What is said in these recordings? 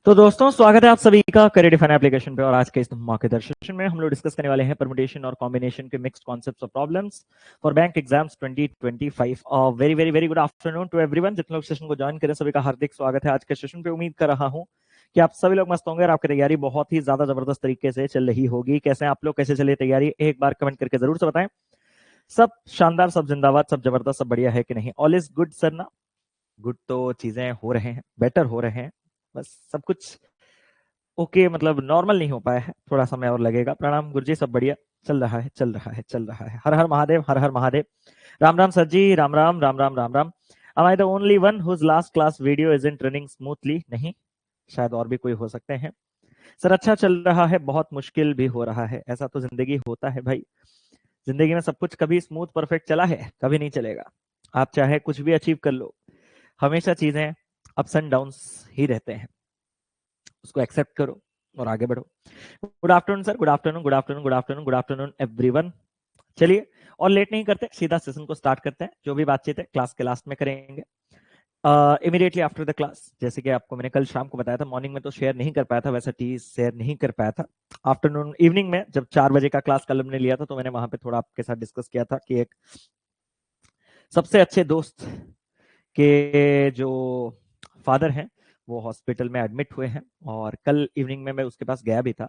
तो दोस्तों स्वागत है आप सभी का करियर डिफाइन एप्लीकेशन पे। और आज के इस धमाकेदार सेशन में हम लोग डिस्कस करने वाले हैं परम्यूटेशन और कॉम्बिनेशन के मिक्स्ड कॉन्सेप्ट्स और problems for bank exams 2025। Very very very good afternoon to everyone. जितने लोग सेशन को ज्वाइन करें सभी का हार्दिक स्वागत है आज के सेशन पे। उम्मीद कर रहा हूं कि आप सभी लोग मस्त होंगे और आपकी तैयारी बहुत ही ज्यादा जबरदस्त तरीके से चल रही होगी। कैसे आप लोग, कैसे चली तैयारी, एक बार कमेंट करके जरूर से बताएं। सब शानदार, सब जिंदाबाद, सब जबरदस्त, सब बढ़िया है कि नहीं? ऑल इज गुड सर ना? गुड तो चीजें हो रहे हैं, बेटर हो रहे हैं, बस सब कुछ ओके मतलब नॉर्मल नहीं हो पाया है, थोड़ा समय और लगेगा। प्रणाम गुरुजी, सब बढ़िया चल रहा है, चल रहा है, चल रहा है। Har Har Mahadev, Har Har Mahadev. Ram Ram sir ji, Ram Ram Ram Ram Ram Ram. Am I the only one whose last class video isn't running smoothly? नहीं, शायद और भी कोई हो सकते हैं। सर अच्छा चल रहा है, बहुत मुश्किल भी हो रहा है। ऐसा तो जिंदगी होता है भाई, जिंदगी में सब कुछ कभी स्मूथ परफेक्ट चला है? कभी नहीं चलेगा। आप चाहे कुछ भी अचीव कर लो, हमेशा चीजें अप्स एंड डाउन्स ही रहते हैं। उसको एक्सेप्ट करो और आगे बढ़ो। Good afternoon sir, good afternoon, good afternoon, good afternoon, good afternoon everyone. चलिए और लेट नहीं करते, सीधा सेशन को स्टार्ट करते हैं। जो भी बातचीत है क्लास के लास्ट में करेंगे, इमीडिएटली आफ्टर द क्लास। जैसे कि आपको मैंने कल शाम को बताया था, मॉर्निंग में तो शेयर नहीं कर पाया था, वैसा टीज शेयर नहीं कर पाया था। आफ्टरनून इवनिंग में जब 4 बजे का क्लास कल हमने लिया था, तो मैंने वहां पे थोड़ा आपके साथ डिस्कस किया था कि एक सबसे अच्छे दोस्त के जो फादर हैं वो हॉस्पिटल में एडमिट हुए हैं, और कल इवनिंग में मैं उसके पास गया भी था।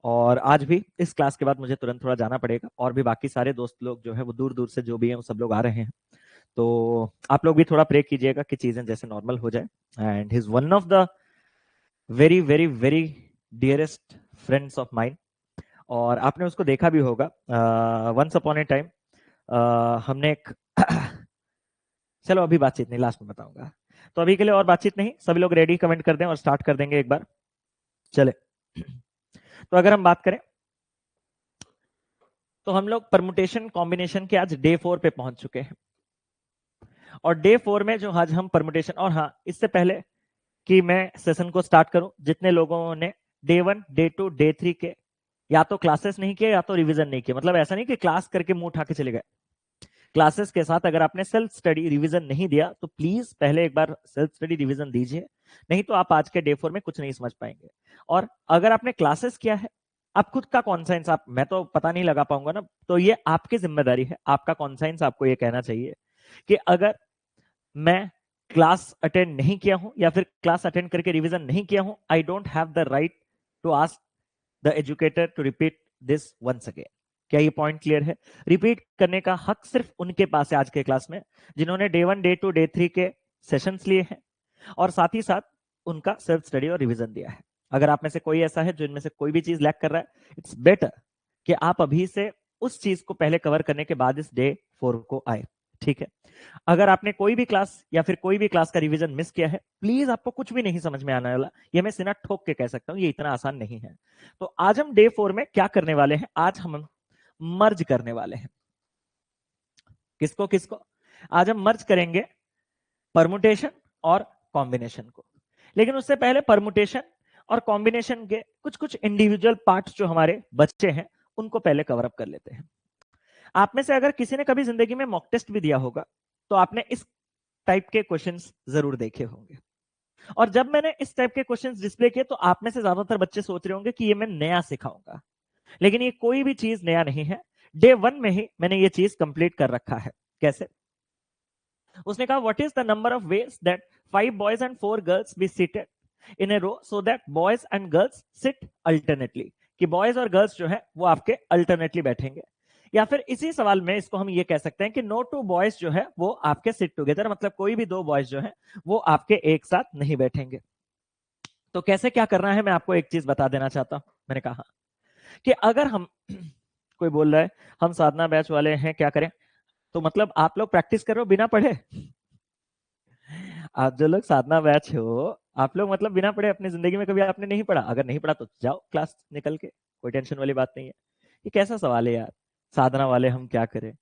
और आज भी इस क्लास के बाद मुझे तुरंत थोड़ा जाना पड़ेगा, और भी बाकी सारे दोस्त लोग जो है वो दूर दूर से जो भी हैं वो सब लोग आ रहे हैं। तो आप लोग भी थोड़ा प्रे कीजिएगा कि चीजें जैसे नॉर्मल हो जाए। And he is one of the very very very dearest friends of mind. और आपने उसको देखा भी होगा वंस अपॉन ए टाइम। हमने एक चलो अभी बातचीत नहीं, लास्ट में बताऊंगा। तो अभी के लिए और बातचीत नहीं, सभी लोग रेडी कमेंट कर दें और स्टार्ट कर देंगे एक बार। चले तो अगर हम बात करें तो हम लोग परमुटेशन कॉम्बिनेशन के आज डे 4 पे पहुंच चुके हैं। और डे 4 में जो आज हम परमुटेशन, और हाँ इससे पहले कि मैं सेशन को स्टार्ट करूं, जितने लोगों ने डे 1 डे 2 डे 3 के या तो क्लासेस नहीं किए या तो रिवीजन नहीं किए, मतलब ऐसा नहीं कि क्लास करके मुंह उठा के चले गए। क्लासेस के साथ अगर आपने सेल्फ स्टडी रिवीजन नहीं दिया तो प्लीज पहले एक बार सेल्फ स्टडी रिवीजन दीजिए, नहीं तो आप आज के डे 4 में कुछ नहीं समझ पाएंगे। और अगर आपने क्लासेस किया है, आप खुद का कॉन्साइंस, आप, मैं तो पता नहीं लगा पाऊंगा ना, तो ये आपकी जिम्मेदारी है, आपका कॉन्साइंस आपको ये कहना चाहिए कि अगर मैं क्लास अटेंड नहीं किया हूं या फिर क्लास अटेंड करके रिवीजन नहीं किया हूं, I don't have the right to ask the educator to repeat this once again. क्या ये पॉइंट क्लियर है? रिपीट करने का हक सिर्फ उनके पास है आज के क्लास में जिन्होंने डे 1 डे 2 डे 3 के सेशंस लिए हैं और साथ ही साथ उनका सेल्फ स्टडी और रिवीजन दिया है। अगर आप में से कोई ऐसा है जो इनमें से कोई भी चीज लैक कर रहा है, इट्स बेटर कि आप अभी से उस चीज को पहले कवर करने के बाद इस डे 4 को आए। ठीक है? अगर आपने कोई भी क्लास या फिर कोई भी क्लास का रिवीजन मिस किया है, प्लीज, आपको कुछ भी नहीं समझ में आने वाला, ये मैं सीना ठोक के कह सकता हूं, ये इतना आसान नहीं है। तो आज हम डे 4 में क्या करने वाले हैं? आज हम मर्ज करने वाले हैं। किसको किसको? आज हम मर्ज करेंगे परमुटेशन और कॉम्बिनेशन को। लेकिन उससे पहले परमुटेशन और कॉम्बिनेशन के कुछ कुछ इंडिविजुअल पार्ट्स जो हमारे बच्चे हैं उनको पहले कवर अप कर लेते हैं। आप में से अगर किसी ने कभी जिंदगी में मॉक टेस्ट भी दिया होगा तो आपने इस टाइप के क्वेश्चंस जरूर देखे होंगे। और जब मैंने इस टाइप के क्वेश्चंस डिस्प्ले किए तो आप में से ज्यादातर बच्चे सोच रहे होंगे कि ये मैं नया सिखाऊंगा, लेकिन ये कोई भी चीज नया नहीं है। डे 1 में ही मैंने ये चीज कंप्लीट कर रखा है। कैसे? उसने कहा what is the number of ways that 5 boys and 4 girls be seated in a row so that boys and girls sit alternately, कि बॉयज और गर्ल्स जो है वो आपके अल्टरनेटली बैठेंगे। या फिर इसी सवाल में इसको हम ये कह सकते हैं कि नो टू बॉयज जो है वो आपके सिट टुगेदर, मतलब कोई भी दो बॉयज जो है वो आपके एक साथ नहीं बैठेंगे। तो कैसे क्या करना है मैं आपको एक चीज बता देना चाहता हूं। मैंने कहा कि अगर हम कोई बोल रहा है हम साधना बैच वाले हैं क्या करें, तो मतलब आप लोग प्रैक्टिस करो बिना पढ़े। आप जो लोग साधना बैच हो, आप लोग मतलब बिना पढ़े अपनी जिंदगी में कभी आपने नहीं पढ़ा? अगर नहीं पढ़ा तो जाओ क्लास निकल के, कोई टेंशन वाली बात नहीं है। ये कैसा सवाल है यार, साधना वाले हम क्या करें?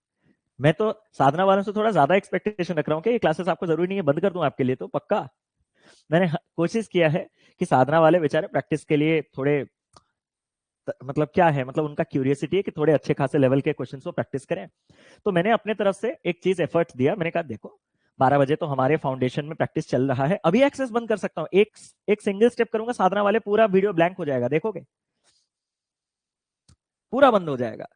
मैं तो साधना वालों से थोड़ा ज्यादा एक्सपेक्टेशन रख रहा हूँ कि ये क्लासेस आपको जरूरी नहीं है बंद कर दूं आपके लिए, तो पक्का मैंने कोशिश किया है कि साधना वाले बेचारे प्रैक्टिस के लिए थोड़े मतलब क्या है, मतलब उनका क्यूरियोसिटी है कि थोड़े अच्छे खासे लेवल के क्वेश्चंस को प्रैक्टिस करें। तो मैंने अपने तरफ से एक चीज एफर्ट दिया, मैंने कहा देखो 12 बजे तो हमारे फाउंडेशन में प्रैक्टिस चल रहा है, अभी एक्सेस बंद कर सकता हूँ, एक सिंगल स्टेप करूंगा साधना वाले, पूरा वीडियो ब्लैंक हो जाएगा, देखोगे पूरा बंद हो जाएगा।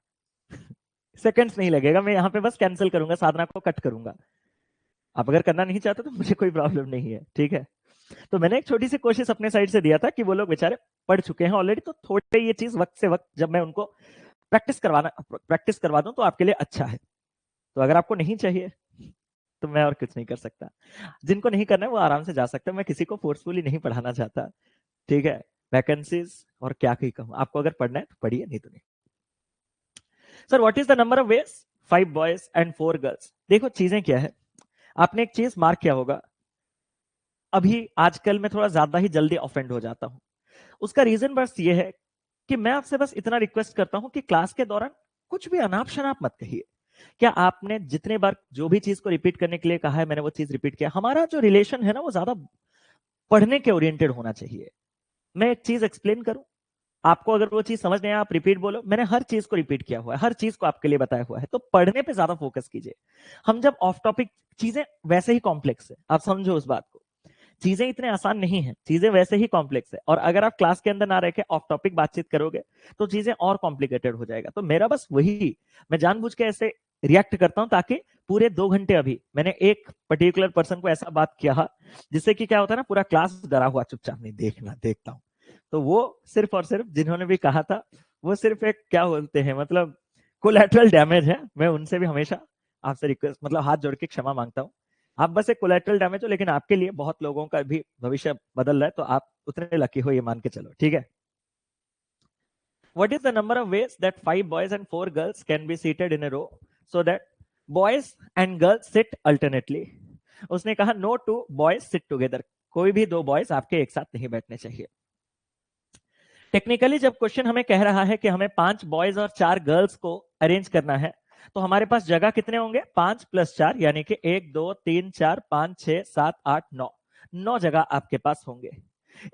सेकंड्स नहीं लगेगा, मैं यहाँ पे बस कैंसिल करूंगा, साधना को कट करूंगा। आप अगर करना नहीं चाहते तो मुझे कोई प्रॉब्लम नहीं है, ठीक है। तो मैंने एक छोटी सी कोशिश अपने साइड से दिया था कि वो लोग बेचारे पढ़ चुके हैं ऑलरेडी, तो थोड़े ये चीज वक्त से वक्त जब मैं उनको प्रैक्टिस करवा दूं तो आपके लिए अच्छा है। तो अगर आपको नहीं चाहिए तो मैं और कुछ नहीं कर सकता। जिनको नहीं करना है वो आराम से जा सकते हैं, मैं किसी को फोर्सफुली नहीं पढ़ाना चाहता, ठीक है। वैकेंसीज और क्या ही कहूं, आपको अगर पढ़ना है तो पढ़िए, नहीं तो नहीं। Sir what is the number of veg 5 boys and 4 girls. देखो चीजें क्या है, आपने एक चीज मार्क किया होगा, अभी आजकल मैं थोड़ा ज्यादा ही जल्दी ऑफेंड हो जाता हूं। उसका रीजन बस ये है कि मैं आपसे बस इतना रिक्वेस्ट करता हूं कि क्लास के दौरान कुछ भी अनाप शनाप मत कहिए। क्या आपने जितने बार जो भी चीज को रिपीट करने के लिए कहा है, मैंने वो चीज रिपीट किया। हमारा जो रिलेशन है ना वो ज्यादा पढ़ने के ओरिएंटेड होना चाहिए। मैं एक चीज एक्सप्लेन करूं, आपको अगर वो चीज समझ नहीं आया आप रिपीट बोलो, मैंने हर चीज को रिपीट किया हुआ है, हर चीज को आपके लिए बताया हुआ है, तो पढ़ने पे ज्यादा फोकस कीजिए। हम जब ऑफ टॉपिक, चीजें वैसे ही कॉम्प्लेक्स है, आप समझो उस बात को, चीजें इतने आसान नहीं है, चीजें वैसे ही कॉम्प्लेक्स है, और अगर आप क्लास के अंदर ना रह के ऑफ टॉपिक बातचीत करोगे तो चीजें और कॉम्प्लिकेटेड हो जाएगा। तो मेरा बस वही, मैं जानबूझ के ऐसे रिएक्ट करता हूं ताकि पूरे 2 घंटे, अभी मैंने एक पर्टिकुलर पर्सन को ऐसा बात किया जिससे कि क्या होता है ना, पूरा क्लास डरा हुआ, चुपचाप नहीं देखना, देखता हूं। तो वो सिर्फ और सिर्फ जिन्होंने भी कहा था, वो सिर्फ एक क्या बोलते हैं, मतलब कोलैटरल डैमेज है। मैं उनसे भी हमेशा आपसे रिक्वेस्ट, मतलब हाथ जोड़ के क्षमा मांगता हूं। आप बस एक कोलैटरल डैमेज हो, लेकिन आपके लिए बहुत लोगों का भी भविष्य बदल रहा है, तो आप उतने लकी हो, ये मान के चलो, ठीक है। What is the number of ways that 5 boys and 4 girls can be seated in a row so that boys and girls sit alternately? उसने कहा no two boys sit together, कोई भी 2 बॉयज आपके एक साथ नहीं बैठने चाहिए। टेक्निकली जब क्वेश्चन हमें कह रहा है कि हमें 5 बॉयज और 4 गर्ल्स को अरेंज करना है, तो हमारे पास जगह कितने होंगे, 5 + 4 यानी कि 1 2 3 4 5 6 7 8 9, 9 जगह आपके पास होंगे।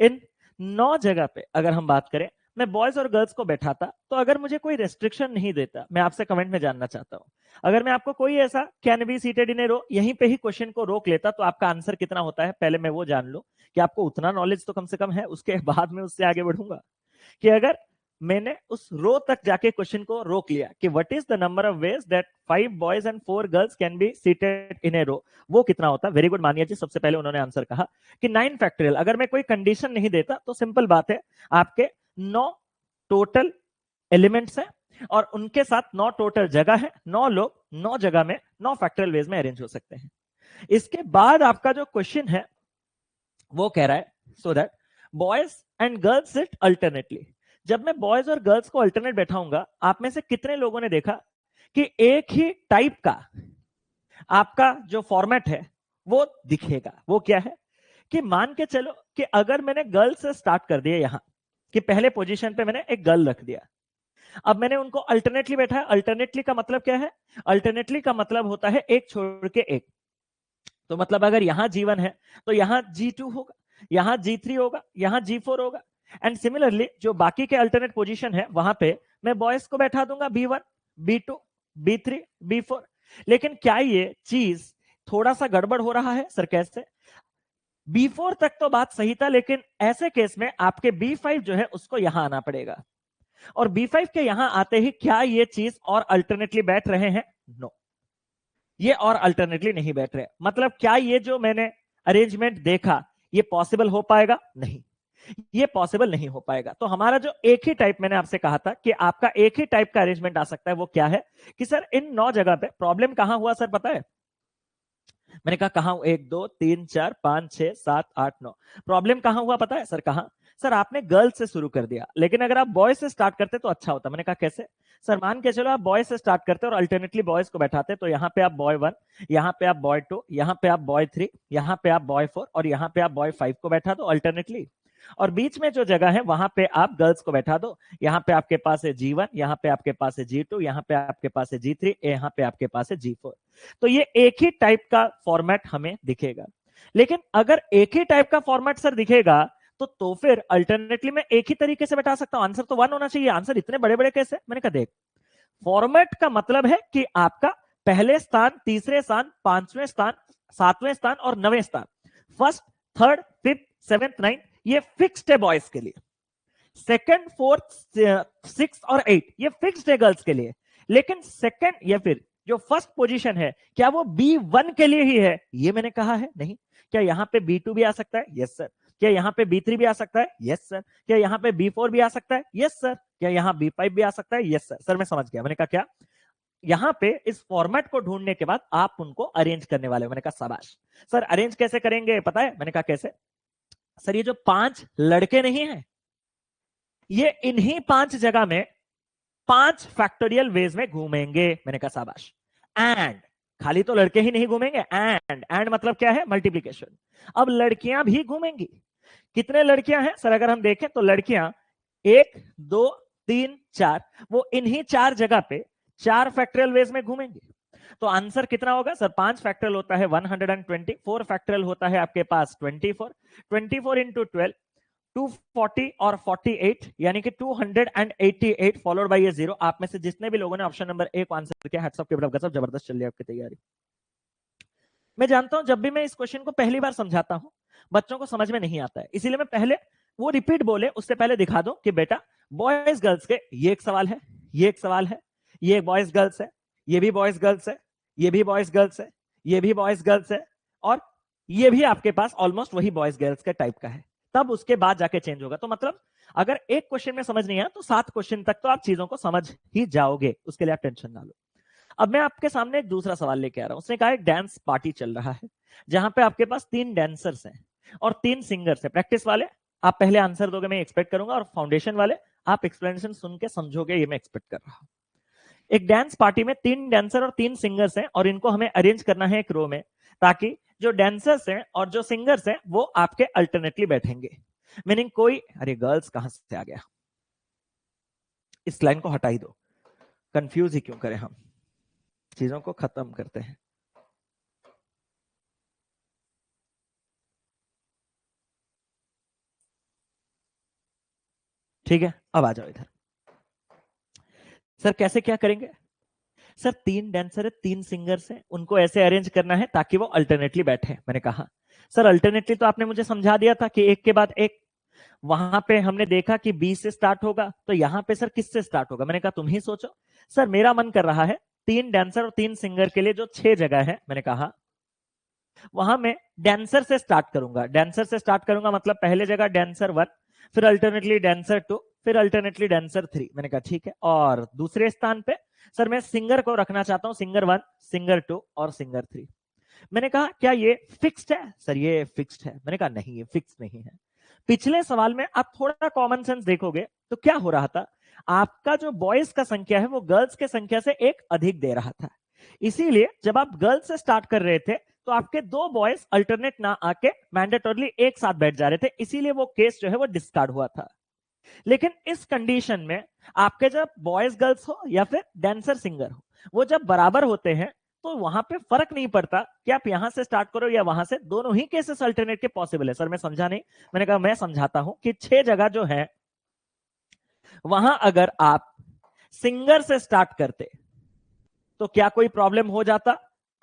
इन 9 जगह पे अगर हम बात करें, मैं बॉयज और गर्ल्स को बैठाता, तो अगर मुझे कोई रेस्ट्रिक्शन नहीं देता, मैं आपसे कमेंट में जानना चाहता हूं, अगर मैं आपको कोई ऐसा can be seated in a रो, यहीं पे ही क्वेश्चन को रोक लेता, तो आपका आंसर कितना होता है, पहले मैं वो जान लूं कि आपको उतना नॉलेज तो कम से कम है, उसके बाद में उससे आगे बढ़ूंगा। कि अगर मैंने उस रो तक जाके क्वेश्चन को रोक लिया कि what is the number of ways that 5 boys and 4 girls can be seated in a row, वो कितना होता। वेरी गुड मानिया जी, सबसे पहले उन्होंने आंसर कहा कि 9 फैक्टोरियल। अगर मैं कोई कंडीशन नहीं देता तो सिंपल बात है, आपके 9 टोटल एलिमेंट्स हैं और उनके साथ 9 टोटल जगह है, 9 लोग 9 जगह में 9 फैक्टोरियल वेज में अरेंज हो सकते हैं। इसके बाद आपका जो क्वेश्चन है वो कह रहा है so that boys and girls sit alternately. जब मैं बॉयज और गर्ल्स को अल्टरनेट बैठाऊंगा, आप में से कितने लोगों ने देखा कि एक ही टाइप का आपका जो फॉर्मेट है वो दिखेगा। वो क्या है कि मान के चलो कि अगर मैंने गर्ल से स्टार्ट कर दिया, यहां कि पहले पोजीशन पे मैंने एक गर्ल रख दिया, अब मैंने उनको अल्टरनेटली बैठाया। अल्टरनेटली का मतलब क्या है, अल्टरनेटली का मतलब होता है एक छोड़ के एक। तो मतलब अगर यहां G1 है तो यहां G2 होगा, यहां G3 होगा, यहां G4 होगा। एंड सिमिलरली जो बाकी के अल्टरनेट पोजीशन है वहां पे मैं बॉयज को बैठा दूंगा B1 B2 B3 B4। लेकिन क्या ये चीज थोड़ा सा गड़बड़ हो रहा है सर, कैसे? B4 तक तो बात सही था, लेकिन ऐसे केस में आपके B5 जो है उसको यहां आना पड़ेगा, और B5 के यहां आते ही क्या ये चीज और अल्टरनेटली बैठ रहे हैं? नो, ये और अल्टरनेटली नहीं बैठ रहे। मतलब क्या ये जो मैंने अरेंजमेंट देखा ये पॉसिबल हो पाएगा? नहीं, ये पॉसिबल नहीं हो पाएगा। तो हमारा जो एक ही टाइप, मैंने आपसे कहा था कि आपका एक ही टाइप का अरेंजमेंट आ सकता है, वो क्या है कि सर इन 9 जगह पे प्रॉब्लम कहां हुआ सर पता है? मैंने कहा कहां, 1 2 3 4 5 6 7 8 9, प्रॉब्लम कहां हुआ पता है सर? कहां? सर आपने गर्ल्स से शुरू कर दिया, लेकिन अगर आप बॉयज से स्टार्ट करते तो अच्छा होता। मैंने कहा कैसे? सर मान के चलो आप बॉयज से स्टार्ट करते और अल्टरनेटली बॉयज को बैठाते, तो यहाँ पे आप बॉय 1, यहाँ पे आप बॉय 2, यहाँ पे आप बॉय 3, यहाँ पे आप बॉय 4 और यहाँ पे आप बॉय 5 को बैठा दो अल्टरनेटली, और बीच में जो जगह है वहां पे आप गर्ल्स को बैठा दो। यहाँ पे आपके पास है G1, यहाँ पे आपके पास है G2, यहाँ पे आपके पास है G3, यहाँ पे आपके पास है G4। तो ये एक ही टाइप का फॉर्मेट हमें दिखेगा। लेकिन अगर एक ही टाइप का फॉर्मेट सर दिखेगा तो फिर अल्टरनेटली मैं एक ही तरीके से बैठा सकता हूं, आंसर तो 1 होना चाहिए। आंसर इतने बड़े बड़े कैसे? मैंने कहा देख, फॉर्मेट का मतलब है कि आपका पहले स्थान, तीसरे स्थान, 5वें स्थान, 7वें स्थान और 9वें स्थान, first, third, fifth, seventh, ninth, ये फिक्स्ड है बॉयज के लिए। सेकंड, फोर्थ, सिक्स और 8 ये फिक्स्ड है गर्ल्स के लिए। लेकिन सेकंड या फिर जो फर्स्ट पोजीशन है, क्या वो B1 के लिए ही है? ये मैंने कहा है नहीं। क्या यहाँ पे B2 भी आ सकता है? Yes sir. क्या यहाँ पे B3 भी आ सकता है? Yes sir. क्या यहाँ पे B4 भी आ सकता है? Yes sir. क्या यहाँ B5 भी आ सकता है? Yes sir. सर मैं समझ गया। मैंने कहा क्या? यहाँ पे इस फॉर्मेट को ढूंढने के बाद आप उनको अरेंज करने वाले हो। मैंने कहा शाबाश सर। अरेंज कैसे करेंगे पता है? मैंने कहा कैसे? सर ये जो 5 लड़के नहीं है, ये इन्हीं 5 जगह में 5 फैक्टोरियल वेज में घूमेंगे। मैंने कहा शाबाश। एंड खाली तो लड़के ही नहीं घूमेंगे, एंड मतलब क्या है? मल्टीप्लीकेशन। अब लड़कियां भी घूमेंगी। कितने लड़कियां हैं सर? अगर हम देखें तो लड़कियां 1 2 3 4, वो इन्हीं 4 जगह पे 4 फैक्टोरियल वेज में घूमेंगी। तो आंसर कितना होगा सर? 5 फैक्टोरियल होता है 120, 4 फैक्टोरियल होता है आपके पास 24, 24 इंटू 12 240 और 48, यानी कि 288 फॉलोड बाय ये 0। आप में से जितने भी लोगों ने ऑप्शन नंबर ए को आंसर किया, हैट्स ऑफ के बराबर, गजब, जबरदस्त चल रही है आपकी तैयारी। मैं जानता हूं जब भी मैं इस क्वेश्चन को पहली बार समझाता हूं बच्चों को समझ में नहीं आता है, इसीलिए मैं पहले वो रिपीट बोले उससे पहले दिखा दूं कि बेटा बॉयज गर्ल्स के ये एक सवाल है, ये एक सवाल है, ये बॉयज गर्ल्स है, ये भी बॉयज गर्ल्स है, ये भी बॉयज गर्ल्स है, ये भी बॉयज गर्ल्स है, और ये भी आपके पास ऑलमोस्ट वही बॉयज गर्ल्स के टाइप का है। तब उसके बाद जाके चेंज होगा। तो मतलब अगर एक क्वेश्चन में समझ नहीं आया तो 7 क्वेश्चन तक तो आप चीजों को समझ ही जाओगे, उसके लिए आप टेंशन ना लो। अब मैं आपके सामने एक दूसरा सवाल लेके आ रहा हूं। उसने कहा एक डांस पार्टी चल रहा है जहां पे आपके पास 3 डांसर्स हैं और 3 सिंगर्स हैं। प्रैक्टिस वाले आप पहले आंसर दोगे, मैं एक्सपेक्ट करूंगा, और फाउंडेशन वाले आप एक्सप्लेनेशन सुन के समझोगे, ये मैं एक्सपेक्ट कर रहा हूं। एक डांस पार्टी में 3 डांसर और 3 सिंगर्स हैं और इनको हमें अरेंज करना है एक रो में, ताकि जो डांसर्स हैं और जो सिंगर्स हैं वो आपके अल्टरनेटली बैठेंगे। मीनिंग कोई, अरे गर्ल्स कहां से आ गया? इस लाइन को हटा ही दो, कंफ्यूज ही क्यों करें हम, चीजों को खत्म करते हैं। ठीक है, अब आ जाओ इधर। सर कैसे क्या करेंगे? सर 3 डांसर है, 3 सिंगर्स हैं, उनको ऐसे अरेंज करना है ताकि वो अल्टरनेटली बैठे। मैंने कहा सर अल्टरनेटली तो आपने मुझे समझा दिया था कि एक के बाद एक। वहां पे हमने देखा कि बी से स्टार्ट होगा, तो यहां पे सर किससे स्टार्ट होगा? मैंने कहा तुम ही सोचो। सर मेरा मन कर रहा है 3 डांसर और 3 सिंगर के लिए जो 6 जगह है, मैंने कहा वहां मैं डांसर से स्टार्ट करूंगा। डांसर से स्टार्ट करूंगा मतलब पहले जगह डांसर 1, फिर अल्टरनेटली डांसर 2, फिर अल्टरनेटली डांसर 3। मैंने कहा ठीक है। और दूसरे स्थान पे सर मैं सिंगर को रखना चाहता हूं, सिंगर 1, सिंगर 2 और सिंगर 3। मैंने कहा क्या ये फिक्स्ड है? सर ये फिक्स्ड है। मैंने कहा नहीं, ये फिक्स नहीं है। पिछले सवाल में आप थोड़ा कॉमन सेंस देखोगे तो क्या हो रहा था, आपका जो बॉयज का संख्या है वो गर्ल्स के संख्या से एक अधिक दे रहा था। इसीलिए जब आप गर्ल्स से स्टार्ट कर रहे थे तो आपके 2 बॉयज अल्टरनेट ना आके मैंडेटोरली एक साथ बैठ जा रहे थे, इसीलिए वो केस जो है वो डिस्कार्ड हुआ था। लेकिन इस कंडीशन में आपके जब बॉयज गर्ल्स हो या फिर डांसर सिंगर हो, वो जब बराबर होते हैं तो वहां पे फर्क नहीं पड़ता कि आप यहां से स्टार्ट करो या वहां से, दोनों ही केसेस अल्टरनेट के पॉसिबल है। सर मैं समझा नहीं। मैंने कहा मैं समझाता हूं कि 6 जगह जो है वहां अगर आप सिंगर से स्टार्ट करते तो क्या कोई प्रॉब्लम हो जाता?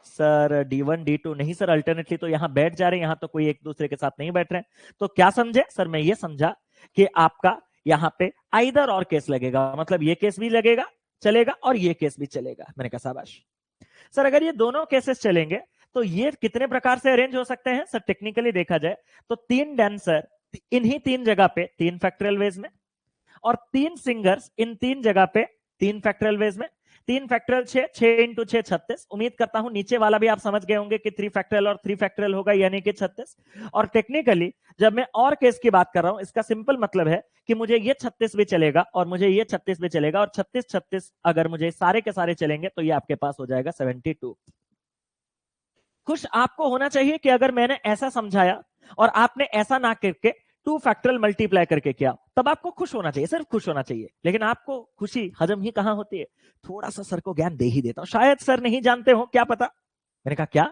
सर D1 D2 नहीं सर, अल्टरनेटली तो यहां बैठ जा रहे हैं, यहां तो कोई एक दूसरे के साथ नहीं बैठ रहे हैं। तो क्या समझे? सर मैं ये समझा कि आपका यहां पे आइदर और केस लगेगा, मतलब ये केस भी लगेगा चलेगा और ये केस भी चलेगा। मैंने कहा शाबाश। सर अगर ये दोनों केसेस चलेंगे तो ये कितने प्रकार से अरेंज हो सकते हैं? सर टेक्निकली देखा जाए तो 3 डांसर इन्हीं 3 जगह पे 3 फैक्टोरियल वेज में, और 3 सिंगर्स इन 3 जगह पे 3 फैक्टोरियल वेज में। 3 फैक्टोरियल 6, 6 इंटू 6 36। उम्मीद करता हूं नीचे वाला भी आप समझ गए होंगे कि 3 फैक्टोरियल और 3 फैक्टोरियल होगा यानी कि 36। और टेक्निकली जब मैं और केस की बात कर रहा हूं, इसका सिंपल मतलब है कि मुझे ये 36 भी चलेगा और मुझे ये 36 भी चलेगा, और 36 36 अगर मुझे सारे के सारे चलेंगे तो ये आपके पास हो जाएगा 72। खुश आपको होना चाहिए कि अगर मैंने ऐसा समझाया और आपने ऐसा ना करके 2 फैक्टोरियल मल्टीप्लाई करके किया, तब आपको खुश होना चाहिए, सिर्फ खुश होना चाहिए। लेकिन आपको खुशी हजम ही कहां होती है? थोड़ा सा सर को ज्ञान दे ही देता हूं, शायद सर नहीं जानते हो, क्या पता। मैंने कहा क्या?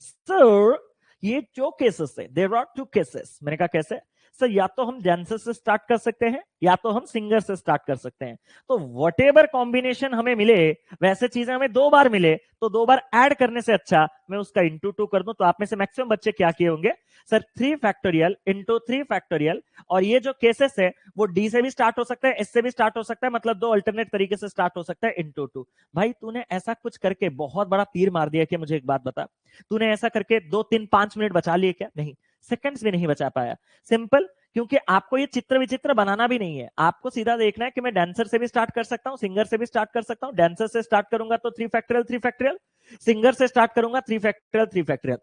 सर ये जो केसेस है, देयर आर 2 केसेस। मैंने कहा कैसे? सर या तो हम डांसर से स्टार्ट कर सकते हैं या तो हम सिंगर से स्टार्ट कर सकते हैं। तो व्हाटएवर कॉम्बिनेशन हमें मिले, वैसे चीजें हमें 2 बार मिले तो 2 बार ऐड करने से अच्छा मैं उसका इंटू 2 कर दूं। तो आप में से मैक्सिमम बच्चे क्या किए होंगे, सर 3 फैक्टोरियल इंटू 3 फैक्टोरियल। और ये जो केसेस है वो डी से भी स्टार्ट हो सकता है, एस से भी स्टार्ट हो सकता है, मतलब 2 अल्टरनेट तरीके से स्टार्ट हो सकता है इंटू 2। भाई तूने ऐसा कुछ करके बहुत बड़ा तीर मार दिया कि मुझे एक बात बता, तूने ऐसा करके 2 3 5 मिनट बचा लिए क्या? नहीं, सेकंड्स भी नहीं बचा पाया। सिंपल, क्योंकि आपको ये चित्र विचित्र बनाना भी नहीं है, आपको सीधा देखना है कि मैं डांसर से भी स्टार्ट कर सकता हूं, सिंगर से भी स्टार्ट कर सकता हूं। डांसर से स्टार्ट करूंगा तो 3 फैक्टोरियल 3 फैक्टोरियल, सिंगर से स्टार्ट करूंगा 3 फैक्टोरियल 3 फैक्टोरियल,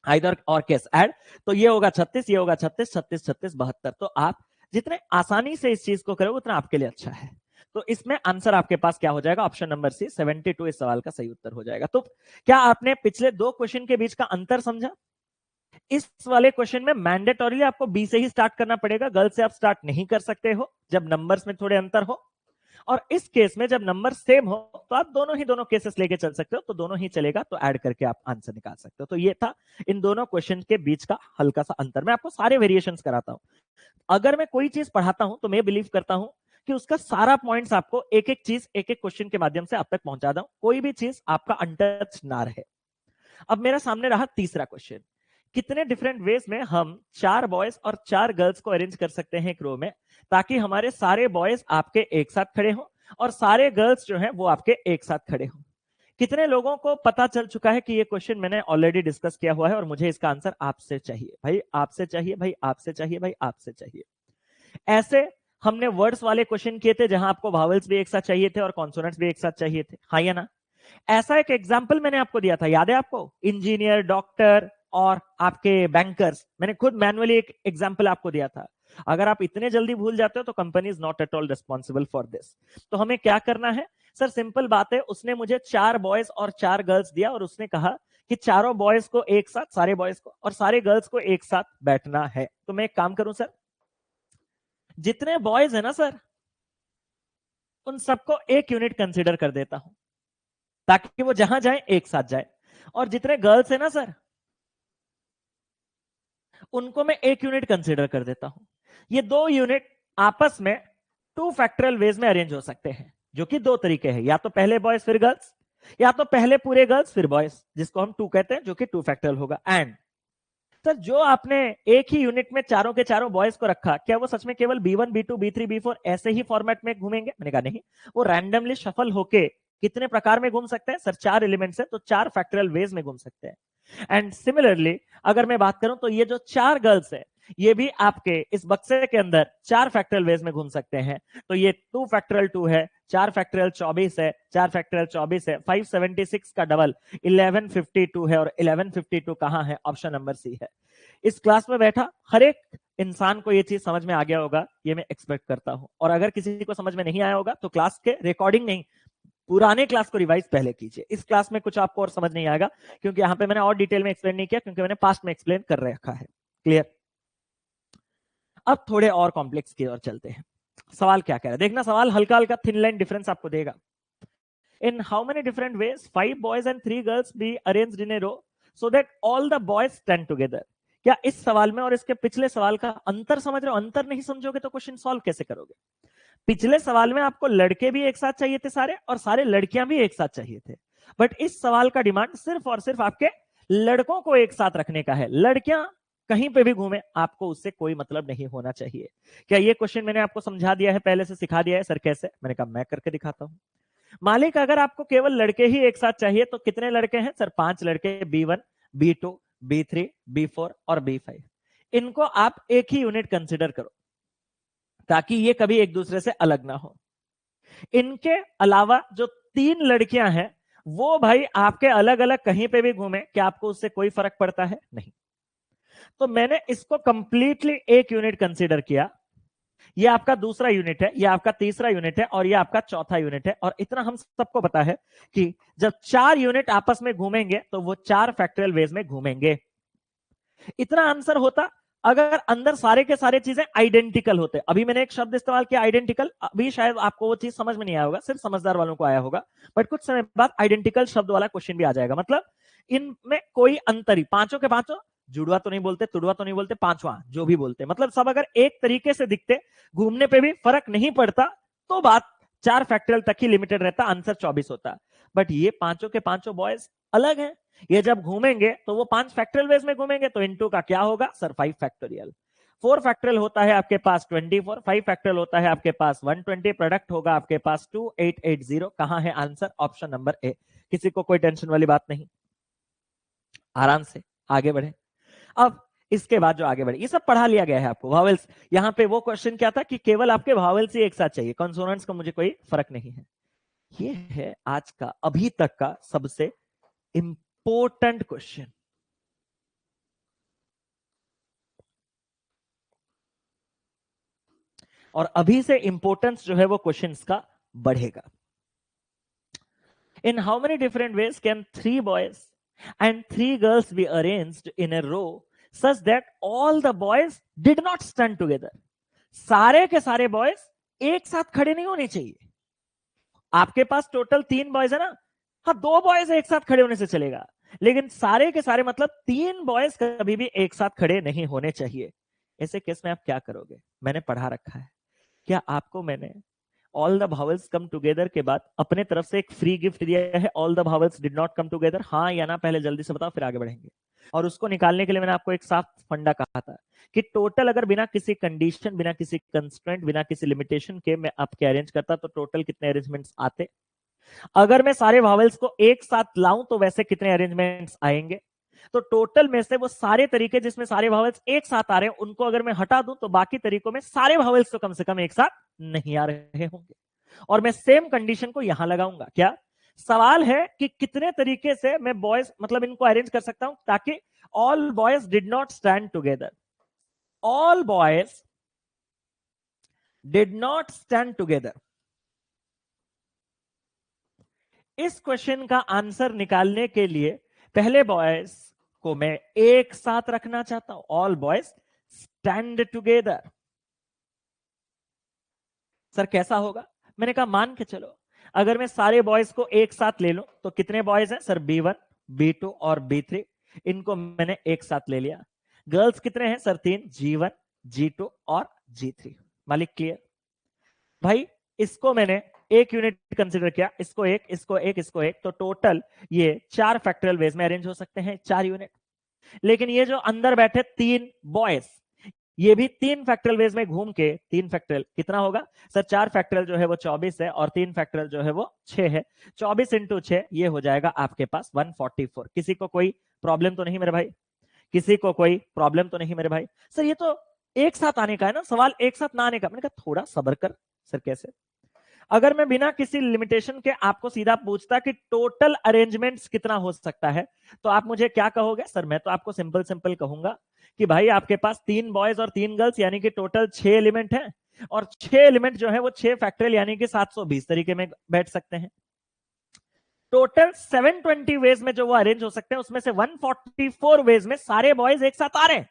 आइदर और केस ऐड। तो ये होगा 36, ये होगा 36, 36 36 72। तो आप जितने आसानी से इस चीज को करोगे उतना आपके लिए अच्छा है। तो इसमें आंसर आपके पास क्या हो जाएगा, ऑप्शन नंबर सी 72 इस सवाल का सही उत्तर हो जाएगा। तो क्या आपने पिछले 2 क्वेश्चन के बीच का अंतर समझा? इस वाले क्वेश्चन में मैंडेटोरली आपको बी से ही स्टार्ट करना पड़ेगा, गर्ल्स से आप स्टार्ट नहीं कर सकते हो जब नंबर्स में थोड़े अंतर हो। और इस केस में जब नंबर सेम हो तो आप दोनों केसेस लेके चल सकते हो, तो दोनों ही चलेगा, तो ऐड करके आप आंसर निकाल सकते हो। तो ये था इन दोनों क्वेश्चन के बीच का हल्का सा अंतर। मैं आपको सारे वेरिएशंस कराता हूं। अगर मैं कोई चीज पढ़ाता हूं तो मैं बिलीव करता हूं कि उसका सारा पॉइंट्स आपको एक एक चीज एक एक क्वेश्चन के माध्यम से आप तक पहुंचा दूं, कोई भी चीज आपका अनटच ना रहे। अब मेरा सामने रहा तीसरा क्वेश्चन, कितने डिफरेंट वेज में हम 4 बॉयज और 4 गर्ल्स को अरेंज कर सकते हैं एक रो में, ताकि हमारे सारे बॉयज आपके एक साथ खड़े हों और सारे गर्ल्स जो हैं वो आपके एक साथ खड़े हों। कितने लोगों को पता चल चुका है कि ये क्वेश्चन मैंने ऑलरेडी डिस्कस किया हुआ है और मुझे इसका आंसर आपसे चाहिए भाई, आपसे चाहिए भाई, आपसे चाहिए भाई, आपसे चाहिए। ऐसे हमने वर्ड्स वाले क्वेश्चन किए थे जहां आपको वावल्स भी एक साथ चाहिए थे और कॉन्सोनेंट्स भी एक साथ चाहिए थे, हाँ या ना? ऐसा एक एग्जाम्पल मैंने आपको दिया था, याद है आपको? इंजीनियर, डॉक्टर और आपके बैंकर्स, मैंने खुद मैनुअली एक एग्जाम्पल आपको दिया था। अगर आप इतने जल्दी भूल जाते हो तो company is not at all responsible for this. तो हमें क्या करना है सर, सिंपल बात है, उसने मुझे 4 बॉयज और 4 गर्ल्स दिया और उसने कहा कि चारों बॉयज को एक साथ, सारे बॉयज को और सारे गर्ल्स को एक साथ बैठना है। तो मैं एक काम करूं सर, जितने बॉयज है ना सर उन सबको एक यूनिट कंसिडर कर देता हूं ताकि वो जहां जाए एक साथ जाए, और जितने गर्ल्स है ना सर उनको मैं एक यूनिट कंसिडर कर देता हूं। ये 2 यूनिट आपस में 2 फैक्टरल वेज में अरेंज हो सकते हैं, जो कि 2 तरीके हैं, या तो पहले बॉयज फिर गर्ल्स, या तो पहले पूरे गर्ल्स फिर बॉयज, जिसको हम 2 कहते हैं, जो कि 2 फैक्टरल होगा। एंड सर जो आपने एक ही यूनिट में चारों के चारों बॉयज को रखा, क्या वो सच में केवल B1 B2 B3 B4 ऐसे ही फॉर्मेट में घूमेंगे? मैंने कहा नहीं, वो रैंडमली शफल होके कितने प्रकार में घूम सकते हैं सर? 4 एलिमेंट्स है तो 4 फैक्टरल वेज में घूम सकते हैं। एंड सिमिलरली अगर मैं बात करूं तो ये जो 4 गर्ल्स है ये भी आपके इस बक्से के अंदर 4 फैक्टरल वेज में घूम सकते हैं। तो ये 2 फैक्टरल 2 है, 4 फैक्टरल 24 है, 4 फैक्टरल 24 है, 576 का डबल 1152 है, और 1152 कहां है? ऑप्शन नंबर सी है। इस क्लास में बैठा हर एक इंसान को ये चीज समझ में आ गया होगा, ये मैं एक्सपेक्ट करता हूं। और अगर किसी को समझ में नहीं आया होगा तो क्लास के रिकॉर्डिंग नहीं, पुराने क्लास को रिवाइज पहले कीजिए। इस क्लास में कुछ आपको और समझ नहीं आएगा क्योंकि यहां पे मैंने और डिटेल में एक्सप्लेन नहीं किया, क्योंकि मैंने पास्ट में एक्सप्लेन कर रखा है। क्लियर? अब थोड़े और कॉम्प्लेक्स की ओर चलते हैं। सवाल क्या कह रहा है देखना, सवाल हल्का हल्का थिन लाइन डिफरेंस आपको देगा। In how many different ways 5 boys and 3 girls be arranged in a row so that all the boys stand together? क्या इस सवाल में और इसके पिछले सवाल का अंतर समझ रहे हो? अंतर नहीं समझोगे तो क्वेश्चन सॉल्व कैसे करोगे? पिछले सवाल में आपको लड़के भी एक साथ चाहिए थे सारे, और सारे लड़कियां भी एक साथ चाहिए थे, बट इस सवाल का डिमांड सिर्फ और सिर्फ आपके लड़कों को एक साथ रखने का है। लड़कियां कहीं पे भी घूमे आपको उससे कोई मतलब नहीं होना चाहिए। क्या ये क्वेश्चन मैंने आपको समझा दिया है, पहले से सिखा दिया है सर कैसे? मैंने कहा मैं करके दिखाता हूं। मालिक अगर आपको केवल लड़के ही एक साथ चाहिए तो कितने लड़के हैं सर? 5 लड़के, B1 B2 B3 B4 और B5। इनको आप एक ही यूनिट कंसिडर करो ताकि ये कभी एक दूसरे से अलग ना हो। इनके अलावा जो 3 लड़कियां हैं वो भाई आपके अलग अलग कहीं पे भी घूमे, क्या आपको उससे कोई फर्क पड़ता है? नहीं। तो मैंने इसको कंप्लीटली एक यूनिट कंसीडर किया। ये आपका दूसरा यूनिट है, ये आपका तीसरा यूनिट है और ये आपका चौथा यूनिट है। और इतना हम सबको पता है कि जब 4 यूनिट आपस में घूमेंगे तो वो 4 फैक्टरियल वेज में घूमेंगे। इतना आंसर होता अगर अंदर सारे के सारे चीजें आइडेंटिकल होते। अभी मैंने एक शब्द इस्तेमाल किया आइडेंटिकल, अभी शायद आपको वो चीज समझ में नहीं आया होगा, सिर्फ समझदार वालों को आया होगा, बट कुछ समय बाद आइडेंटिकल शब्द वाला क्वेश्चन भी आ जाएगा। मतलब इनमें कोई अंतर ही, पांचों के पांचों जुड़वा तो नहीं बोलते, तुड़वा तो नहीं बोलते, पांचवा जो भी बोलते, मतलब सब अगर एक तरीके से दिखते, घूमने पे भी फर्क नहीं पड़ता, तो बात 4 फैक्टरियल तक ही लिमिटेड रहता, आंसर 24 होता। बट ये पांचों के पांचों बॉयज अलग हैं, ये जब घूमेंगे तो वो 5 फैक्टरियल वेज में घूमेंगे, तो इनटू का क्या होगा सर 5 फैक्टोरियल। 4 फैक्टरियल होता है आपके पास 24, 5 फैक्टरियल होता है आपके पास 120, प्रोडक्ट होगा आपके पास 2880। कहां है आंसर? Option number A. किसी को कोई टेंशन वाली बात नहीं, आराम से आगे बढ़े। अब इसके बाद जो आगे बढ़े, ये सब पढ़ा लिया गया है आपको। वावेल्स, यहां पे वो क्वेश्चन क्या था कि केवल आपके वावेल्स ही एक साथ चाहिए, कॉन्सोनेंट्स का मुझे कोई फर्क नहीं है। ये है आज का अभी तक का सबसे इंपॉर्टेंट क्वेश्चन। और अभी से इंपॉर्टेंस जो है वो क्वेश्चंस का बढ़ेगा। In how many different ways can 3 boys and 3 girls be arranged in a row such that all the boys did not stand together? सारे के सारे बॉयज एक साथ खड़े नहीं होने चाहिए। आपके पास टोटल 3 बॉयज है ना, हाँ 2 बॉयज एक साथ खड़े होने से चलेगा, लेकिन सारे के सारे मतलब 3 बॉयज कभी भी एक साथ खड़े नहीं होने चाहिए। ऐसे केस में आप क्या करोगे? मैंने पढ़ा रखा है। क्या आपको मैंने ऑल द भावल्स कम टुगेदर के बाद अपने तरफ से एक फ्री गिफ्ट दिया है, all the भावल्स did not come together? हाँ या ना पहले जल्दी से बताओ, फिर आगे बढ़ेंगे। और उसको निकालने के लिए मैंने आपको एक साफ फंडा कहा था कि टोटल अगर बिना किसी कंडीशन, बिना किसी कंस्ट्रेंट, बिना किसी लिमिटेशन के मैं आपके अरेंज करता तो टोटल कितने अरेंजमेंट्स आते? अगर मैं सारे भावेल्स को एक साथ लाऊं तो वैसे कितने अरेंजमेंट्स आएंगे? तो टोटल में से वो सारे तरीके जिसमें सारे भावेल्स एक साथ आ रहे हैं उनको अगर मैं हटा दूं तो बाकी तरीकों में सारे भावेल्स तो कम से कम एक साथ नहीं आ रहे होंगे। और मैं सेम कंडीशन को यहां लगाऊंगा। क्या सवाल है कि कितने तरीके से मैं बॉयज मतलब इनको अरेंज कर सकता हूं ताकि all boys did not stand together, all boys did not stand together. इस क्वेश्चन का आंसर निकालने के लिए पहले बॉयज को मैं एक साथ रखना चाहता हूं, all boys stand together. Sir कैसा होगा? मैंने कहा मान के चलो अगर मैं सारे बॉयज को एक साथ ले लूं तो कितने बॉयज हैं सर? B1, B2 और B3, इनको मैंने एक साथ ले लिया। गर्ल्स कितने हैं सर? 3, G1, G2 और G3। मालिक क्लियर? भाई इसको मैंने एक यूनिट कंसिडर किया, इसको एक, इसको एक, इसको एक, तो टोटल ये 4 फैक्टरियल वेज में अरेंज हो सकते हैं 4 यूनिट। लेकिन ये जो अंदर बैठे 3 बॉयज, ये भी 3 फैक्टरियल वेज में घूम के 3 फैक्टरियल कितना होगा सर? 4 फैक्टरियल जो है वो 24 है और 3 फैक्टरियल जो है वो 6 है। 24 इंटू 6 ये हो जाएगा आपके पास 144। किसी को कोई प्रॉब्लम तो नहीं मेरे भाई? किसी को कोई प्रॉब्लम तो नहीं मेरे भाई? सर ये तो एक साथ आने का है ना सवाल, एक साथ ना आने का। मैंने कहा थोड़ा सब्र कर। सर कैसे? अगर मैं बिना किसी लिमिटेशन के आपको सीधा पूछता कि टोटल अरेंजमेंट्स कितना हो सकता है तो आप मुझे क्या कहोगे? सर मैं तो आपको सिंपल सिंपल कहूंगा कि भाई आपके पास 3 बॉयज और 3 गर्ल्स यानी कि टोटल 6 एलिमेंट हैं, और 6 एलिमेंट जो है वो 6 फैक्टरियल यानी कि 720 तरीके में बैठ सकते हैं। टोटल 720 वेज में जो वो अरेंज हो सकते हैं उसमें से 144 वेज में सारे बॉयज एक साथ आ रहे हैं,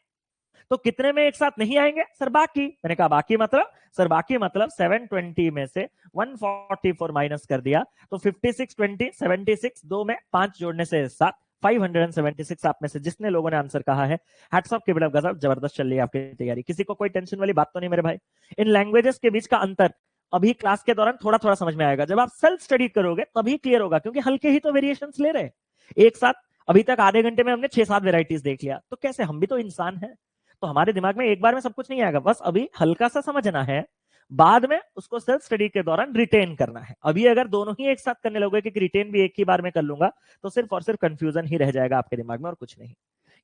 तो कितने में एक साथ नहीं आएंगे सर? बाकी। मैंने कहा बाकी मतलब सर, बाकी मतलब 720 में से 144 माइनस कर दिया तो 56, 20, 76, 2 में 5 जोड़ने से 7, 576। आप में से जिसने लोगों ने आंसर कहा है, hats off, keep it up गजब, जबरदस्त चल रही है आपकी तैयारी। किसी को कोई टेंशन वाली बात तो नहीं मेरे भाई? इन लैंग्वेजेस के बीच का अंतर अभी क्लास के दौरान थोड़ा थोड़ा समझ में आएगा, जब आप सेल्फ स्टडी करोगे तभी क्लियर होगा, क्योंकि हल्के ही तो वेरिएशंस ले रहे हैं एक साथ। अभी तक आधे घंटे में हमने 6-7 वेराइटीज देख लिया, तो कैसे? हम भी तो इंसान हैं, तो हमारे दिमाग में एक बार में सब कुछ नहीं आएगा, बस अभी हल्का सा समझना है, बाद में उसको सेल्फ स्टडी के दौरान रिटेन करना है। अभी अगर दोनों ही एक साथ करने लोगे कि रिटेन भी एक ही बार में कर लूंगा तो सिर्फ और सिर्फ कंफ्यूजन ही रह जाएगा आपके दिमाग में और कुछ नहीं।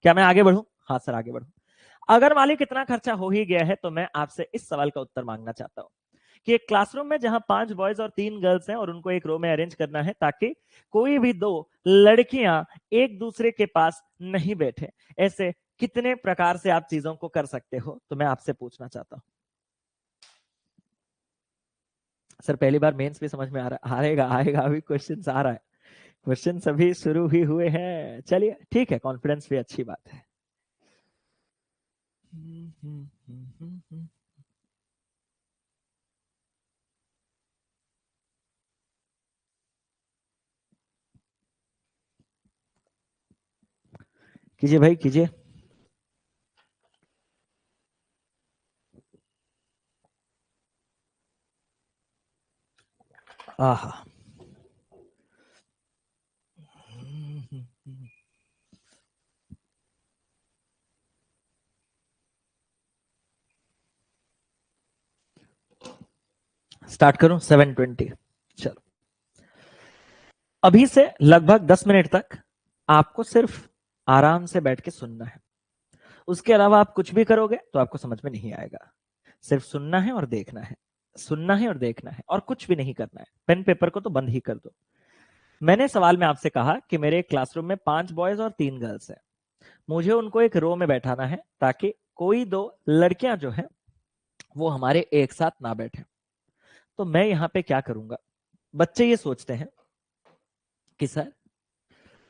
क्या मैं आगे बढ़ूं? हाँ सर आगे बढ़ूं। अगर मालिक इतना खर्चा हो ही गया है तो मैं आपसे इस सवाल का उत्तर मांगना चाहता हूं कि एक क्लासरूम में जहां 5 बॉयज और 3 गर्ल्स हैं और उनको एक रो में अरेंज करना है ताकि कोई भी 2 लड़कियां एक दूसरे के पास नहीं बैठे, ऐसे कितने प्रकार से आप चीजों को कर सकते हो? तो मैं आपसे पूछना चाहता हूं। सर पहली बार मेंस भी समझ में आ रहा, आएगा आएगा, अभी क्वेश्चन आ रहा है, क्वेश्चन अभी शुरू ही हुए हैं। चलिए ठीक है, कॉन्फिडेंस भी अच्छी बात है। कीजिए भाई कीजिए। आहा, स्टार्ट करूं 7:20। चलो, अभी से लगभग 10 मिनट तक आपको सिर्फ आराम से बैठ के सुनना है। उसके अलावा आप कुछ भी करोगे तो आपको समझ में नहीं आएगा। सिर्फ सुनना है और देखना है, सुनना है और देखना है, और कुछ भी नहीं करना है। पेन पेपर को तो बंद ही कर दो। मैंने सवाल में आपसे कहा कि मेरे क्लासरूम में 5 बॉयज और 3 गर्ल्स हैं। मुझे उनको एक रो में बैठाना है ताकि कोई 2 लड़कियां जो है वो हमारे एक साथ ना बैठे। तो मैं यहां पे क्या करूंगा? बच्चे ये सोचते हैं कि सर,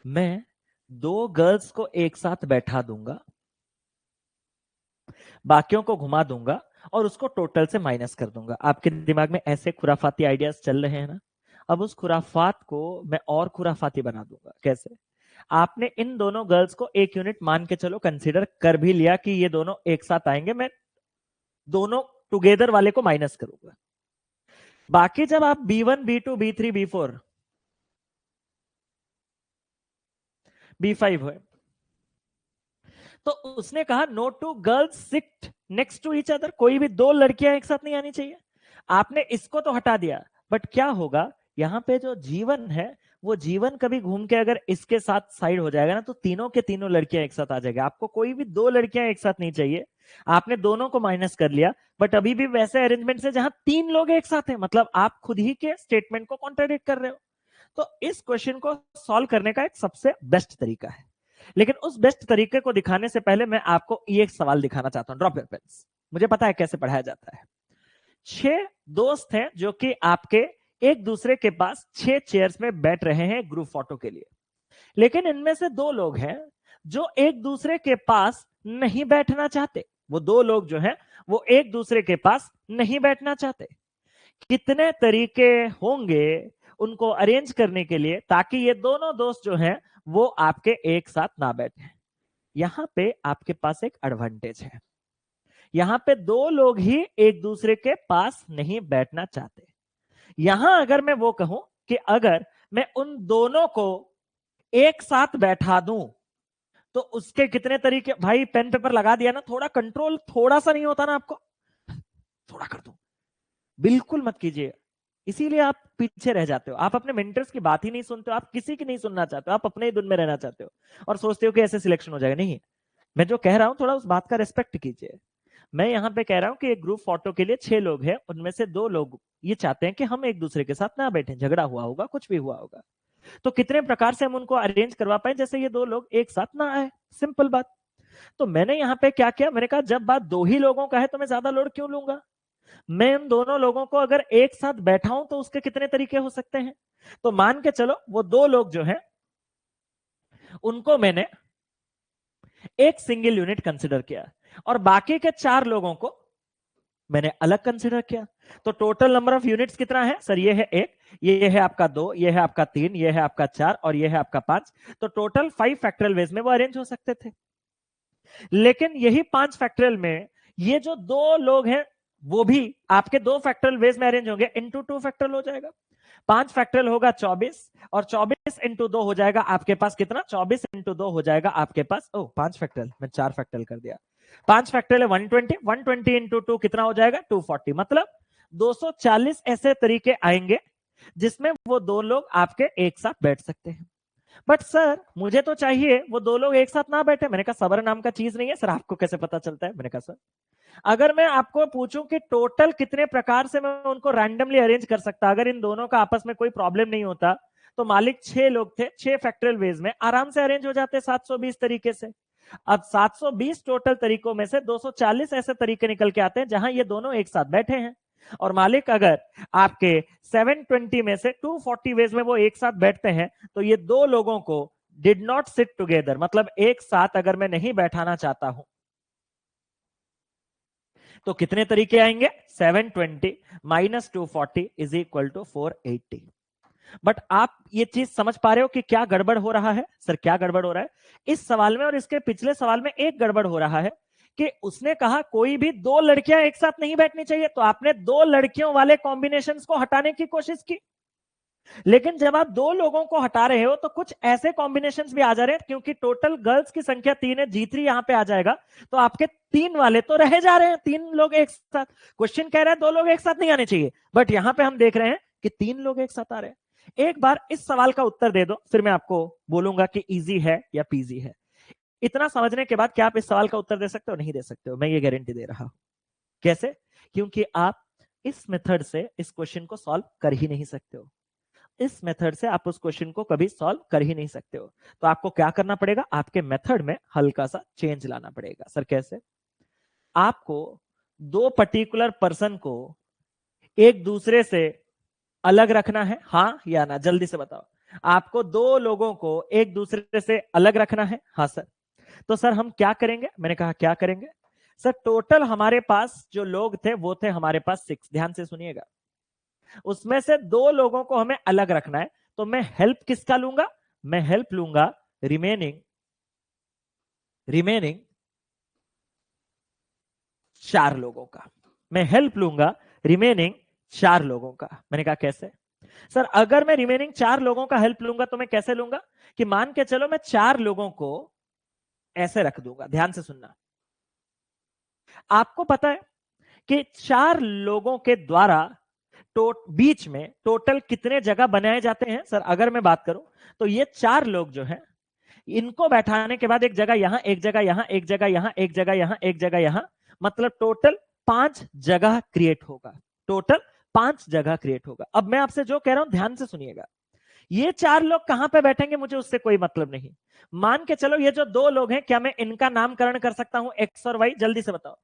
मैं 2 गर्ल्स को एक साथ बैठा दूंगा, बाकियों को घुमा दूंगा और उसको टोटल से माइनस कर दूंगा। आपके दिमाग में ऐसे खुराफाती आइडियाज चल रहे हैं ना? अब उस खुराफात को मैं और खुराफाती बना दूंगा। कैसे? आपने इन दोनों गर्ल्स को एक यूनिट मान के चलो कंसीडर कर भी लिया कि ये दोनों एक साथ आएंगे, मैं दोनों टुगेदर वाले को माइनस करूंगा। बाकी जब आप B1 B2 B3 B4 B5 है, तो उसने कहा no two girls sit next to each other, कोई भी 2 लड़कियां एक साथ नहीं आनी चाहिए। आपने इसको तो हटा दिया, बट क्या होगा? यहां पे जो जीवन है, वो जीवन कभी घूम के अगर इसके साथ साइड हो जाएगा ना, तो तीनों के तीनों लड़कियां एक साथ आ जाएगी। आपको कोई भी 2 लड़कियां एक साथ नहीं चाहिए। आपने दोनों को माइनस कर लिया, बट अभी भी वैसे अरेंजमेंट से जहां 3 लोग एक साथ हैं, मतलब आप खुद ही के स्टेटमेंट को कॉन्ट्राडिक्ट कर रहे हो। तो इस क्वेश्चन को सॉल्व करने का एक सबसे बेस्ट तरीका है। लेकिन उस बेस्ट तरीके को दिखाने से पहले मैं आपको ये एक सवाल दिखाना चाहता हूं। Drop your pens. मुझे पता है कैसे पढ़ाया जाता है। 6 दोस्त हैं जो कि आपके एक दूसरे के पास 6 चेयर्स में बैठ रहे हैं ग्रुप फोटो के लिए। लेकिन इनमें से 2 लोग हैं जो एक दूसरे के पास नहीं बैठना चाहते। वो 2 लोग जो हैं वो एक दूसरे के पास नहीं बैठना चाहते। कितने तरीके होंगे उनको अरेंज करने के लिए ताकि ये दोनों दोस्त जो हैं वो आपके एक साथ ना बैठे? यहां पे आपके पास एक एडवांटेज है। यहां पे 2 लोग ही एक दूसरे के पास नहीं बैठना चाहते। यहां अगर मैं वो कहूं कि अगर मैं उन दोनों को एक साथ बैठा दूं, तो उसके कितने तरीके? भाई पेन पेपर लगा दिया ना, थोड़ा कंट्रोल थोड़ा सा नहीं होता ना आपको? थोड़ा कर दो, बिल्कुल मत कीजिए। इसीलिए आप पीछे रह जाते हो। आप अपने मेंटर्स की बात ही नहीं सुनते हो, आप किसी की नहीं सुनना चाहते हो, आप अपने ही धुन में रहना चाहते हो और सोचते हो कि ऐसे सिलेक्शन हो जाएगा। नहीं, मैं जो कह रहा हूं थोड़ा उस बात का रिस्पेक्ट कीजिए। मैं यहां पे कह रहा हूं कि एक ग्रुप फोटो के लिए 6 लोग हैं, उनमें से 2 लोग ये चाहते हैं कि हम एक दूसरे के साथ ना बैठे, झगड़ा हुआ होगा, कुछ भी हुआ होगा। तो कितने प्रकार से हम उनको अरेंज करवा पाए जैसे ये 2 लोग एक साथ ना आए? सिंपल बात। तो मैंने यहां पे क्या किया, मैंने कहा जब बात 2 ही लोगों का है तो मैं ज्यादा लोड क्यों लूंगा? मैं उन दोनों लोगों को अगर एक साथ बैठाऊं तो उसके कितने तरीके हो सकते हैं? तो मान के चलो वो 2 लोग जो हैं उनको मैंने एक सिंगल यूनिट कंसिडर किया और बाकी के 4 लोगों को मैंने अलग कंसिडर किया। तो टोटल नंबर ऑफ यूनिट्स कितना है सर? ये है 1, ये है आपका 2, ये है आपका 3, ये है आपका 4 और ये है आपका 5। तो टोटल 5 फैक्टरियल वेज में वो अरेंज हो सकते थे। लेकिन यही 5 फैक्टरियल में ये जो 2 लोग हैं वो भी आपके 2 फैक्टरियल वेज में अरेंज होंगे, इंटू 2 फैक्टरियल हो जाएगा। 5 फैक्टरियल होगा 24 और 24 इंटू 2 हो जाएगा आपके पास कितना? 24 इंटू 2 हो जाएगा आपके पास 5 फैक्टरियल, मैं 4 फैक्टरियल कर दिया। 5 फैक्टरियल है 120, 120 इंटू 2 कितना हो जाएगा? 240। मतलब 240 ऐसे तरीके आएंगे जिसमें वो 2 लोग आपके एक साथ बैठ सकते हैं। बट सर मुझे तो चाहिए वो 2 लोग एक साथ ना बैठे। मैंने कहा सबर नाम का चीज नहीं है सर, आपको कैसे पता चलता है? मैंने कहा सर, अगर मैं आपको पूछूं कि टोटल कितने प्रकार से मैं उनको रैंडमली अरेंज कर सकता, अगर इन दोनों का आपस में कोई प्रॉब्लम नहीं होता, तो मालिक 6 लोग थे, 6 फैक्टरियल वेज में आराम से अरेंज हो जाते 720 तरीके से। अब 720 टोटल तरीकों में से 240 ऐसे तरीके निकल के आते हैं जहां ये दोनों एक साथ बैठे हैं। और मालिक अगर आपके 720 में से 240 वेज में वो एक साथ बैठते हैं, तो ये 2 लोगों को डिड नॉट सिट टुगेदर, मतलब एक साथ अगर मैं नहीं बैठाना चाहता हूं, तो कितने तरीके आएंगे? 720 minus 240 is equal to 480। But आप ये चीज समझ पा रहे हो कि क्या गड़बड़ हो रहा है? सर क्या गड़बड़ हो रहा है इस सवाल में और इसके पिछले सवाल में? एक गड़बड़ हो रहा है कि उसने कहा कोई भी 2 लड़कियां एक साथ नहीं बैठनी चाहिए, तो आपने 2 लड़कियों वाले कॉम्बिनेशंस को हटाने की कोशिश की। लेकिन जब आप दो लोगों को हटा रहे हो तो कुछ ऐसे कॉम्बिनेशंस भी आ जा रहे हैं, क्योंकि टोटल गर्ल्स की संख्या 3 है, G3 यहां पे आ जाएगा, तो आपके 3 वाले तो रह जा रहे हैं, 3 लोग एक साथ। क्वेश्चन कह रहा है 2 लोग एक साथ नहीं आने चाहिए, बट यहां पे हम देख रहे हैं कि 3 लोग एक साथ आ रहे हैं। एक बार इस सवाल का उत्तर दे दो, फिर मैं आपको बोलूंगा कि इजी है या पीजी है। इतना समझने के बाद क्या आप इस सवाल का उत्तर दे सकते हो? नहीं दे सकते हो, मैं ये गारंटी दे रहा हूं। कैसे? क्योंकि आप इस मेथड से इस क्वेश्चन को सॉल्व कर ही नहीं सकते हो। इस मेथड से आप उस क्वेश्चन को कभी सॉल्व कर ही नहीं सकते हो। तो आपको क्या करना पड़ेगा? आपके मेथड में हल्का सा चेंज लाना पड़ेगा। सर कैसे? आपको दो पर्टिकुलर पर्सन को एक दूसरे से अलग रखना है, हाँ या ना? जल्दी से बताओ। आपको दो लोगों को एक दूसरे से अलग रखना है, हाँ सर। तो सर हम क्या करेंगे? मैंने कहा क्या करेंगे सर? टोटल हमारे पास जो लोग थे वो थे हमारे पास 6। ध्यान से सुनिएगा, उसमें से दो लोगों को हमें अलग रखना है, तो मैं हेल्प किसका लूंगा? मैं हेल्प लूंगा रिमेनिंग 4 लोगों का। मैं हेल्प लूंगा रिमेनिंग 4 लोगों का। मैंने कहा कैसे? सर अगर मैं रिमेनिंग 4 लोगों का हेल्प लूंगा तो मैं कैसे लूंगा? कि मान के चलो मैं 4 लोगों को ऐसे रख दूंगा। ध्यान से सुनना, आपको पता है कि 4 लोगों के द्वारा बीच में टोटल कितने जगह बनाए जाते हैं? सर अगर मैं बात करूं तो ये 4 लोग जो हैं, इनको बैठाने के बाद एक जगह यहां, एक जगह यहां, एक जगह यहां, एक जगह यहां, एक जगह यहां, मतलब टोटल 5 जगह क्रिएट होगा। टोटल 5 जगह क्रिएट होगा। अब मैं आपसे जो कह रहा हूं ध्यान से सुनिएगा, ये 4 लोग कहां पे बैठेंगे मुझे उससे कोई मतलब नहीं। मान के चलो ये जो 2 लोग हैं, क्या मैं इनका नामकरण कर सकता हूं एक्स और वाई? जल्दी से बताओ,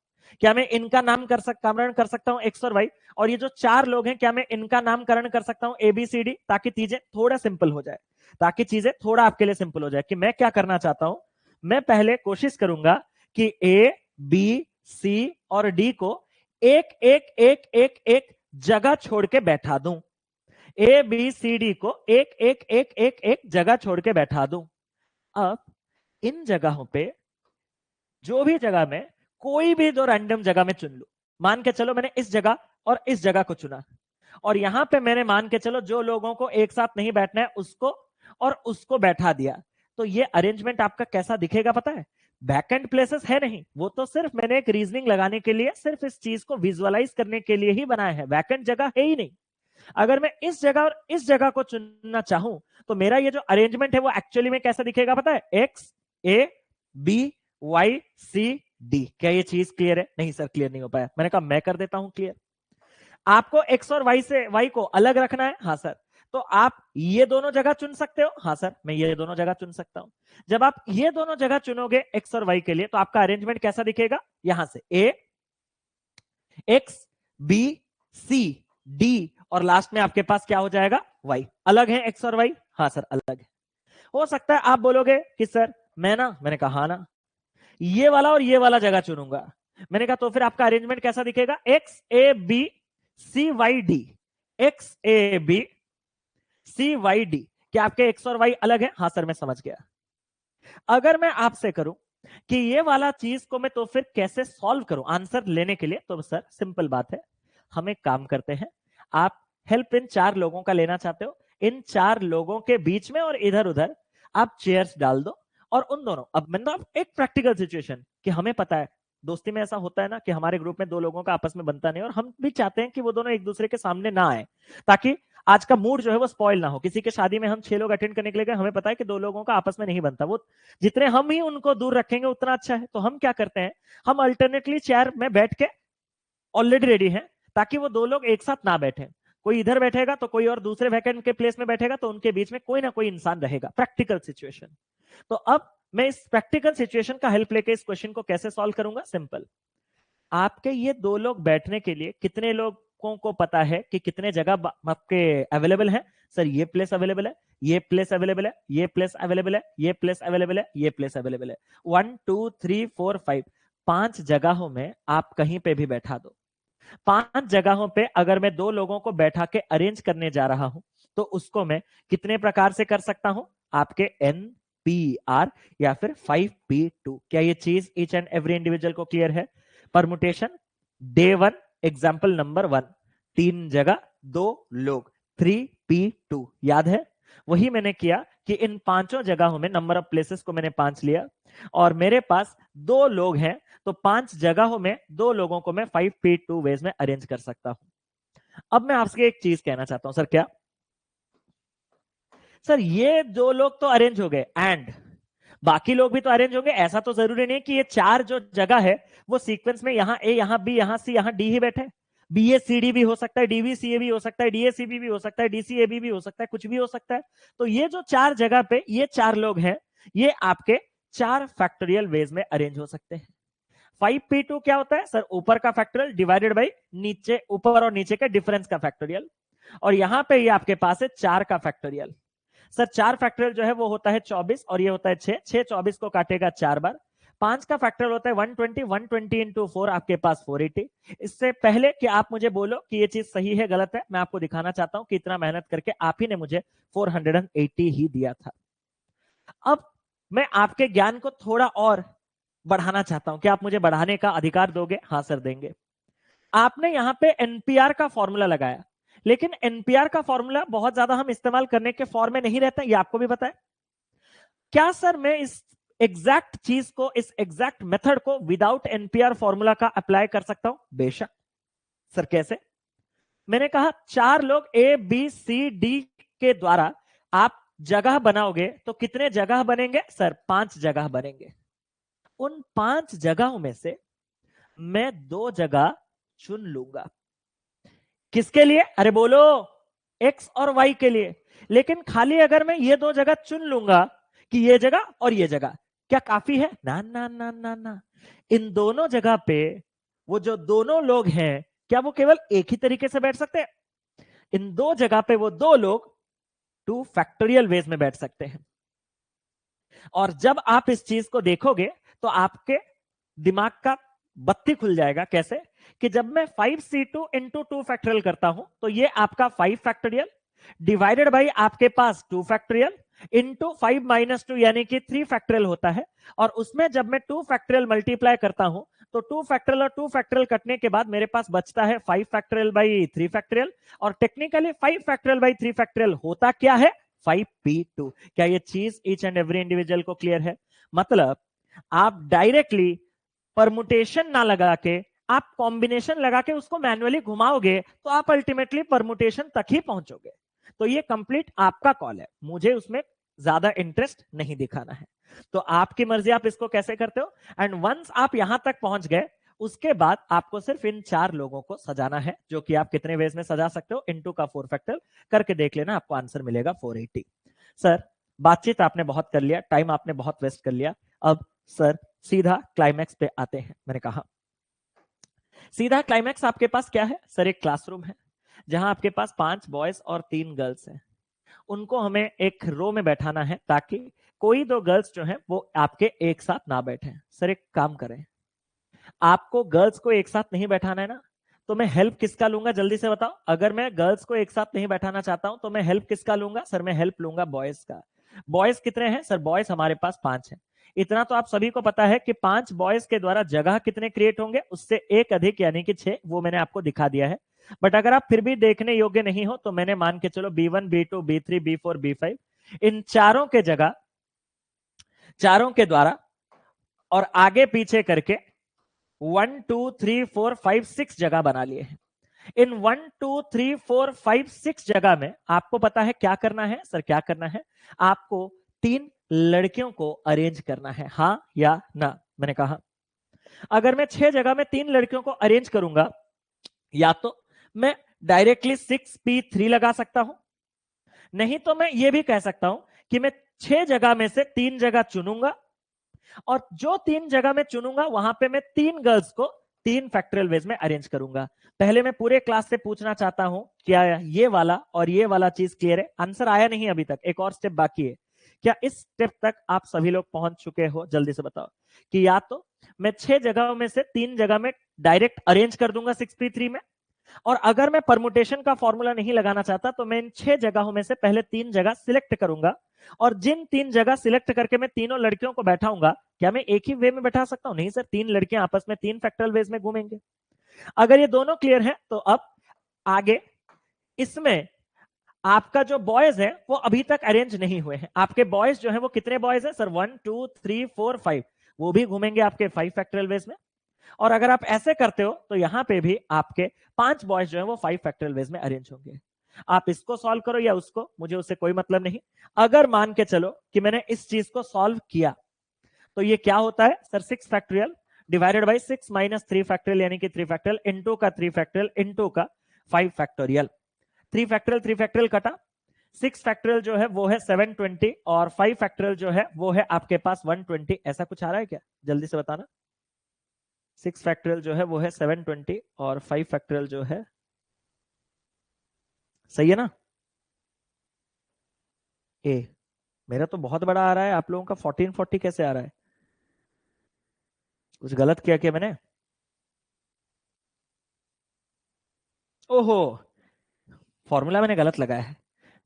क्या मैं इनका नामकरण कर सकता हूं एक्स और वाई? और ये जो 4 लोग हैं, क्या मैं इनका नामकरण कर सकता हूं ए बी सी डी? ताकि चीजें थोड़ा सिंपल हो जाए, ताकि चीजें थोड़ा आपके लिए सिंपल हो जाए। कि मैं क्या करना चाहता हूं, मैं पहले कोशिश करूंगा कि ए बी सी और डी को एक एक एक एक एक जगह छोड़ के बैठा दूं। ए बी सी डी को एक एक एक एक एक जगह छोड़ के बैठा दूं। अब इन जगहों पे जो भी जगह में कोई भी दो रैंडम जगह में चुन लू। मान के चलो मैंने इस जगह और इस जगह को चुना, और यहां पे मैंने मान के चलो जो लोगों को एक साथ नहीं बैठना है उसको और उसको बैठा दिया। तो ये अरेंजमेंट आपका कैसा दिखेगा पता है? वैकेंट प्लेसेस है नहीं, वो तो सिर्फ मैंने एक रीजनिंग लगाने के लिए, सिर्फ इस चीज को विजुअलाइज करने के लिए ही बनाया है। वैकेंट जगह है ही नहीं। अगर मैं इस जगह और इस जगह को चुनना चाहूं तो मेरा ये जो अरेंजमेंट है वो एक्चुअली में कैसा दिखेगा पता है? X A B Y C D. क्या ये चीज क्लियर है? नहीं सर क्लियर नहीं हो पाया। मैंने कहा मैं कर देता हूं क्लियर। आपको एक्स और वाई से वाई को अलग रखना है, हाँ सर। तो आप ये दोनों जगह चुन सकते हो, हाँ सर मैं ये दोनों जगह चुन सकता हूं। जब आप ये दोनों जगह चुनोगे एक्स और वाई के लिए, तो आपका अरेंजमेंट कैसा दिखेगा? यहां से ए एक्स बी सी डी और लास्ट में आपके पास क्या हो जाएगा? वाई। अलग है एक्स और वाई? हाँ सर अलग है। हो सकता है आप बोलोगे कि सर मैंने कहा हाँ ना, ये वाला और ये वाला जगह चुनूंगा। मैंने कहा तो फिर आपका अरेंजमेंट कैसा दिखेगा? X A B C Y D. X A B C Y D. क्या आपके एक्स और वाई अलग है? हाँ सर मैं समझ गया। अगर मैं आपसे करूं कि ये वाला चीज को मैं तो फिर कैसे सॉल्व करूं आंसर लेने के लिए, तो सर सिंपल बात है, हम एक काम करते हैं। आप हेल्प इन 4 लोगों का लेना चाहते हो, इन 4 लोगों के बीच में और इधर उधर आप चेयर्स डाल दो, और उन दोनों, अब मतलब एक प्रैक्टिकल सिचुएशन कि हमें पता है दोस्ती में ऐसा होता है ना कि हमारे ग्रुप में 2 लोगों का आपस में बनता नहीं, और हम भी चाहते हैं कि वो दोनों एक दूसरे के सामने ना आए, ताकि आज का मूड जो है वो स्पॉइल ना हो। किसी के शादी में हम 6 लोग अटेंड करने के लिए गए, हमें पता है कि 2 लोगों का आपस में नहीं बनता, वो जितने हम ही उनको दूर रखेंगे उतना अच्छा है। तो हम क्या करते हैं, हम अल्टरनेटली चेयर में बैठ के ऑलरेडी रेडी हैं, ताकि वो 2 लोग एक साथ ना बैठे। कोई इधर बैठेगा तो कोई और दूसरे वैकेंट के प्लेस में बैठेगा, तो उनके बीच में कोई ना कोई इंसान रहेगा। Practical situation. तो अब मैं इस प्रैक्टिकल सिचुएशन का हेल्प लेके इस क्वेश्चन को कैसे सॉल्व करूंगा? सिंपल, आपके ये 2 लोग बैठने के लिए कितने लोगों को पता है कि कितने जगह आपके अवेलेबल है? सर ये प्लेस अवेलेबल है, ये प्लेस अवेलेबल है, ये प्लेस अवेलेबल है, ये प्लेस अवेलेबल है, ये प्लेस अवेलेबल है। 1 2 3 4 5, 5 जगहों में आप कहीं पे भी बैठा दो। 5 जगहों पे अगर मैं 2 लोगों को बैठा के अरेंज करने जा रहा हूं, तो उसको मैं कितने प्रकार से कर सकता हूं? आपके NPR या फिर 5P2। क्या ये चीज ईच एंड एवरी इंडिविजुअल को क्लियर है? परमुटेशन डे 1 एग्जाम्पल नंबर 1, 3 जगह 2 लोग, 3p2, याद है? वही मैंने किया कि इन पांचों जगहों में नंबर ऑफ प्लेसेस को मैंने 5 लिया और मेरे पास 2 लोग हैं, तो 5 जगहों में 2 लोगों को मैं 5p2 वेज में अरेंज कर सकता हूं। अब मैं आपसे एक चीज कहना चाहता हूं, सर क्या? सर ये 2 लोग तो अरेंज हो गए, एंड बाकी लोग भी तो अरेंज होंगे। ऐसा तो जरूरी नहीं कि ये 4 जो जगह है वो सीक्वेंस में यहां ए, यहां बी, यहां सी, यहां डी ही बैठे। बी ए सी डी भी हो सकता है, डीबी सी ए भी हो सकता है, डी ए सी बी भी हो सकता है, डी सी ए बी भी हो सकता है, कुछ भी हो सकता है। तो ये जो 4 जगह पे ये 4 लोग हैं, ये आपके 4 फैक्टोरियल वेज में अरेंज हो सकते हैं। 5p2 क्या होता है सर? ऊपर का फैक्टोरियल डिवाइडेड बाई नीचे, ऊपर और नीचे के डिफरेंस का फैक्टोरियल। और यहां पे ये आपके पास है 4 का फैक्टोरियल। सर 4 फैक्टोरियल जो है वो होता है 24 और ये होता है 6। 6 24 को काटेगा 4 बार। 5 का फैक्टोरियल होता है 120। 120 इंटू 4 आपके पास 480। इससे पहले कि आप मुझे बोलो कि ये चीज सही है गलत है, मैं आपको दिखाना चाहता हूं कि इतना मेहनत करके आप ही ने मुझे 480 ही दिया था। अब मैं आपके ज्ञान को थोड़ा और बढ़ाना चाहता हूं। क्या आप मुझे बढ़ाने का अधिकार दोगे? हाँ सर देंगे। आपने यहां पे एनपीआर का फॉर्मूला लगाया, लेकिन एनपीआर का फॉर्मूला बहुत ज्यादा हम इस्तेमाल करने के फॉर्म में नहीं रहता, ये आपको भी पता है। क्या सर मैं इस एग्जैक्ट चीज को, इस एग्जैक्ट मेथड को विदाउट एनपीआर फॉर्मूला का अप्लाई कर सकता हूं? बेशक। सर कैसे? मैंने कहा 4 लोग ए बी सी डी के द्वारा आप जगह बनाओगे तो कितने जगह बनेंगे? सर 5 जगह बनेंगे। उन 5 जगहों में से मैं 2 जगह चुन लूंगा। किसके लिए? अरे बोलो, एक्स और वाई के लिए। लेकिन खाली अगर मैं ये 2 जगह चुन लूंगा कि ये जगह और ये जगह, क्या काफी है? ना ना ना ना ना। इन दोनों जगह पे वो जो दोनों लोग हैं, क्या वो केवल एक ही तरीके से बैठ सकते हैं? इन 2 जगह पे वो 2 लोग 2 फैक्टोरियल वेज में बैठ सकते हैं। और जब आप इस चीज को देखोगे तो आपके दिमाग का बत्ती खुल जाएगा। कैसे? कि जब मैं 5c2 इंटू 2 फैक्टोरियल करता हूं तो ये आपका 5 फैक्टोरियल डिवाइडेड बाई आपके पास 2 फैक्टोरियल इंटू 5 माइनस 2 यानी कि 3 फैक्टोरियल होता है। और उसमें जब मैं 2 फैक्टोरियल मल्टीप्लाई करता हूं तो 2 फैक्टोरियल और 2 फैक्टोरियल कटने के बाद मेरे पास बचता है 5 फैक्टोरियल बाई 3 फैक्टोरियल। और टेक्निकली 5 फैक्टोरियल बाई 3 फैक्टोरियल होता क्या है? 5p2। क्या ये चीज ईच एंड एवरी इंडिविजुअल को क्लियर है? मतलब आप डायरेक्टली परमुटेशन ना लगा के आप कॉम्बिनेशन लगा के उसको मैन्युअली घुमाओगे तो आप अल्टीमेटली परमुटेशन तक ही पहुंचोगे। तो ये कंप्लीट आपका कॉल है, मुझे उसमें ज्यादा इंटरेस्ट नहीं दिखाना है। तो आपकी मर्जी, आप इसको कैसे करते हो। एंड वंस आप यहां तक पहुंच गए, उसके बाद आपको सिर्फ इन 4 लोगों को सजाना है, जो कि आप कितने वेज में सजा सकते हो? इनटू का 4 फैक्टर करके देख लेना, आपको आंसर मिलेगा 480। सर बातचीत आपने बहुत कर लिया, टाइम आपने बहुत वेस्ट कर लिया। अब सर सीधा क्लाइमैक्स पे आते हैं। मैंने कहा सीधा क्लाइमैक्स आपके पास क्या है? सर एक क्लासरूम है जहां आपके पास 5 बॉयज और 3 गर्ल्स हैं। उनको हमें एक रो में बैठाना है ताकि कोई 2 गर्ल्स जो हैं वो आपके एक साथ ना बैठे। सर एक काम करें, आपको गर्ल्स को एक साथ नहीं बैठाना है ना, तो मैं हेल्प किसका लूंगा? जल्दी से बताओ। अगर मैं गर्ल्स को एक साथ नहीं बैठाना चाहता हूं तो मैं हेल्प किसका लूंगा? सर मैं हेल्प लूंगा बॉयज का। बॉयज कितने हैं? सर बॉयज हमारे पास 5 हैं। इतना तो आप सभी को पता है कि 5 बॉयज के द्वारा जगह कितने क्रिएट होंगे? उससे एक अधिक यानी कि 6। वो मैंने आपको दिखा दिया है। बट अगर आप फिर भी देखने योग्य नहीं हो तो मैंने मान के चलो B1 B2 B3 B4 B5 इन चारों के जगह, चारों के द्वारा और आगे पीछे करके 1 2 3 4 5 6 जगह बना लिए हैं। इन 1 2 3 4 5 6 जगह में आपको पता है क्या करना है? सर क्या करना है? आपको 3 लड़कियों को अरेंज करना है, हाँ या ना? मैंने कहा अगर मैं 6 जगह में 3 लड़कियों को अरेंज करूंगा, या तो मैं डायरेक्टली 6p3 लगा सकता हूं, नहीं तो मैं ये भी कह सकता हूं कि मैं 6 जगह में से 3 जगह चुनूंगा और जो 3 जगह में चुनूंगा वहां पे मैं 3 गर्ल्स को 3 फैक्टोरियल वेज में अरेंज करूंगा। पहले मैं पूरे क्लास से पूछना चाहता हूं, क्या ये वाला और ये वाला चीज क्लियर है? आंसर आया नहीं अभी तक, एक और स्टेप बाकी है। क्या इस स्टेप तक आप सभी लोग पहुंच चुके हो? जल्दी से बताओ कि या तो मैं 6 जगहों में से 3 जगह में डायरेक्ट अरेंज कर दूंगा 6p3 में, और अगर मैं परमुटेशन का फॉर्मूला नहीं लगाना चाहता तो मैं इन 6 जगहों में से पहले 3 जगह सिलेक्ट करूंगा, और जिन 3 जगह सिलेक्ट करके मैं तीनों लड़कियों को बैठाऊंगा, क्या मैं एक ही वे में बैठा सकता हूं? नहीं सर, 3 लड़कियां आपस में 3 फैक्टोरियल वेज में घूमेंगे। अगर ये दोनों क्लियर है तो अब आगे इसमें आपका जो बॉयज है वो अभी तक अरेंज नहीं हुए हैं। आपके बॉयज जो है वो कितने बॉयज है सर? 1 2 3 4 5, वो भी घूमेंगे आपके 5 फैक्टोरियल वेज में। और अगर आप ऐसे करते हो तो यहां पे भी आपके 5 बॉयज जो है वो 5 फैक्टोरियल वेज में अरेंज होंगे। आप इसको सॉल्व करो या उसको, मुझे उससे कोई मतलब नहीं। अगर मान के चलो कि मैंने इस चीज को सॉल्व किया तो ये क्या होता है sir? 6 factorial divided by 6 minus 3 factorial, यानी कि 3 फैक्टोरियल इनटू का 3 फैक्टोरियल इनटू का 5 फैक्टोरियल। 3 फैक्टोरियल कटा, 6 फैक्टोरियल जो है वो है 720 और 5 फैक्टोरियल जो है वो है आपके पास 120। ऐसा कुछ आ रहा है क्या? जल्दी से बताना। 6 फैक्टोरियल जो है वो है 720 और 5 फैक्टोरियल जो है, सही है ना? ए, मेरा तो बहुत बड़ा आ रहा है, आप लोगों का 1440 कैसे आ रहा है? कुछ गलत किया क्या मैंने? ओहो, फॉर्मूला मैंने गलत लगाया है।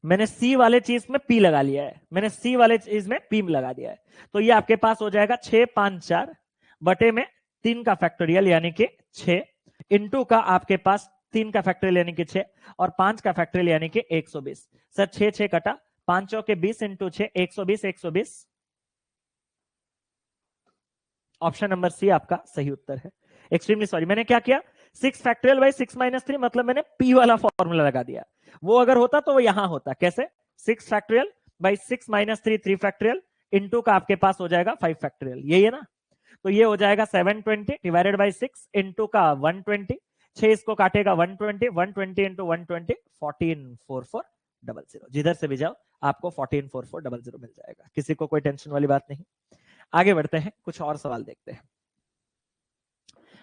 मैंने सी वाले चीज में पी लगा लिया है, मैंने सी वाले चीज में पी लगा दिया है। तो ये आपके पास हो जाएगा 654 बटे में 3 का फैक्टोरियल यानी कि 6 इंटू का आपके पास 3 का फैक्टोरियल यानी कि 6 और 5 का फैक्टोरियल यानी कि 120। सर 6 6 कटा, 5 के 20 इंटू 6 120 120। ऑप्शन नंबर सी आपका सही उत्तर है। एक्सट्रीमली सॉरी, मैंने क्या किया? 6 फैक्टोरियल बाई 6 माइनस 3, मतलब मैंने पी वाला फॉर्मूला लगा दिया। वो अगर होता तो वो यहां होता। कैसे? 6 factorial by 6 minus 3 3 factorial into का आपके पास हो जाएगा 5 फैक्टोरियल, यही है ना? तो ये हो जाएगा 720 डिवाइडेड बाई 6 इंटू का 120। 6 इसको काटेगा 120, 120 इंटू 120 144400। जिधर से भी जाओ आपको 144400 मिल जाएगा। किसी को कोई टेंशन वाली बात नहीं। आगे बढ़ते हैं, कुछ और सवाल देखते हैं।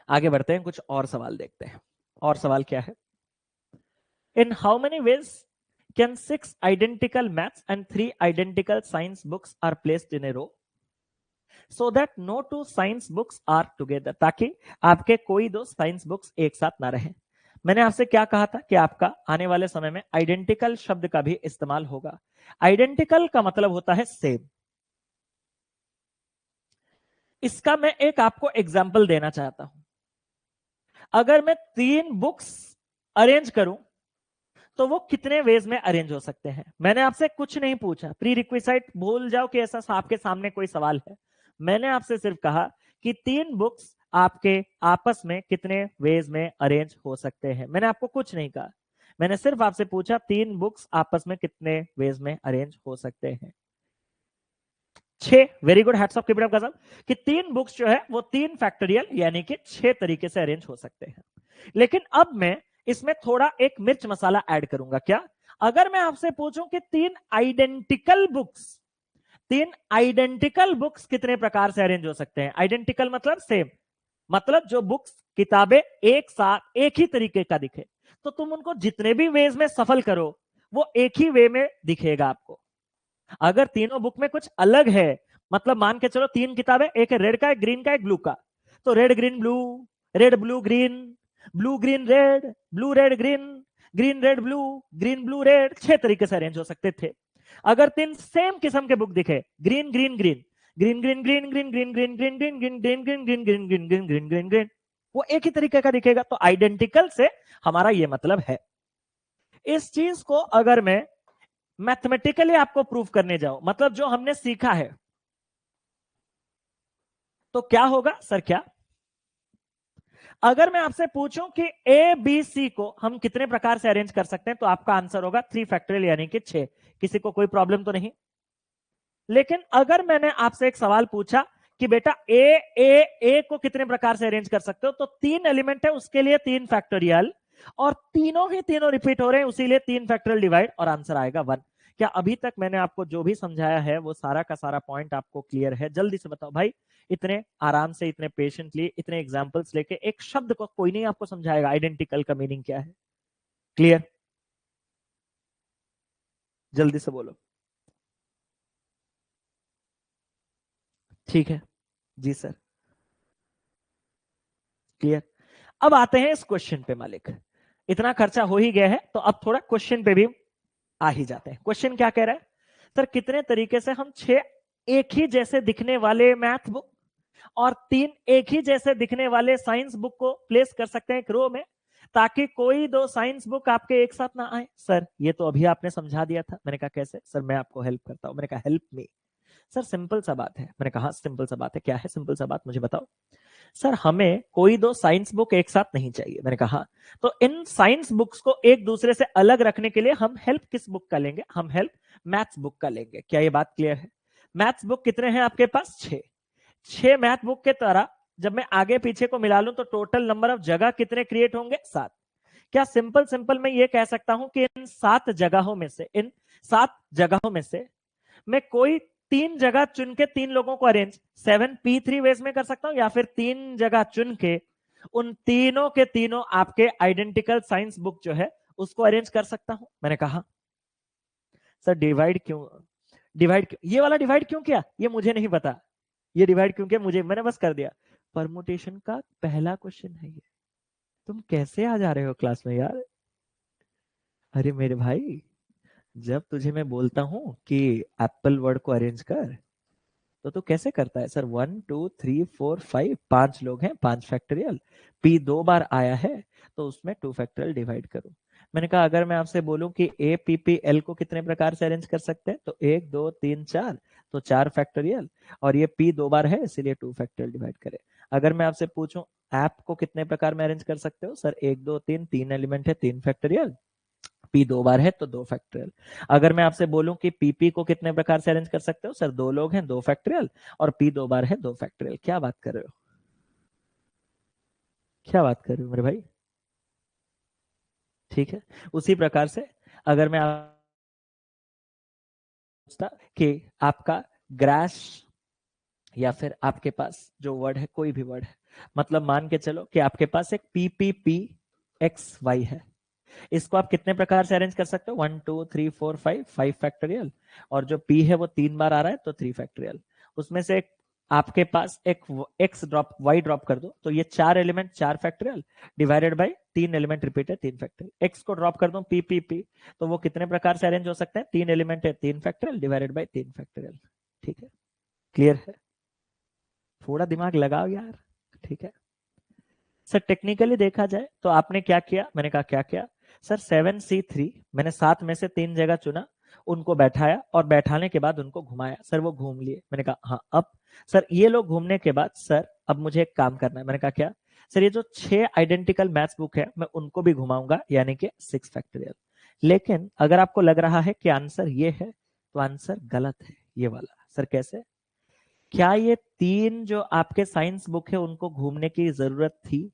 आगे बढ़ते हैं, कुछ और सवाल देखते हैं। और सवाल क्या है? In how many ways can 6 identical maths and 3 identical science books are placed in a row so that no two science books are together? ताकि आपके कोई दो साइंस बुक्स एक साथ ना रहे। मैंने आपसे क्या कहा था कि आपका आने वाले समय में आइडेंटिकल शब्द का भी इस्तेमाल होगा। आइडेंटिकल का मतलब होता है सेम। इसका मैं एक आपको एग्जाम्पल देना चाहता हूं। अगर मैं 3 बुक्स अरेंज करूं तो वो कितने वेज में अरेंज हो सकते हैं? मैंने आपसे कुछ नहीं पूछा, प्री रिक्विसाइट भूल जाओ कि ऐसा आपके सामने कोई सवाल है। मैंने आपसे सिर्फ कहा कि 3 बुक्स आपके आपस में कितने वेज में अरेंज हो सकते हैं। मैंने आपको कुछ नहीं कहा, मैंने सिर्फ आपसे पूछा 3 बुक्स आपस में कितने वेज में अरेंज हो सकते हैं। 6, very good, hats off, keep it up गजल, कि 3 बुक्स जो है वो 3 फैक्टोरियल यानी कि 6 तरीके से अरेंज हो सकते हैं। लेकिन अब मैं इसमें थोड़ा एक मिर्च मसाला ऐड करूंगा। क्या? अगर मैं आपसे पूछूं कि 3 आइडेंटिकल बुक्स कितने प्रकार से अरेंज हो सकते हैं? आइडेंटिकल मतलब सेम, मतलब जो बुक्स किताबें एक साथ एक ही तरीके का दिखे, तो तुम उनको जितने भी वेज में सफल करो वो एक ही वे में दिखेगा आपको। अगर तीनों बुक में कुछ अलग है, मतलब मान के चलो 3 किताबें, एक है रेड का, एक ग्रीन का, एक ब्लू का, तो red green blue, red blue green, blue green red, blue red green, green red blue, green blue red, 6 तरीके से अरेंज हो सकते थे। अगर 3 सेम किस्म के बुक दिखे, green green green, green green green green green green green green green green green green green green green green green green, वो एक ही तरीके का दिखेगा। तो आइडेंटिकल से हमारा ये मतलब है। इस चीज को अगर मैं मैथमेटिकली आपको प्रूफ करने जाओ, मतलब जो हमने सीखा है, तो क्या होगा सर? क्या अगर मैं आपसे पूछूं कि ए बी सी को हम कितने प्रकार से अरेंज कर सकते हैं, तो आपका आंसर होगा 3 फैक्टोरियल यानी कि 6। किसी को कोई प्रॉब्लम तो नहीं? लेकिन अगर मैंने आपसे एक सवाल पूछा कि बेटा ए ए ए को कितने प्रकार से अरेंज कर सकते हो, तो 3 एलिमेंट है उसके लिए 3 फैक्टोरियल, और तीनों ही तीनों रिपीट हो रहे हैं, उसी लिए 3 फैक्टोरियल डिवाइड, और आंसर आएगा 1। क्या अभी तक मैंने आपको जो भी समझाया है वो सारा का सारा पॉइंट आपको क्लियर है? जल्दी से बताओ भाई। इतने आराम से, इतने पेशेंटली, इतने एग्जाम्पल्स लेके एक शब्द को कोई नहीं आपको समझाएगा आइडेंटिकल का मीनिंग क्या है। क्लियर? जल्दी से बोलो। ठीक है जी सर, क्लियर। अब आते हैं इस क्वेश्चन पे मालिक। इतना खर्चा हो ही गया है तो अब थोड़ा क्वेश्चन पे भी आ ही जाते हैं। क्वेश्चन क्या कह रहा है सर? कितने तरीके से हम 6 एक ही जैसे दिखने वाले मैथ बुक और 3 एक ही जैसे दिखने वाले साइंस बुक को प्लेस कर सकते हैं एक रो में? ताकि कोई दो साइंस बुक आपके एक साथ ना आए। सर ये तो अभी आपने समझा दिया था। मैंने कहा कैसे? सर मैं आपको हेल्प करता हूं। मैंने कहा हेल्प मी। सर सिंपल सा बात है। मैंने कहा सिंपल सा बात है। क्या है सिंपल सा बात, मुझे बताओ। सर हमें कोई दो साइंस बुक एक साथ नहीं चाहिए। मैंने कहा तो इन साइंस बुक्स को एक दूसरे से अलग रखने के लिए हम हेल्प किस बुक का लेंगे? हम हेल्प मैथ्स बुक का लेंगे। क्या ये बात क्लियर है? मैथ्स बुक कितने हैं आपके पास? 6। 6 मैथ बुक के तरह जब मैं आगे पीछे को मिला लूं तो टोटल नंबर ऑफ जगह कितने क्रिएट होंगे? 7। क्या सिंपल सिंपल मैं ये कह सकता हूं कि इन 7 जगहों में से, इन 7 जगहों में से मैं कोई 3 जगह चुन के 3 लोगों को अरेंज 7p3 वेज में कर सकता हूं, या फिर 3 जगह चुन के उन तीनों के तीनों आपके आइडेंटिकल साइंस बुक जो है उसको अरेंज कर सकता हूं? मैंने कहा सर डिवाइड क्यों, डिवाइड क्यों, ये वाला डिवाइड क्यों किया ये मुझे नहीं पता। ये डिवाइड क्यों किया मुझे, मैंने बस कर दिया। परमुटेशन का पहला क्वेश्चन है ये। तुम कैसे आ जा रहे हो क्लास में यार? अरे मेरे भाई, जब तुझे मैं बोलता हूं कि एप्पल वर्ड को अरेंज कर, तो तू कैसे करता है? सर 1 2 3 4 5, 5 लोग हैं, 5 फैक्टोरियल। पी 2 बार आया है तो उसमें 2 फैक्टोरियल डिवाइड करो। मैंने कहा अगर मैं आपसे बोलूं कि ए पी पी एल को कितने प्रकार से अरेंज कर सकते हैं, तो 1 2 3 4, तो 4 फैक्टोरियल। और ये पी 2 बार है इसीलिए 2 फैक्टोरियल डिवाइड करें। अगर मैं आपसे पूछूं ऐप को कितने प्रकार में अरेंज कर सकते हो? सर 1 2 3, 3 एलिमेंट है, 3 फैक्टोरियल। पी 2 बार है तो 2 फैक्टोरियल। अगर मैं आपसे बोलूं कि पीपी को कितने प्रकार से अरेंज कर सकते हो? सर 2 लोग हैं, 2 फैक्टोरियल। और पी 2 बार है, 2 फैक्टोरियल। क्या बात कर रहे हो? क्या बात कर रहे हो मेरे भाई? ठीक है। उसी प्रकार से अगर मैं पूछता कि आपका ग्रास, या फिर आपके पास जो वर्ड है कोई भी वर्ड है, मतलब मान के चलो कि आपके पास एक पीपीपी एक्स वाई है, इसको आप कितने प्रकार से अरेंज कर सकते हो? 1 2 3 4 5, 5 फैक्टोरियल। और जो p है वो 3 बार आ रहा है तो 3 फैक्टोरियल। उसमें से एक आपके पास एक x ड्रॉप y ड्रॉप कर दो, तो ये 4 element 4 factorial divided by 3 element repeat है 3 फैक्टोरियल। x को ड्रॉप कर दो p p p, तो वो कितने प्रकार से अरेंज हो सकते हैं? 3 एलिमेंट है 3 फैक्टोरियल डिवाइडेड बाय 3 फैक्टोरियल। ठीक है, क्लियर है? थोड़ा दिमाग लगाओ यार। ठीक है सर, टेक्निकली देखा जाए तो आपने क्या किया? मैंने कहा क्या किया? सर 7c3 मैंने 7 में से 3 जगह चुना, उनको बैठाया और बैठाने के बाद उनको घुमाया। सर वो घूम लिए। मैंने कहा हाँ। अब सर ये लोग घूमने के बाद सर अब मुझे एक काम करना है। मैंने कहा क्या? सर ये जो 6 आइडेंटिकल मैथ्स बुक है मैं उनको भी घुमाऊंगा, यानी कि 6 फैक्टोरियल। लेकिन अगर आपको लग रहा है कि आंसर ये है, तो आंसर गलत है ये वाला। सर कैसे? क्या ये 3 जो आपके साइंस बुक है उनको घूमने की जरूरत थी?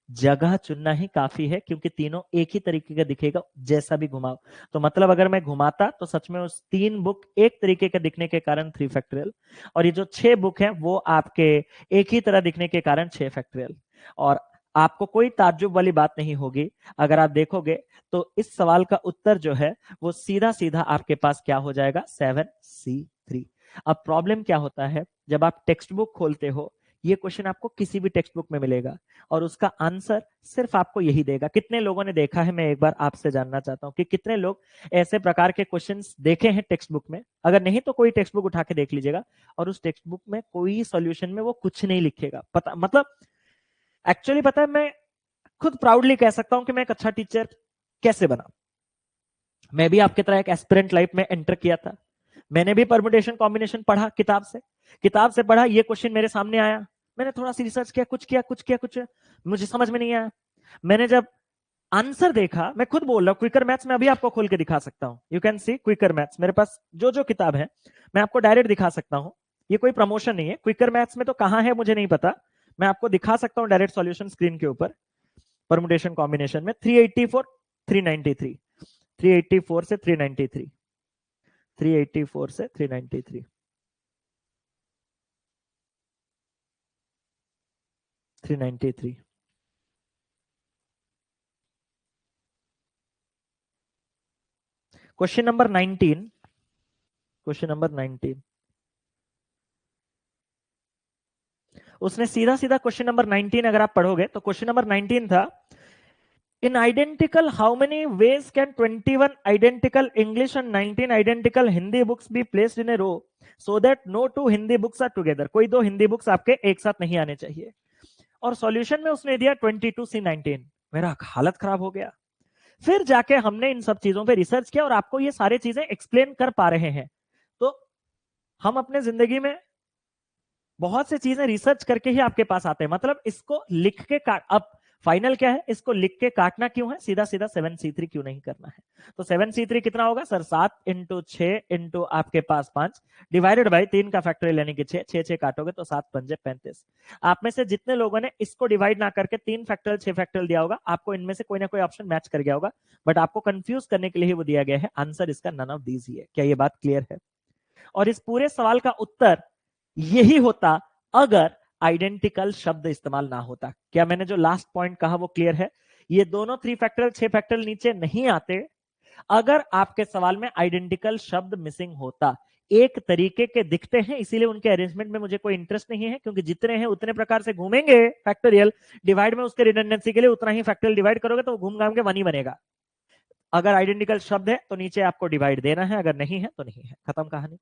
जगह चुनना ही काफी है, क्योंकि तीनों एक ही तरीके का दिखेगा जैसा भी घुमाओ। तो मतलब अगर मैं घुमाता तो सच में उस 3 बुक एक तरीके के दिखने के कारण 3 फैक्टोरियल, और ये जो 6 बुक हैं वो आपके एक ही तरह दिखने के कारण 6 फैक्टोरियल। और आपको कोई ताज्जुब वाली बात नहीं होगी अगर आप देखोगे तो इस सवाल का उत्तर जो है वो सीधा सीधा आपके पास क्या हो जाएगा? 7c3। अब प्रॉब्लम क्या होता है, जब आप टेक्स्ट बुक खोलते हो, ये क्वेश्चन आपको किसी भी टेक्स्ट बुक में मिलेगा और उसका आंसर सिर्फ आपको यही देगा। कितने लोगों ने देखा है, मैं एक बार आपसे जानना चाहता हूं कि कितने लोग ऐसे प्रकार के क्वेश्चंस देखे हैं टेक्स्ट बुक में? अगर नहीं तो कोई टेक्स्ट बुक उठा के देख लीजिएगा, और उस टेक्स्ट बुक में कोई सॉल्यूशन में वो कुछ नहीं लिखेगा। पता मतलब एक्चुअली पता है, मैं खुद प्राउडली कह सकता हूं कि मैं एक अच्छा टीचर कैसे बना। मैं भी आपकी तरह एक एस्पिरेंट लाइफ में एंटर किया था। मैंने भी परमुटेशन कॉम्बिनेशन पढ़ा किताब से, किताब से पढ़ा, ये क्वेश्चन मेरे सामने आया, मैंने थोड़ा सी रिसर्च किया, कुछ किया कुछ किया कुछ, मुझे समझ में नहीं आया। मैंने जब आंसर देखा, मैं खुद बोल रहा हूँ, क्विकर मैथ्स में अभी आपको खोल के दिखा सकता हूँ। You can see quicker maths, मेरे पास जो जो किताब है मैं आपको डायरेक्ट दिखा सकता हूँ। ये कोई प्रमोशन नहीं है। क्विकर मैथ्स में तो कहाँ है मुझे नहीं पता, मैं आपको दिखा सकता हूँ डायरेक्ट सॉल्यूशन स्क्रीन के ऊपर। परमुटेशन कॉम्बिनेशन में 384 393, 384 से 393, 384 से 393, 393। क्वेश्चन नंबर 19, क्वेश्चन नंबर 19, उसने सीधा सीधा क्वेश्चन नंबर 19 अगर आप पढ़ोगे तो क्वेश्चन नंबर 19 था, in identical how many ways can 21 identical English and 19 identical Hindi books be placed in a row so that no two Hindi books are together? कोई दो हिंदी बुक्स आपके एक साथ नहीं आने चाहिए। और सॉल्यूशन में उसने दिया 22C19। मेरा हालत खराब हो गया। फिर जाके हमने इन सब चीजों पे रिसर्च किया और आपको ये सारी चीजें एक्सप्लेन कर पा रहे हैं। तो हम अपने जिंदगी में बहुत सी चीजें रिसर्च करके ही आपके पास आते हैं। मतलब इसको लिख के काट, अब फाइनल क्या है, इसको लिख के काटना क्यों है, सीधा सीधा 7c3 क्यों नहीं करना है। तो 7c3 कितना होगा सर, 7 इंटू 6 इंटू आपके पास 5 डिवाइडेड बाई 3 का फैक्टोरियल यानी कि 6, 6 काटोगे तो 7 पंजे 35। आप में से जितने लोगों ने इसको डिवाइड ना करके 3 फैक्टोरियल 6 फैक्टोरियल दिया होगा, आपको इनमें से कोई ना कोई ऑप्शन मैच कर गया होगा, बट आपको कंफ्यूज करने के लिए ही वो दिया गया है। आंसर इसका नन ऑफ दीज ही है। क्या ये बात क्लियर है? और इस पूरे सवाल का उत्तर यही होता अगर आइडेंटिकल शब्द इस्तेमाल ना होता। क्या मैंने जो लास्ट पॉइंट कहा वो क्लियर है? ये दोनों 3 फैक्टोरियल 6 फैक्टोरियल नीचे नहीं आते अगर आपके सवाल में आइडेंटिकल शब्द मिसिंग होता। एक तरीके के दिखते हैं इसीलिए उनके अरेंजमेंट में मुझे कोई इंटरेस्ट नहीं है, क्योंकि जितने हैं उतने प्रकार से घूमेंगे फैक्टोरियल, डिवाइड में उसके रिडंडेंसी के लिए उतना ही फैक्टोरियल डिवाइड करोगे तो घूम घाम के 1 ही बनेगा। अगर आइडेंटिकल शब्द है तो नीचे आपको डिवाइड देना है, अगर नहीं है तो नहीं है, खत्म कहानी।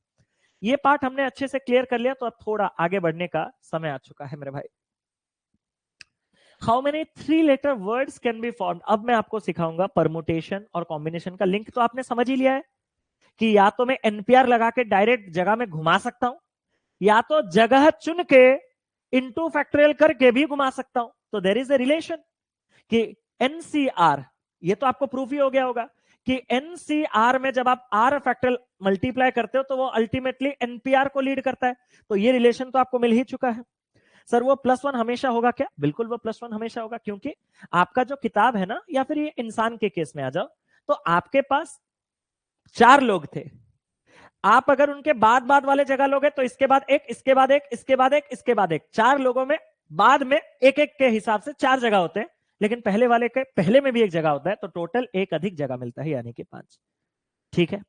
ये पार्ट हमने अच्छे से क्लियर कर लिया, तो अब थोड़ा आगे बढ़ने का समय आ चुका है मेरे भाई। How many 3 letter words can be formed. अब मैं आपको सिखाऊंगा परमुटेशन और कॉम्बिनेशन का लिंक तो आपने समझ ही लिया है कि या तो मैं एनपीआर लगा के डायरेक्ट जगह में घुमा सकता हूं, या तो जगह चुन के इनटू फैक्टोरियल करके भी घुमा सकता हूं। तो देयर इज ए रिलेशन कि एनसीआर, ये तो आपको प्रूफ ही हो गया होगा कि एनसीआर में जब आप आर फैक्टोरियल मल्टीप्लाई करते हो तो वो अल्टीमेटली एनपीआर को लीड करता है। तो ये रिलेशन तो आपको मिल ही चुका है। सर वो +1 हमेशा होगा क्या? बिल्कुल वो +1 हमेशा होगा, क्योंकि आपका जो किताब है ना, या फिर ये इंसान के केस में आ जाओ, तो आपके पास 4 लोग थे। आप अगर उनके बाद बाद वाले जगह लोगे तो इसके बाद एक, इसके बाद एक, इसके बाद एक, इसके बाद एक, 4 लोगों में बाद में एक एक के हिसाब से 4 जगह होते हैं, लेकिन पहले वाले के पहले में भी एक जगह होता है, तो टोटल एक अधिक जगह मिलता है, यानी कि 5। ठीक है।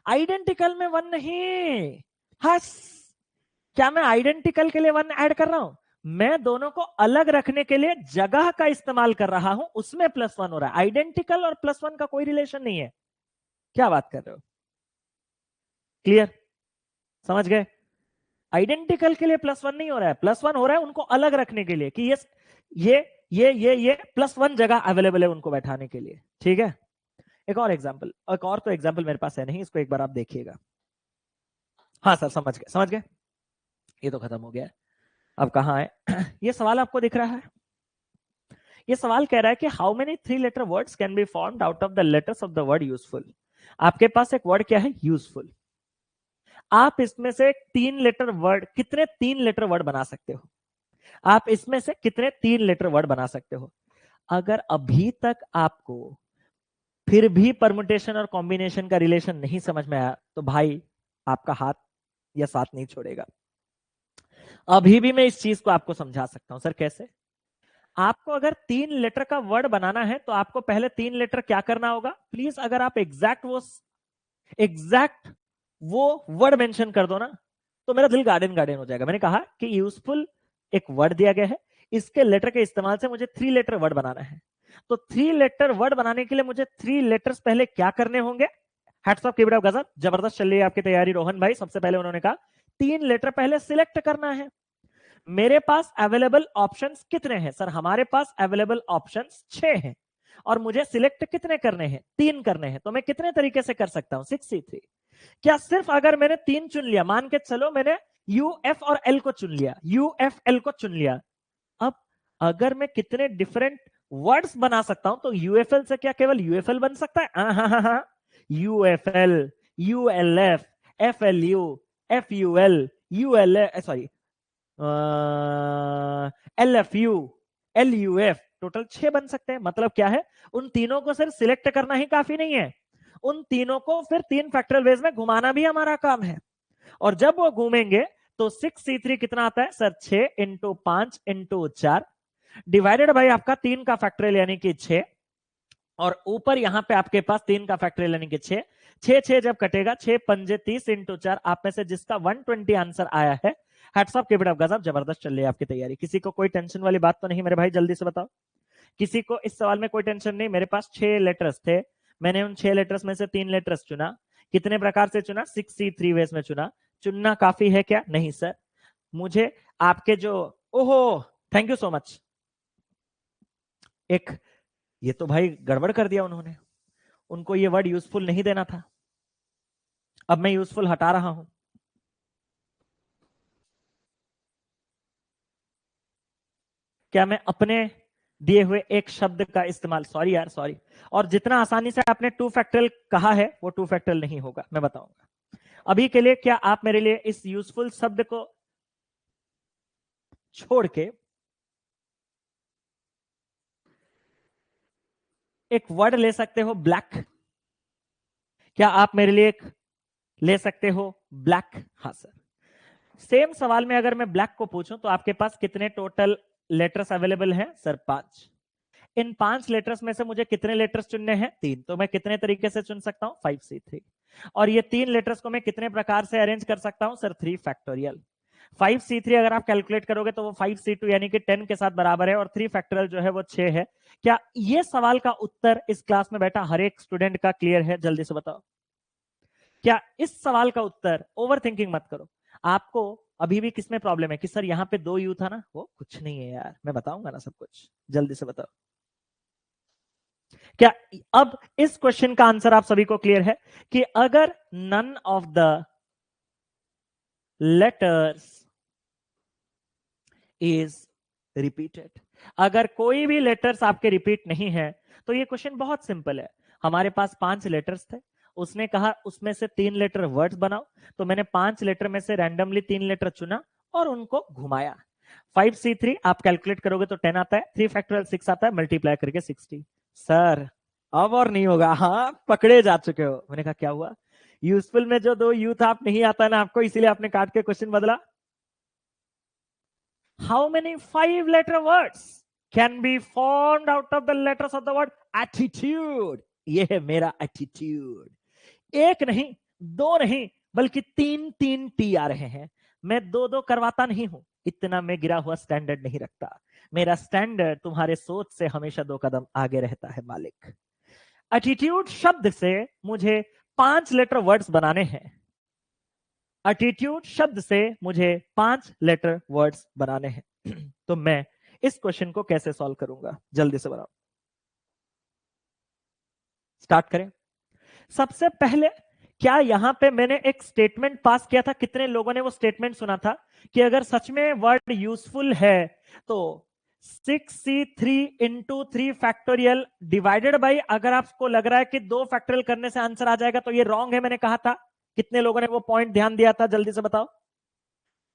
आइडेंटिकल में 1 नहीं। हस, क्या मैं आइडेंटिकल के लिए 1 ऐड कर रहा हूं? मैं दोनों को अलग रखने के लिए जगह का इस्तेमाल कर रहा हूं, उसमें +1 हो रहा है। आइडेंटिकल और +1 का कोई रिलेशन नहीं है। क्या बात कर रहे हो? क्लियर? समझ गए? आइडेंटिकल के लिए +1 नहीं हो रहा है, +1 हो रहा है उनको अलग रखने के लिए कि ये +1 जगह अवेलेबल है उनको बैठाने के लिए। ठीक है। एक और एग्जांपल, एक और तो एग्जांपल मेरे पास है नहीं, इसको एक बार आप देखिएगा। हाँ सर, समझ गए समझ गए, ये तो खत्म हो गया। अब कहां है ये सवाल आपको दिख रहा है? ये सवाल कह रहा है कि how many 3 letter words can be formed out of the letters of the word useful. आपके पास एक वर्ड क्या है? यूजफुल। आप इसमें से 3 लेटर वर्ड, कितने 3 लेटर वर्ड बना सकते हो? आप इसमें से कितने 3 लेटर वर्ड बना सकते हो? अगर अभी तक आपको फिर भी परमुटेशन और कॉम्बिनेशन का रिलेशन नहीं समझ में आया तो भाई आपका हाथ या साथ नहीं छोड़ेगा। अभी भी मैं इस चीज को आपको समझा सकता हूं। सर कैसे? आपको अगर 3 लेटर का वर्ड बनाना है तो आपको पहले 3 लेटर क्या करना होगा? प्लीज अगर आप एग्जैक्ट वो वर्ड मेंशन कर दो ना, तो मेरा दिल गार्डन गार्डन हो जाएगा। मैंने कहा कि यूजफुल एक वर्ड दिया गया है, इसके लेटर के इस्तेमाल से मुझे 3 लेटर वर्ड बनाना है। तो 3 लेटर वर्ड बनाने के लिए मुझे 3 लेटर्स पहले क्या करने होंगे? Hats off, keep it up गजब, जबरदस्त चल रही है आपकी तैयारी रोहन भाई। सबसे पहले उन्होंने कहा 3 लेटर पहले सिलेक्ट करना है। मेरे पास अवेलेबल ऑप्शंस कितने हैं? सर हमारे पास अवेलेबल ऑप्शंस 6 हैं और मुझे सिलेक्ट कितने करने हैं? 3 करने हैं। तो मैं कितने तरीके से कर सकता हूं? 6C3। क्या सिर्फ अगर मैंने 3 चुन लिया, मान के चलो मैंने यू एफ और एल को चुन लिया, UFL को चुन लिया, अब अगर मैं कितने डिफरेंट वर्ड्स बना सकता हूं? तो यूएफएल से क्या केवल यूएफएल बन सकता है? हाँ, UFL, ULF, FLU, FUL, UL, sorry, LFU, LUF, total 6 बन सकते हैं। मतलब क्या है? उन तीनों को सिर्फ सिलेक्ट करना ही काफी नहीं है, उन तीनों को फिर 3 फैक्टोरियल वेज में घुमाना भी हमारा काम है। और जब वो घूमेंगे तो 6C3 कितना आता है sir? 6 into 5 into 4 divided by आपका 3 का फैक्टोरियल यानी कि 6, और ऊपर यहां पे आपके पास 3 का फैक्टोरियल यानी कि 6। 6 जब कटेगा, 6 पंजे 30 इंटू 4, आप में से जिसका 120 आंसर आया है, hats off, keep it up गजब, जबरदस्त चल रही है आपकी तैयारी। किसी को कोई टेंशन वाली बात तो नहीं मेरे भाई? जल्दी से बताओ, किसी को इस सवाल में कोई टेंशन नहीं? मेरे पास 6 लेटर्स थे, मैंने उन 6 लेटर्स में से 3 लेटर्स चुना। कितने प्रकार से चुना? 6C3 वेज में चुना। चुनना काफी है क्या? नहीं सर, मुझे आपके जो, ओहो थैंक यू सो मच, एक ये तो भाई गड़बड़ कर दिया उन्होंने, उनको ये वर्ड यूजफुल नहीं देना था, अब मैं यूजफुल हटा रहा हूं। क्या मैं अपने दिए हुए एक शब्द का इस्तेमाल, सॉरी यार सॉरी, और जितना आसानी से आपने टू फैक्टरियल कहा है वो टू फैक्टरियल नहीं होगा, मैं बताऊंगा। अभी के लिए क्या आप मेरे लिए इस यूजफुल शब्द को छोड़ के एक वर्ड ले सकते हो ब्लैक? क्या आप मेरे लिए एक ले सकते हो ब्लैक? हाँ सर। सेम सवाल में अगर मैं ब्लैक को पूछूं तो आपके पास कितने टोटल लेटर्स अवेलेबल हैं? सर 5। इन 5 लेटर्स में से मुझे कितने लेटर्स चुनने हैं? 3। तो मैं कितने तरीके से चुन सकता हूं? 5C3। और ये 3 लेटर्स को मैं कितने प्रकार से अरेंज कर सकता हूं? Sir 3 factorial. 5C3 अगर आप कैलकुलेट करोगे तो वो 5C2 यानी कि 10 के साथ बराबर है, और 3 फैक्टोरियल जो है वो 6 है। क्या ये सवाल का उत्तर इस क्लास में बैठा हर एक स्टूडेंट का क्लियर है? जल्दी से बताओ। क्या इस सवाल का उत्तर, ओवर थिंकिंग मत करो, आपको अभी भी किसमें प्रॉब्लम है कि सर यहाँ पे 2 यू था ना? वो कुछ नहीं है यार, मैं बताऊंगा ना सब कुछ, जल्दी से बताओ। क्या अब इस क्वेश्चन का आंसर आप सभी को क्लियर है कि अगर none of the letters is repeated, अगर कोई भी लेटर्स आपके रिपीट नहीं है, तो ये क्वेश्चन बहुत सिंपल है। हमारे पास 5 लेटर्स थे, उसने कहा उसमें से 3 लेटर वर्ड्स बनाओ, तो मैंने 5 लेटर में से रैंडमली 3 लेटर चुना और उनको घुमाया। 5C3 आप कैलकुलेट करोगे तो 10 आता है, 3 फैक्टोरियल 6 आता है, मल्टीप्लाई करके 60। सर अब और नहीं होगा, हाँ पकड़े जा चुके हो। मैंने कहा क्या हुआ? यूजफुल में जो 2 यू था आप नहीं आता ना आपको, इसीलिए आपने काट के क्वेश्चन बदला। How many 5-letter words can be formed out of the letters of the word attitude? ये है मेरा एटीट्यूड। एक नहीं, 2 नहीं, बल्कि 3-3 टी आ रहे हैं। मैं 2-2 करवाता नहीं हूं, इतना मैं गिरा हुआ स्टैंडर्ड नहीं रखता। मेरा स्टैंडर्ड तुम्हारे सोच से हमेशा 2 कदम आगे रहता है मालिक। एटीट्यूड शब्द से मुझे 5 लेटर वर्ड्स बनाने हैं। एटीट्यूड शब्द से मुझे 5 लेटर वर्ड्स बनाने हैं। तो मैं इस क्वेश्चन को कैसे सॉल्व करूंगा? जल्दी से बनाओ, स्टार्ट करें। सबसे पहले क्या यहां पे मैंने एक स्टेटमेंट पास किया था? कितने लोगों ने वो स्टेटमेंट सुना था कि अगर सच में वर्ड यूजफुल है तो 6C3 into 3 factorial divided by, अगर आपको लग रहा है कि 2 फैक्टोरियल करने से आंसर आ जाएगा तो ये रॉन्ग है, मैंने कहा था। कितने लोगों ने वो पॉइंट ध्यान दिया था? जल्दी से बताओ।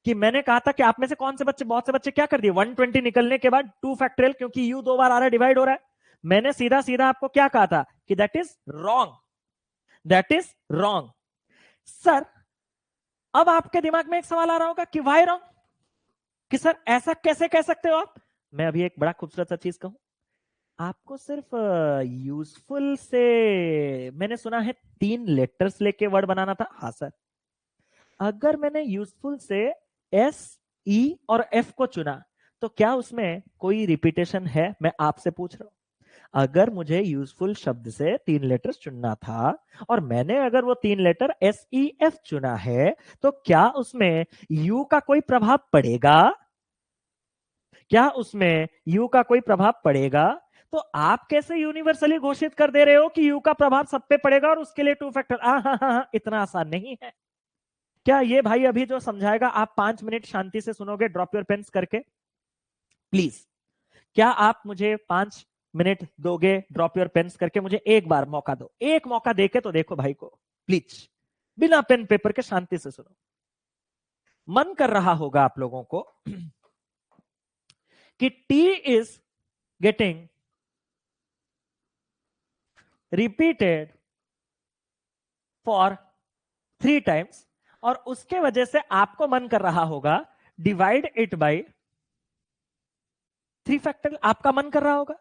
कि मैंने कहा था कि आप में से कौन से बच्चे, बहुत से बच्चे क्या कर दिए, 120 निकलने के बाद 2 फैक्टोरियल, क्योंकि यू 2 बार आ रहा है, डिवाइड हो रहा है। मैंने सीधा सीधा आपको क्या कहा था कि that is wrong, that is wrong. Sir अब आपके दिमाग में एक सवाल आ रहा होगा कि वाई रॉन्ग, कि सर ऐसा कैसे कह सकते हो आप? मैं अभी एक बड़ा खूबसूरत सा चीज कहूं आपको, सिर्फ यूजफुल से मैंने सुना है 3 लेटर्स लेके वर्ड बनाना था। हाँ सर, अगर मैंने यूजफुल से एस, ई और एफ को चुना तो क्या उसमें कोई रिपीटेशन है? मैं आपसे पूछ रहा हूं। अगर मुझे यूजफुल शब्द से 3 लेटर्स चुनना था और मैंने अगर वो 3 लेटर एस, ई, एफ चुना है, तो क्या उसमें यू का कोई प्रभाव पड़ेगा? क्या उसमें यू का कोई प्रभाव पड़ेगा? तो आप कैसे यूनिवर्सली घोषित कर दे रहे हो कि यू का प्रभाव सब पे पड़ेगा और उसके लिए 2 फैक्टर? हाँ, इतना आसान नहीं है। क्या ये भाई अभी जो समझाएगा आप 5 मिनट शांति से सुनोगे ड्रॉप योर पेन्स करके? प्लीज, क्या आप मुझे 5 मिनट दोगे ड्रॉप योर पेन्स करके? मुझे एक बार मौका दो, एक मौका देके तो देखो भाई को, प्लीज, बिना पेन पेपर के शांति से सुनो। मन कर रहा होगा आप लोगों को कि T is getting repeated for 3 times, और उसके वजह से आपको मन कर रहा होगा डिवाइड इट बाई 3 फैक्टर, आपका मन कर रहा होगा।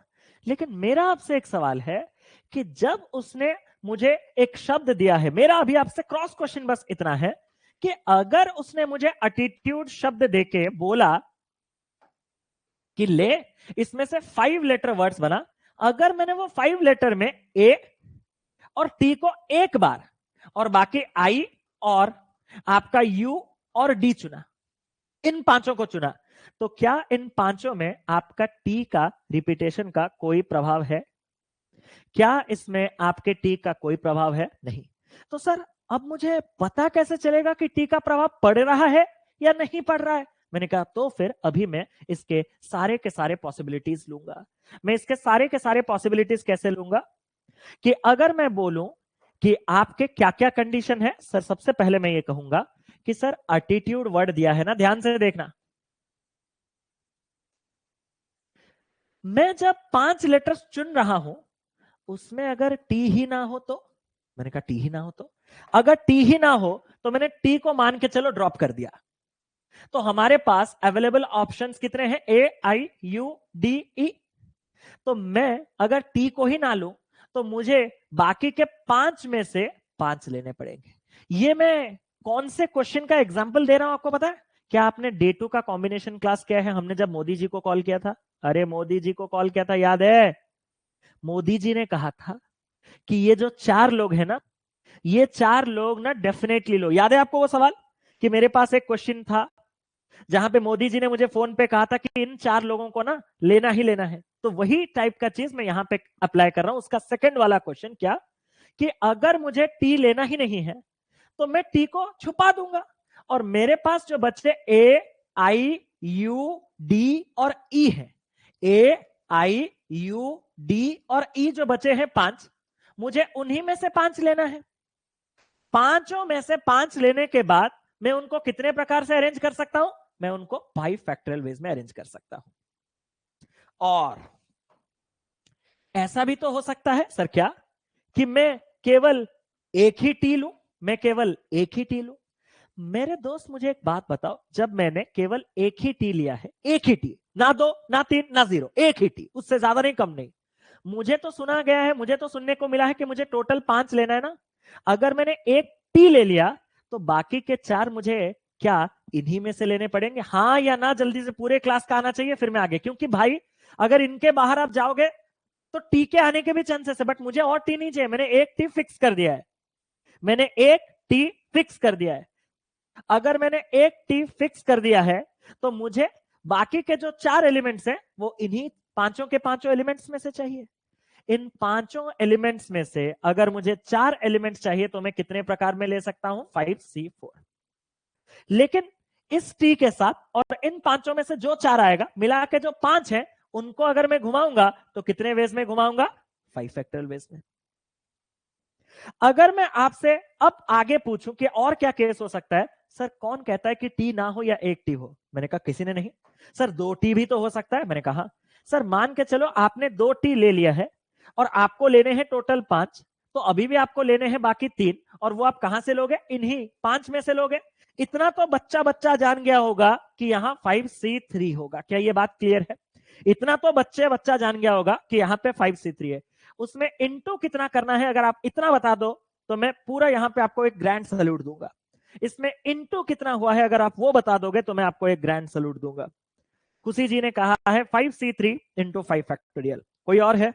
लेकिन मेरा आपसे एक सवाल है कि जब उसने मुझे एक शब्द दिया है, मेरा अभी आपसे क्रॉस क्वेश्चन बस इतना है कि अगर उसने मुझे एटीट्यूड शब्द देके बोला कि ले इसमें से 5 लेटर वर्ड्स बना, अगर मैंने वो 5 लेटर में ए और टी को एक बार और बाकी आई और आपका यू और डी चुना, इन 5 को चुना, तो क्या इन 5 में आपका टी का रिपीटेशन का कोई प्रभाव है? क्या इसमें आपके टी का कोई प्रभाव है? नहीं। तो सर अब मुझे पता कैसे चलेगा कि टी का प्रभाव पड़ रहा है या नहीं पड़ रहा है? मैंने कहा तो फिर अभी मैं इसके सारे के सारे पॉसिबिलिटीज लूंगा। मैं इसके सारे के सारे पॉसिबिलिटीज कैसे लूंगा कि अगर मैं बोलूं कि आपके क्या क्या कंडीशन है, सर सबसे पहले मैं ये कहूंगा कि सर एटीट्यूड वर्ड दिया है ना, ध्यान से देखना। मैं जब 5 लेटर्स चुन रहा हूं उसमें अगर टी ही ना हो तो, मैंने कहा टी ही ना हो तो, अगर टी ही ना हो तो मैंने टी को मान के चलो ड्रॉप कर दिया। तो हमारे पास अवेलेबल ऑप्शंस कितने हैं? ए आई यू डी ई। तो मैं अगर टी को ही ना लूं तो मुझे बाकी के 5 में से 5 लेने पड़ेंगे। ये मैं कौन से क्वेश्चन का एग्जाम्पल दे रहा हूं आपको पता है? क्या आपने डे 2 का कॉम्बिनेशन क्लास किया है? हमने जब मोदी जी को कॉल किया था, अरे मोदी जी को कॉल किया था, याद है? मोदी जी ने कहा था कि ये जो 4 लोग हैं ना, ये 4 लोग ना डेफिनेटली लो। याद है आपको वो सवाल कि मेरे पास एक क्वेश्चन था जहां पे मोदी जी ने मुझे फोन पे कहा था कि इन 4 लोगों को ना लेना ही लेना है। तो वही टाइप का चीज मैं यहां पे अप्लाई कर रहा हूं। उसका सेकंड वाला क्वेश्चन क्या कि अगर मुझे टी लेना ही नहीं है तो मैं टी को छुपा दूंगा और मेरे पास जो बचे ए आई यू डी और ई है, ए आई यू डी और ई जो बचे हैं 5, मुझे उन्हीं में से 5 लेना है। पांचों में से 5 लेने के बाद मैं उनको कितने प्रकार से अरेंज कर सकता हूं? मैं उनको 5 फैक्टोरियल वेज में अरेंज कर सकता हूं। और ऐसा भी तो हो सकता है सर क्या कि मैं केवल एक ही टी लूं, मैं केवल एक ही टी लूं। मेरे दोस्त मुझे एक बात बताओ, जब मैंने केवल एक ही टी लिया है, एक ही टी, ना 2 ना 3 ना 0, एक ही टी, उससे ज्यादा नहीं कम नहीं, मुझे तो सुना गया है, मुझे तो सुनने को मिला है कि मुझे टोटल 5 लेना है ना। अगर मैंने एक टी ले लिया तो बाकी के 4 मुझे क्या इन्हीं में से लेने पड़ेंगे? हाँ या ना जल्दी से, पूरे क्लास का आना चाहिए फिर मैं आगे, क्योंकि भाई अगर इनके बाहर आप जाओगे तो टी के आने के भी चांसेस है, बट मुझे और टी नहीं चाहिए। मैंने एक टी फिक्स कर दिया है, मैंने एक टी फिक्स कर दिया है। अगर मैंने एक टी फिक्स कर दिया है तो मुझे बाकी के जो 4 एलिमेंट्स हैं वो इन्हीं पांचों के पांचों एलिमेंट्स में से चाहिए। इन पांचों एलिमेंट्स में से अगर मुझे 4 एलिमेंट्स चाहिए तो मैं कितने प्रकार में ले सकता हूं? 5C4। लेकिन इस टी के साथ और इन पांचों में से जो 4 आएगा मिला के जो 5 है उनको अगर मैं घुमाऊंगा तो कितने वेज में घुमाऊंगा? 5 फैक्टोरियल वेज में। अगर मैं आपसे अब आगे पूछूं कि और क्या केस हो सकता है, सर कौन कहता है कि टी ना हो या एक टी हो? मैंने कहा किसी ने नहीं। सर 2 टी भी तो हो सकता है। मैंने कहा सर मान के चलो आपने 2 टी ले लिया है और आपको लेने हैं टोटल 5, तो अभी भी आपको लेने हैं बाकी 3, और वो आप कहां से लोगे? इन्हीं 5 में से लोगे। इतना तो बच्चा बच्चा जान गया होगा कि यहां 5C3 होगा। क्या ये बात क्लियर है? इतना तो बच्चा जान गया होगा कि यहां पे 5C3 है। उसमें इनटू कितना करना है अगर आप इतना बता दो तो मैं पूरा यहां पे आपको एक ग्रैंड सैल्यूट दूंगा। इसमें इनटू कितना हुआ है अगर आप वो बता दोगे तो मैं आपको एक ग्रैंड सैल्यूट दूंगा। खुशी जी ने कहा है 5C3 इंटू 5 फैक्टोरियल। कोई और है?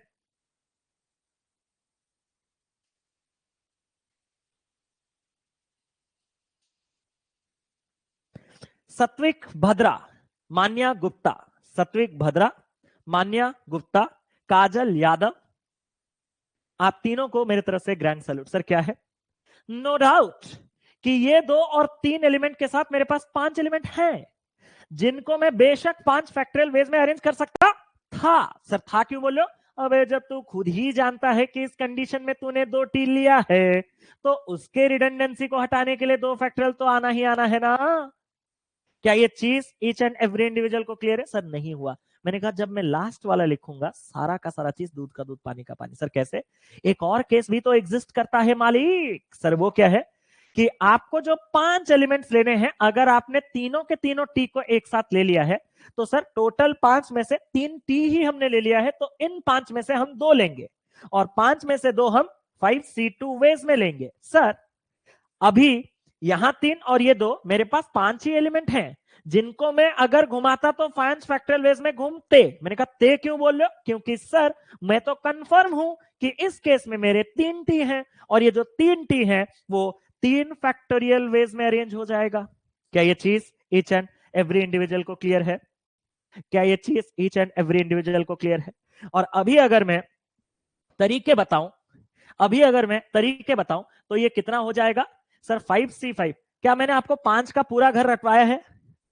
सत्विक भद्रा, मान्या गुप्ता, सत्विक भद्रा, मान्या गुप्ता, काजल यादव, आप तीनों को मेरी तरफ से ग्रैंड सैल्यूट। सर क्या है? नो डाउट कि ये 2 और 3 एलिमेंट के साथ मेरे पास 5 एलिमेंट हैं जिनको मैं बेशक 5 फैक्टोरियल वेज में अरेंज कर सकता था। सर था क्यों बोलो? अबे जब तू खुद ही जानता है कि इस कंडीशन में तूने 2 टी लिया है तो उसके रिडंडेंसी को हटाने के लिए 2 फैक्टोरियल तो आना ही आना है ना। क्या ये चीज ईच एंड एवरी इंडिविजुअल को क्लियर है? सर नहीं हुआ। मैंने कहा जब मैं लास्ट वाला लिखूंगा सारा का सारा चीज दूध का दूध पानी का पानी। सर कैसे? एक और केस भी तो एग्जिस्ट करता है मालिक। सर वो क्या है कि आपको जो 5 एलिमेंट्स लेने हैं, अगर आपने तीनों के तीनों टी को एक साथ ले लिया है तो सर टोटल 5 में से 3 टी ही हमने ले लिया है, तो इन 5 में से हम 2 लेंगे और 5 में से 2 हम 5C2 वेज में लेंगे। सर अभी यहां 3 और ये 2, मेरे पास 5 ही एलिमेंट हैं जिनको मैं अगर घुमाता तो 5 फैक्टोरियल वेज में घूमते। मैंने कहा ते क्यों बोल रहे हो? क्योंकि सर मैं तो कंफर्म हूं कि इस केस में मेरे 3 टी हैं और ये जो 3 टी हैं वो 3 फैक्टोरियल वेज में अरेंज हो जाएगा। क्या ये चीज ईच एंड एवरी इंडिविजुअल को क्लियर है? क्या ये चीज ईच एंड एवरी इंडिविजुअल को क्लियर है? और अभी अगर मैं तरीके बताऊं, अभी अगर मैं तरीके बताऊं तो ये कितना हो जाएगा सर 5C5। क्या मैंने आपको 5 का पूरा घर रटवाया है?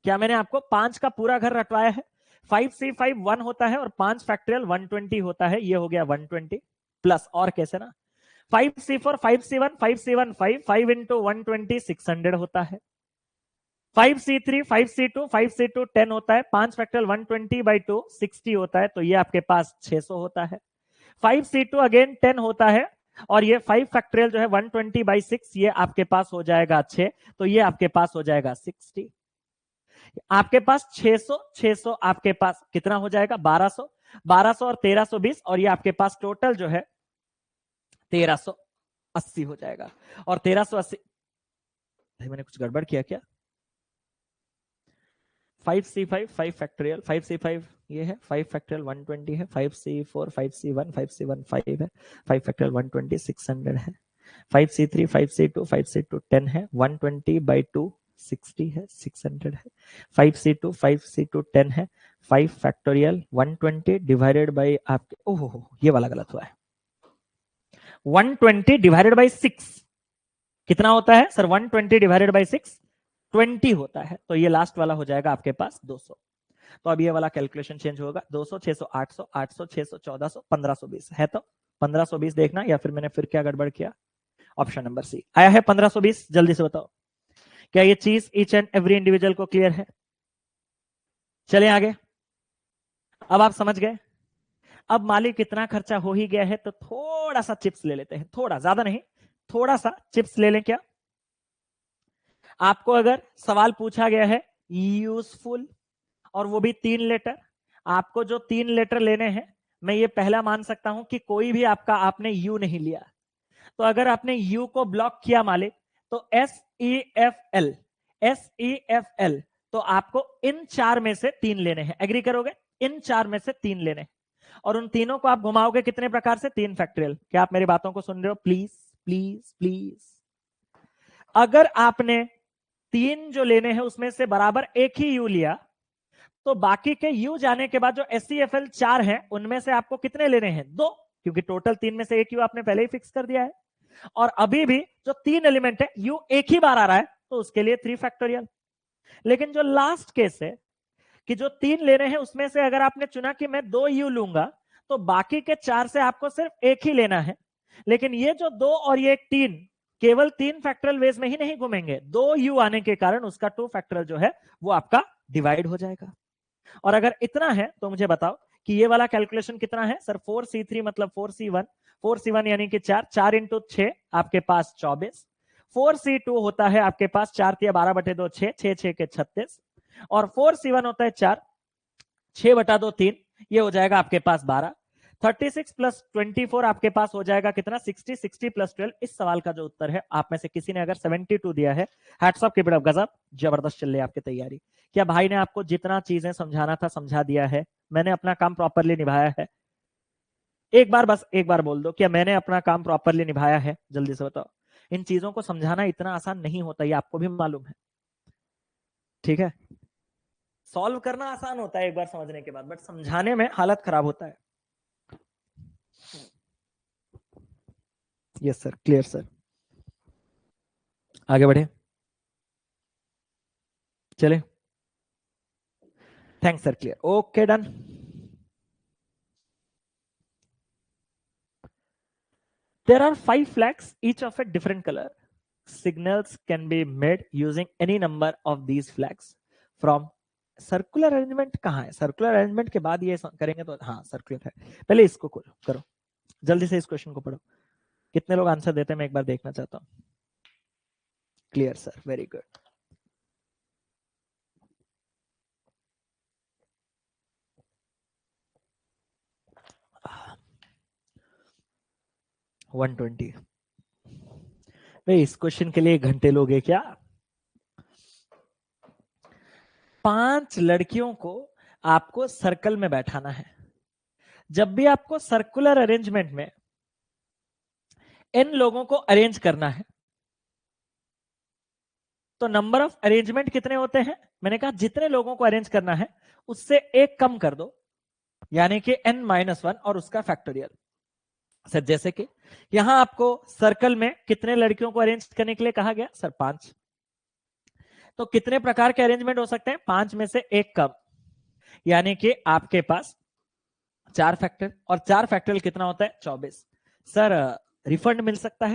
क्या मैंने आपको 5 का पूरा घर रटवाया है? 5C5 1 होता है और 5 फैक्टोरियल 120 होता है। ये हो गया 120 प्लस और कैसे ना 5C4 5C1 5C1 5 इंटू 120 600 होता है। 5C3 5C2 5C2 10 होता है। 5 फैक्टोरियल 120 बाई 2 60 होता है, तो ये आपके पास 600 होता है। 5C2 अगेन 10 होता है और ये 5 फैक्टोरियल जो है 120 बाई 6 ये आपके पास हो जाएगा 6, तो ये आपके पास हो जाएगा 60। आपके पास 600 600 आपके पास कितना हो जाएगा 1200 1200 और 1320 और ये आपके पास टोटल जो है 1380 हो जाएगा। और 1380 मैंने कुछ गड़बड़ किया क्या? 5C5 5 फैक्टोरियल 5C5 ये है 5 फैक्टोरियल 120 है 5C4 5C1 5C1 5 है 5 फैक्टोरियल 120 600 है 5C3 5C2 5C2 10 है 120 बाई 2 60 है 600 है 5C2 5C2 10 है 5 फैक्टोरियल 120 डिवाइडेड बाई आपके ओहो ये वाला गलत हुआ है 120 डिवाइडेड बाई 6 कितना होता है सर 120 डिवाइडेड बाई 6 20 होता है, तो ये लास्ट वाला हो जाएगा आपके पास 200। तो अब ये वाला कैलकुलेशन चेंज होगा 200 600 800 800 600 1400 1520 है, तो 1520 देखना या फिर मैंने फिर क्या गड़बड़ किया? ऑप्शन नंबर सी आया है 1520। जल्दी से बताओ क्या ये चीज ईच एंड एवरी इंडिविजुअल को क्लियर है? चले आगे। अब आप समझ गए। अब मालिक कितना खर्चा हो ही गया है तो थोड़ा सा चिप्स ले लेते हैं, थोड़ा ज्यादा नहीं, थोड़ा सा चिप्स ले लें क्या? आपको अगर सवाल पूछा गया है यूजफुल और वो भी 3 लेटर, आपको जो 3 लेटर लेने हैं मैं ये पहला मान सकता हूं कि कोई भी आपका आपने यू नहीं लिया, तो अगर आपने यू को ब्लॉक किया मालिक तो SEFL SEFL, तो आपको इन 4 में से 3 लेने हैं। एग्री करोगे? इन 4 में से 3 लेने हैं और उन तीनों को आप घुमाओगे कितने प्रकार से? 3 फैक्टोरियल। क्या आप मेरी बातों को सुन रहे हो? Please please please. अगर आपने 3 जो लेने हैं उसमें से बराबर एक ही यू लिया तो बाकी के यू जाने के बाद जो SEFL 4 हैं उनमें से आपको कितने लेने हैं? 2, क्योंकि टोटल 3 में से एक यू आपने पहले ही फिक्स कर दिया है और अभी भी जो 3 एलिमेंट है यू एक ही बार आ रहा है तो उसके लिए 3 फैक्टोरियल। लेकिन जो लास्ट केस है कि जो 3 लेने हैं उसमें से अगर आपने चुना कि मैं 2 यू लूंगा तो बाकी के 4 से आपको सिर्फ एक ही लेना है, लेकिन ये जो 2 और ये 3 केवल 3 फैक्टोरियल वेज में ही नहीं घूमेंगे, 2 यू आने के कारण उसका 2 फैक्टोरियल जो है वो आपका डिवाइड हो जाएगा। और अगर इतना है तो मुझे बताओ कि ये वाला कैलकुलेशन कितना है सर? 4C3 मतलब 4C1 4C1 यानी कि 4 4 इंटू 6 आपके पास 24। 4C2 होता है आपके पास 4 तिया 12 बटे 2 6 6 6 के 36 और 4C1 होता है 4 6 बटा 2 3, ये हो जाएगा आपके पास 12। 36 प्लस 24 आपके पास हो जाएगा कितना? 60 60 प्लस 12। इस सवाल का जो उत्तर है आप में से किसी ने अगर 72 दिया है, hats off, keep it up, गजब, जबरदस्त चल रही है आपकी तैयारी। क्या भाई ने आपको जितना चीजें समझाना था समझा दिया है? मैंने अपना काम प्रॉपरली निभाया है? एक बार बस एक बार बोल दो क्या मैंने अपना काम प्रॉपरली निभाया है? जल्दी से बताओ। इन चीजों को समझाना इतना आसान नहीं होता, ये आपको भी मालूम है, ठीक है? सॉल्व करना आसान होता है एक बार समझने के बाद, बट समझाने में हालत खराब होता है। Yes sir, clear sir. आगे बढ़े, चले। Thanks sir, clear, okay done. There are 5 flags, each of a different color. Signals can be made using any number of these flags from circular arrangement. कहाँ है सर्कुलर अरेंजमेंट? के बाद ये करेंगे तो हाँ सर्कुलर है। पहले इसको करो, जल्दी से इस क्वेश्चन को पढ़ो। कितने लोग आंसर देते हैं मैं एक बार देखना चाहता हूँ। Clear sir, very good. भाई इस क्वेश्चन के लिए घंटे लोगे क्या? 5 लड़कियों को आपको सर्कल में बैठाना है। जब भी आपको सर्कुलर अरेंजमेंट में n लोगों को अरेंज करना है तो नंबर ऑफ अरेंजमेंट कितने होते हैं? मैंने कहा जितने लोगों को अरेंज करना है उससे एक कम कर दो, यानी कि n-1 और उसका फैक्टोरियल। सर जैसे कि यहां आपको सर्कल में कितने लड़कियों को अरेंज करने के लिए कहा गया? सर 5। तो कितने प्रकार के अरेंजमेंट हो सकते हैं? 5 में से एक कम, यानी कि आपके पास 4 फैक्टर, और 4 फैक्टरियल कितना होता है? 24। सर रिफंड मिल सकता है?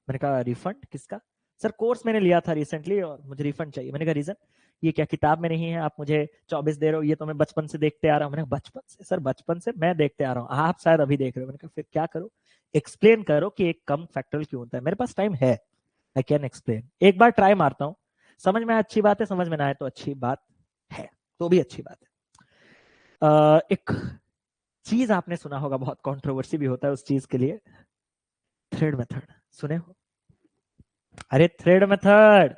मैंने कहा रिफंड किसका? सर कोर्स मैंने लिया था रिसेंटली और मुझे रिफंड चाहिए। मैंने कहा रीजन? ये क्या किताब में नहीं है, आप मुझे 24 दे रहे हो? ये तो मैं बचपन से देखते आ रहा हूँ। मैंने कहा बचपन से? सर बचपन से मैं देखते आ रहा हूँ, आप शायद अभी देख रहे हो। मैंने कहा फिर क्या करो, एक्सप्लेन करो कि एक कम फैक्टरियल क्यों होता है। मेरे पास टाइम है, आई कैन एक्सप्लेन। एक बार ट्राई मारता हूँ, समझ में आए अच्छी बात है, समझ में ना आए तो अच्छी बात है, तो भी अच्छी बात है। एक चीज आपने सुना होगा, बहुत कंट्रोवर्सी भी होता है उस चीज के लिए, थ्रेड मेथड। सुने हो? अरे thread method,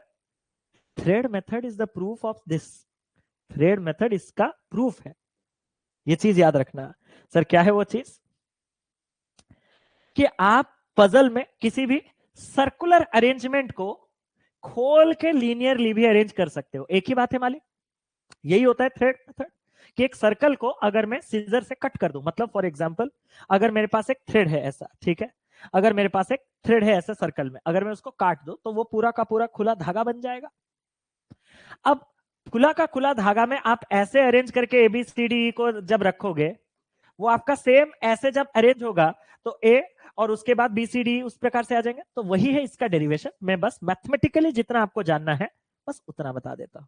thread method is the proof of this. Thread method इसका प्रूफ है, ये चीज याद रखना। सर क्या है वो चीज? कि आप पजल में किसी भी सर्कुलर अरेंजमेंट को खोल के लीनियरली भी अरेंज कर सकते हो। एक ही बात है मालिक, यही होता है थ्रेड मेथड। कि एक सर्कल को अगर मैं सीजर से कट कर दूं, मतलब फॉर एग्जांपल अगर मेरे पास एक थ्रेड है ऐसा, ठीक है, अगर मेरे पास एक थ्रेड है ऐसे सर्कल में, अगर मैं उसको काट दूं तो वो पूरा का पूरा खुला धागा बन जाएगा। अब खुला का खुला धागा में आप ऐसे अरेंज करके ABCD को जब रखोगे, वो आपका सेम ऐसे जब अरेंज होगा तो ए और उसके बाद BCD उस प्रकार से आ जाएंगे। तो वही है इसका डेरिवेशन। मैं बस मैथमेटिकली जितना आपको जानना है बस उतना बता देता हूं,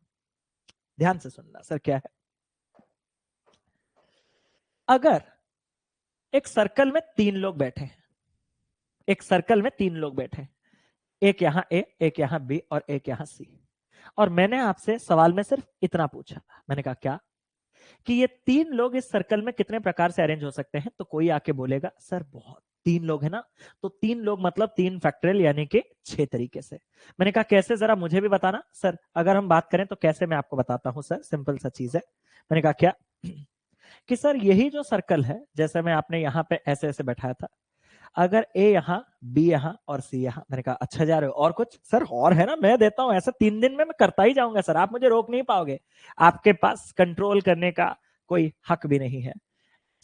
ध्यान से सुनना। सर क्या है? अगर एक सर्कल में 3 लोग बैठे हैं, एक सर्कल में 3 लोग बैठे हैं, एक यहां ए, एक यहां बी और एक यहां सी, और मैंने आपसे सवाल में सिर्फ इतना पूछा, मैंने कहा क्या कि ये 3 लोग इस सर्कल में कितने प्रकार से अरेंज हो सकते हैं? तो कोई आके बोलेगा सर बहुत 3 लोग है ना, तो 3 लोग मतलब 3 फैक्टरियल यानी कि 6 तरीके से। मैंने कहा कैसे, जरा मुझे भी बताना। सर अगर हम बात करें तो कैसे, मैं आपको बताता हूं सर, सिंपल सा चीज है। मैंने कहा क्या कि सर यही जो सर्कल है, जैसे मैं आपने यहाँ पे ऐसे ऐसे बैठाया था, अगर ए यहाँ, बी यहाँ और सी यहाँ। मैंने कहा अच्छा जा रहे हो, और कुछ? सर और है ना, मैं देता हूं ऐसा 3 दिन में मैं करता ही जाऊंगा सर, आप मुझे रोक नहीं पाओगे, आपके पास कंट्रोल करने का कोई हक भी नहीं है।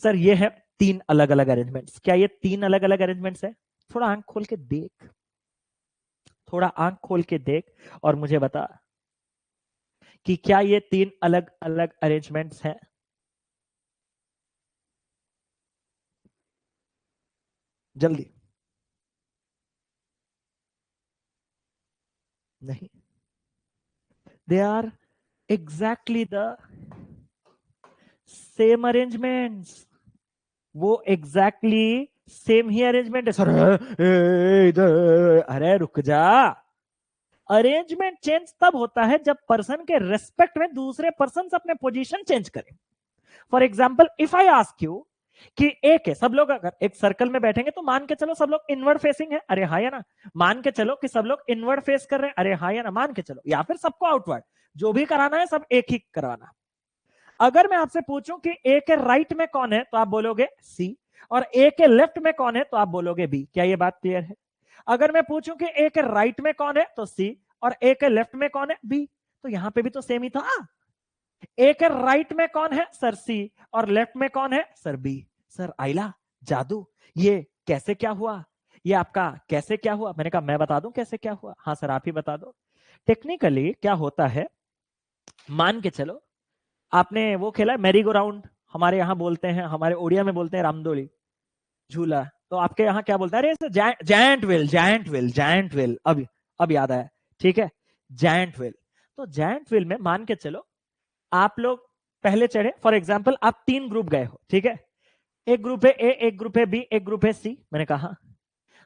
सर ये है 3 अलग अलग अरेंजमेंट्स। क्या ये 3 अलग अलग अरेंजमेंट्स है? थोड़ा आंख खोल के देख, थोड़ा आंख खोल के देख और मुझे बता कि क्या ये 3 अलग अलग अरेंजमेंट्स हैं? जल्दी। नहीं, they are exactly the same arrangements. वो एग्जैक्टली सेम ही अरेंजमेंट है सर। इधर, अरे रुक जा। अरेंजमेंट चेंज तब होता है जब पर्सन के रेस्पेक्ट में दूसरे पर्सन अपने पोजीशन चेंज करें। For example if I ask you कि एक है, सब लोग अगर एक सर्कल में बैठेंगे तो मान के चलो सब लोग इनवर्ड फेसिंग है, अरे हाँ या ना? मान के चलो कि सब लोग इनवर्ड फेस कर रहे हैं, अरे हाँ या ना? मान के चलो, या फिर सबको आउटवर्ड, जो भी कराना है सब एक ही करवाना। अगर मैं आपसे पूछूं कि ए के राइट में कौन है तो आप बोलोगे सी, और ए के लेफ्ट में कौन है तो आप बोलोगे बी। क्या ये बात क्लियर है? अगर मैं पूछूं कि ए के राइट में कौन है तो सी, और ए के लेफ्ट में कौन है? बी। तो यहां पे भी तो सेम ही था। ए के राइट में कौन है? सर सी, और लेफ्ट में कौन है? Sir B. सर आइला जादू, ये कैसे क्या हुआ? ये आपका कैसे क्या हुआ? मैंने कहा मैं बता दूं कैसे क्या हुआ। हाँ सर आप ही बता दो। टेक्निकली क्या होता है, मान के चलो आपने वो खेला मैरी गो राउंड, हमारे यहाँ बोलते हैं, हमारे ओडिया में बोलते हैं रामदोली झूला, तो आपके यहाँ क्या बोलते हैं? अरे giant wheel, giant wheel, giant wheel. अब याद आया, ठीक है, जायंट व्हील। तो जायंट व्हील में मान के चलो आप लोग पहले चढ़े, फॉर एग्जाम्पल आप 3 ग्रुप गए हो, ठीक है, एक ग्रुप है ए, एक ग्रुप है बी, एक ग्रुप है सी। मैंने कहा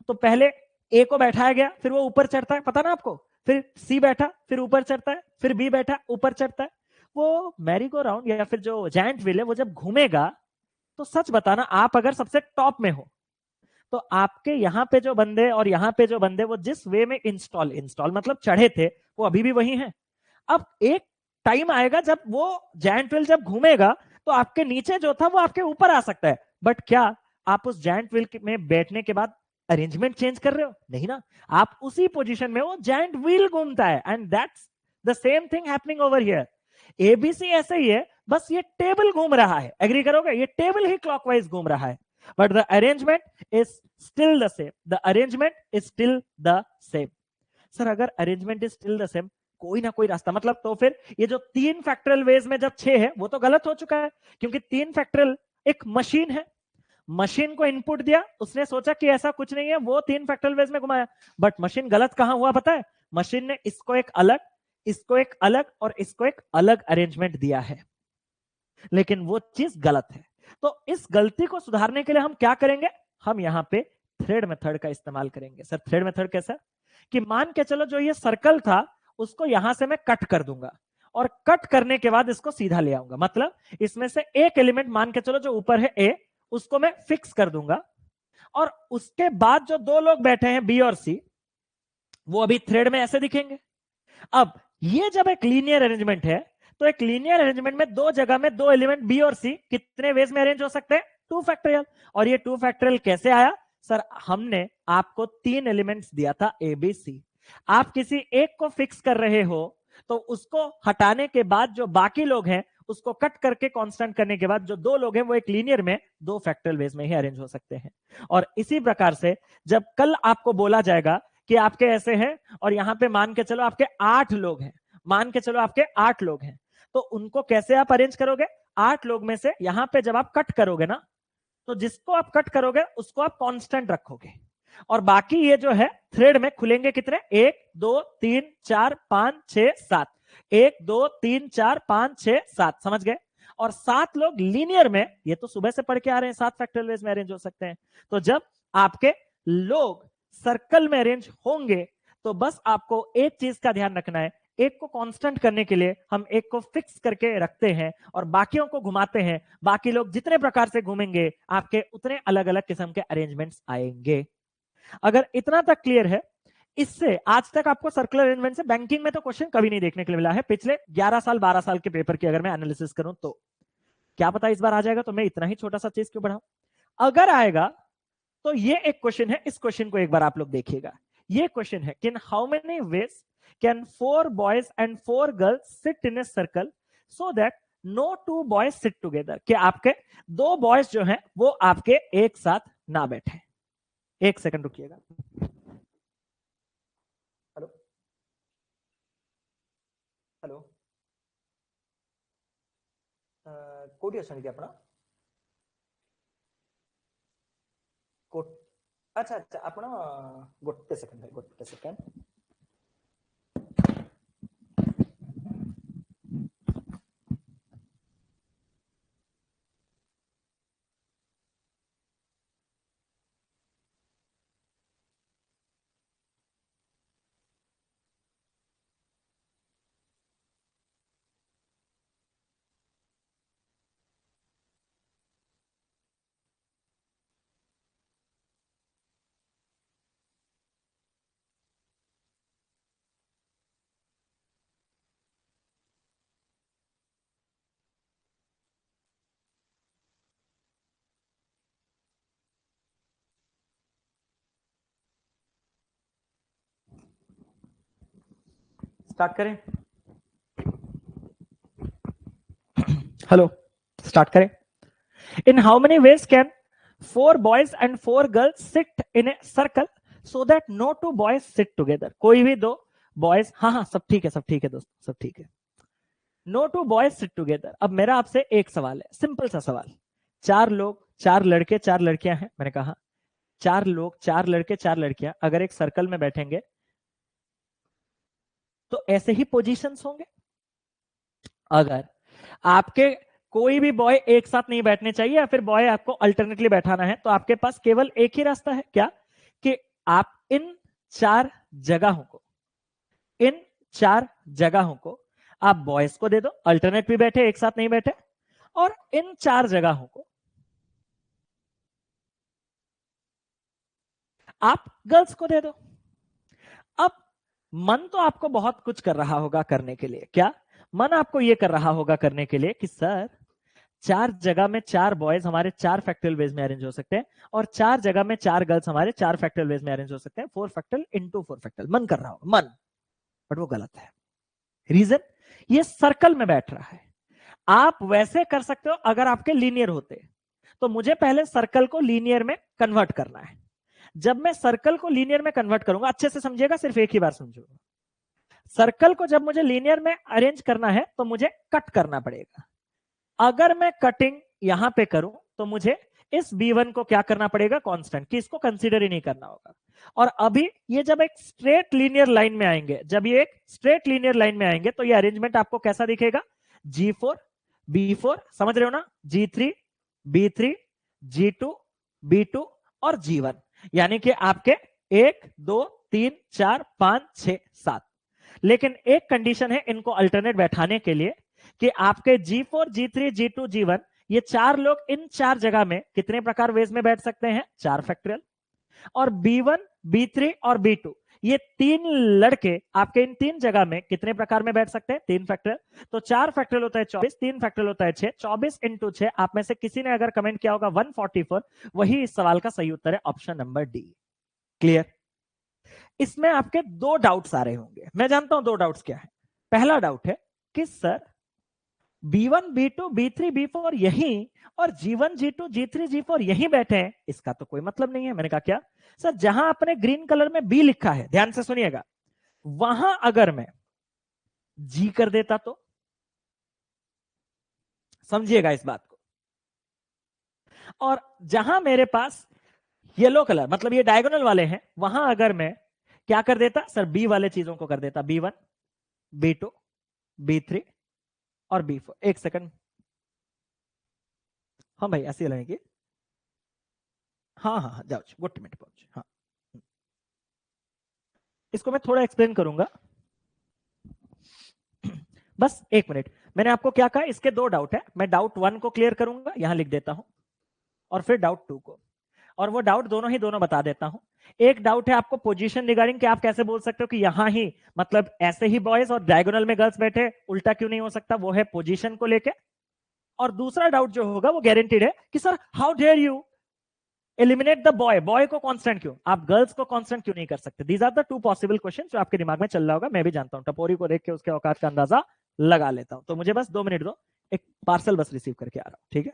तो पहले ए को बैठाया गया, फिर वो ऊपर चढ़ता है, पता ना आपको, फिर सी बैठा, फिर ऊपर चढ़ता है, फिर बी बैठा, ऊपर चढ़ता है। वो मैरी गो राउंड या फिर जो जायंट व्हील है वो जब घूमेगा, तो सच बताना आप अगर सबसे टॉप में हो तो आपके यहाँ पे जो बंदे और यहाँ पे जो बंदे वो जिस वे में इंस्टॉल इंस्टॉल मतलब चढ़े थे वो अभी भी वही हैं। अब एक टाइम आएगा जब वो जायंट व्हील जब घूमेगा तो आपके नीचे जो था वो आपके ऊपर आ सकता है, बट क्या आप उस जायंट व्हील में बैठने के बाद अरेंजमेंट चेंज कर रहे हो? नहीं ना, आप उसी पोजीशन में, वो जायंट व्हील घूमता है। And that's the same thing happening over here. ABC ऐसे ही है, बस ये टेबल घूम रहा है, एग्री करोगे? ये टेबल ही क्लॉकवाइज घूम रहा है। But the arrangement is still the same, the arrangement is still the same. Sir अगर arrangement is still the same, कोई ना कोई रास्ता, मतलब तो फिर ये जो 3 फैक्टरल वेज में जब 6 है वो तो गलत हो चुका है, क्योंकि 3 फैक्टरल एक मशीन है, मशीन को इनपुट दिया, उसने सोचा कि ऐसा कुछ नहीं है, वो 3 फैक्टरल वेज में घुमाया, बट मशीन गलत कहां हुआ पता है? मशीन ने इसको एक अलग, इसको एक अलग और इसको एक अलग अरेंजमेंट दिया है, लेकिन वो चीज गलत है। तो इस गलती को सुधारने के लिए हम क्या करेंगे? हम यहां पे थ्रेड मेथड का इस्तेमाल करेंगे। सर थ्रेड मेथड कैसा? कि मान के चलो जो ये सर्कल था उसको यहां से मैं कट कर दूंगा, और कट करने के बाद इसको सीधा ले आऊंगा, मतलब इसमें से एक एलिमेंट मान के चलो जो ऊपर है ए, उसको मैं फिक्स कर दूंगा, और उसके बाद जो 2 लोग बैठे हैं बी और सी, वो अभी थ्रेड में ऐसे दिखेंगे। अब ये जब एक लीनियर अरेंजमेंट है, तो एक लीनियर अरेंजमेंट में 2 जगह में 2 एलिमेंट बी और सी कितने वेज में अरेंज हो सकते हैं? 2 फैक्टोरियल। और ये 2 फैक्टोरियल कैसे आया? सर हमने आपको 3 एलिमेंट्स दिया था ए बी सी, आप किसी एक को फिक्स कर रहे हो, तो उसको हटाने के बाद जो बाकी लोग हैं उसको कट करके कांस्टेंट करने के बाद जो 2 लोग हैं वो एक लीनियर में 2 फैक्टोरियल वेज में ही अरेंज हो सकते हैं। और इसी प्रकार से जब कल आपको बोला जाएगा कि आपके ऐसे हैं, और यहां पे मान के चलो आपके 8 लोग हैं, मान के चलो आपके 8 लोग हैं, तो उनको कैसे आप अरेंज करोगे? 8 लोग में से यहां पे जब आप कट करोगे ना, तो जिसको आप कट करोगे उसको आप कांस्टेंट रखोगे, और बाकी ये जो है थ्रेड में खुलेंगे कितने? 1 2 3 4 5 6 7, 1 2 3 4 5 6 7, समझ गए? और 7 लोग लीनियर में, ये तो सुबह से पढ़ के आ रहे हैं, 7 फैक्टोरियल वेज में अरेंज हो सकते हैं। तो जब आपके लोग सर्कल में अरेंज होंगे, तो बस आपको एक चीज का ध्यान रखना है, एक को कांस्टेंट करने के लिए हम एक को फिक्स करके रखते हैं और बाकियों को घुमाते हैं, बाकी लोग जितने प्रकार से घूमेंगे आपके उतने अलग अलग किस्म के अरेंजमेंट्स आएंगे। अगर इतना तक क्लियर है, इससे आज तक आपको सर्कुलर अरेंजमेंट से बैंकिंग में तो क्वेश्चन कभी नहीं देखने के लिए मिला है, पिछले 11 साल 12 साल के पेपर की अगर मैं एनालिसिस करूं तो क्या पता इस बार आ जाएगा, तो मैं इतना ही छोटा सा चीज क्यों बढ़ाऊं। अगर आएगा तो ये एक क्वेश्चन है, इस क्वेश्चन को एक बार आप लोग देखिएगा। ये क्वेश्चन है, can how many ways can 4 boys and 4 girls sit in a circle so that no 2 boys sit together, कि आपके 2 बॉयज जो हैं वो आपके एक साथ ना बैठे। एक सेकंड रुकिएगा। हेलो हेलो, कोडी असं की अपना कोट, अच्छा अच्छा आपण गोटे सेकंड भाई, गोटे सेकंड। स्टार्ट करें? हेलो, स्टार्ट करें। In how many ways can 4 boys and 4 girls sit in a circle so that no 2 boys sit together? कोई भी 2 बॉयज, हाँ हाँ सब ठीक है दोस्तों, सब ठीक है। No 2 boys sit together. अब मेरा आपसे एक सवाल है, सिंपल सा सवाल। 4 लोग, 4 लड़के 4 लड़कियां हैं, मैंने कहा 4 लोग 4 लड़के 4 लड़कियां अगर एक सर्कल में बैठेंगे तो ऐसे ही पोजीशंस होंगे। अगर आपके कोई भी बॉय एक साथ नहीं बैठने चाहिए, या फिर बॉय आपको अल्टरनेटली बैठाना है, तो आपके पास केवल एक ही रास्ता है, क्या? कि आप इन 4 जगहों को, इन 4 जगहों को आप बॉयज को दे दो, अल्टरनेट भी बैठे एक साथ नहीं बैठे, और इन 4 जगहों को आप गर्ल्स को दे दो। अब मन तो आपको बहुत कुछ कर रहा होगा करने के लिए, क्या? मन आपको यह कर रहा होगा करने के लिए कि सर 4 जगह में 4 बॉयज हमारे 4 फैक्टोरियल वेज में अरेंज हो सकते हैं, और 4 जगह में 4 गर्ल्स हमारे 4 फैक्टोरियल वेज में अरेंज हो सकते हैं, 4 फैक्टोरियल इनटू 4 फैक्टोरियल। मन कर रहा होगा, मन, बट वो गलत है। रीजन, ये सर्कल में बैठ रहा है। आप वैसे कर सकते हो अगर आपके लीनियर होते, तो मुझे पहले सर्कल को लीनियर में कन्वर्ट करना है। जब मैं सर्कल को लीनियर में कन्वर्ट करूंगा, अच्छे से समझिएगा, सिर्फ एक ही बार समझूंगा। सर्कल को जब मुझे लीनियर में अरेंज करना है तो मुझे कट करना पड़ेगा। अगर मैं कटिंग यहां पे करूं तो मुझे इस B1 को क्या करना पड़ेगा, कांस्टेंट, कि इसको कंसीडर ही नहीं करना होगा। और अभी ये जब एक स्ट्रेट लीनियर लाइन में आएंगे, जब ये एक स्ट्रेट लीनियर लाइन में आएंगे तो ये अरेंजमेंट आपको कैसा दिखेगा, G4 B4, समझ रहे हो ना, G3 B3 G2 B2 और G1, यानी कि आपके 1 2 3 4 5 6 7। लेकिन एक कंडीशन है इनको अल्टरनेट बैठाने के लिए, कि आपके G4 G3 G2 G1 ये चार लोग इन चार जगह में कितने प्रकार वेज में बैठ सकते हैं, 4 फैक्टोरियल। और B1 B3 और B2 ये तीन लड़के आपके इन तीन जगह में कितने प्रकार में बैठ सकते हैं, 3 फैक्टोरियल। तो 4 फैक्टोरियल होता है 24, 3 फैक्टोरियल होता है 6, 24 इंटू 6। आप में से किसी ने अगर कमेंट किया होगा 144, वही इस सवाल का सही उत्तर है, ऑप्शन नंबर डी। क्लियर। इसमें आपके दो डाउट्स आ रहे होंगे, मैं जानता हूं दो डाउट्स क्या है। पहला डाउट है कि sir B1 B2 B3 B4 यही, और G1 G2 G3 G4 यही बैठे हैं, इसका तो कोई मतलब नहीं है। मैंने कहा क्या सर, जहां आपने ग्रीन कलर में B लिखा है, ध्यान से सुनिएगा, वहां अगर मैं G कर देता तो, समझिएगा इस बात को। और जहां मेरे पास येलो कलर, मतलब ये डायगोनल वाले हैं, वहां अगर मैं क्या कर देता सर, B वाले चीजों को कर देता, B1 B2 B3 और B4। एक सेकंड, हाँ भाई ऐसे लगेगी, हाँ हाँ हाँ, जाओ गुड मिनट पहुंच, हाँ। इसको मैं थोड़ा एक्सप्लेन करूंगा, बस एक मिनट। मैंने आपको क्या कहा, इसके दो डाउट है, मैं डाउट 1 को क्लियर करूंगा, यहां लिख देता हूं, और फिर डाउट 2 को, और वो डाउट दोनों ही दोनों बता देता हूं। एक डाउट है आपको पोजीशन रिगार्डिंग, कि आप कैसे बोल सकते हो कि यहां ही, मतलब ऐसे ही बॉयज और डायगोनल में गर्ल्स बैठे, उल्टा क्यों नहीं हो सकता, वो है पोजीशन को लेके। और दूसरा डाउट जो होगा वो गारंटीड है कि sir how dare you eliminate the boy, boy को कांस्टेंट क्यों, आप गर्ल्स को कांस्टेंट क्यों नहीं कर सकते। These are the two possible question जो आपके दिमाग में चल रहा होगा, मैं भी जानता हूं, टपोरी को देख के उसके औकात का अंदाजा लगा लेता हूं। तो मुझे बस 2 मिनट दो, एक पार्सल बस रिसीव करके आ रहा हूं, ठीक है।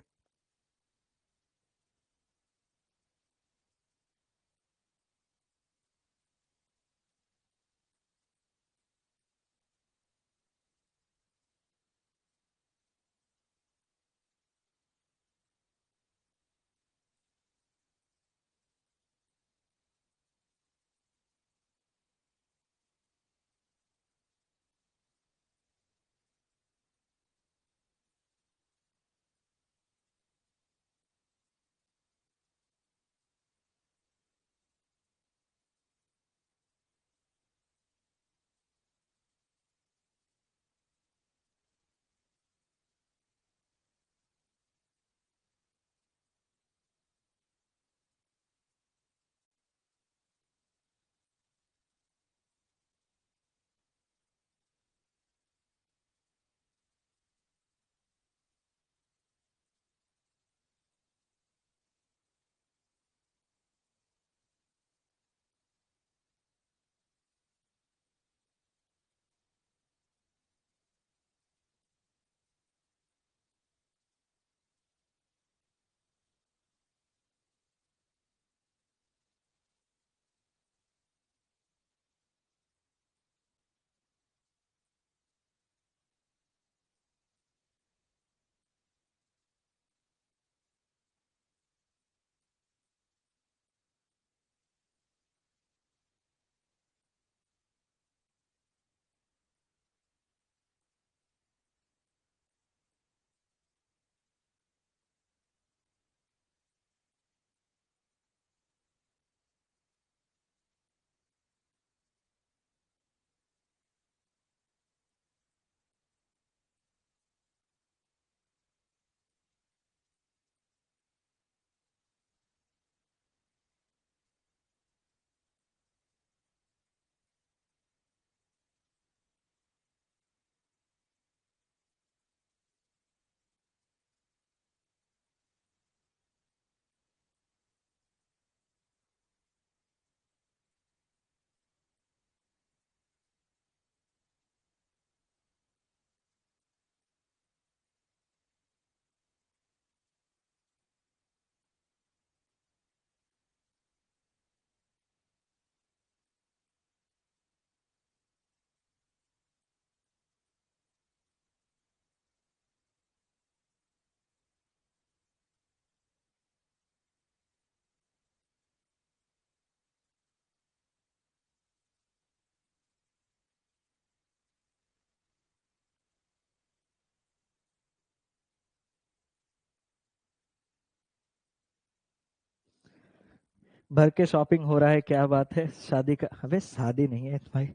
भर के शॉपिंग हो रहा है, क्या बात है, शादी का? अबे शादी नहीं है भाई।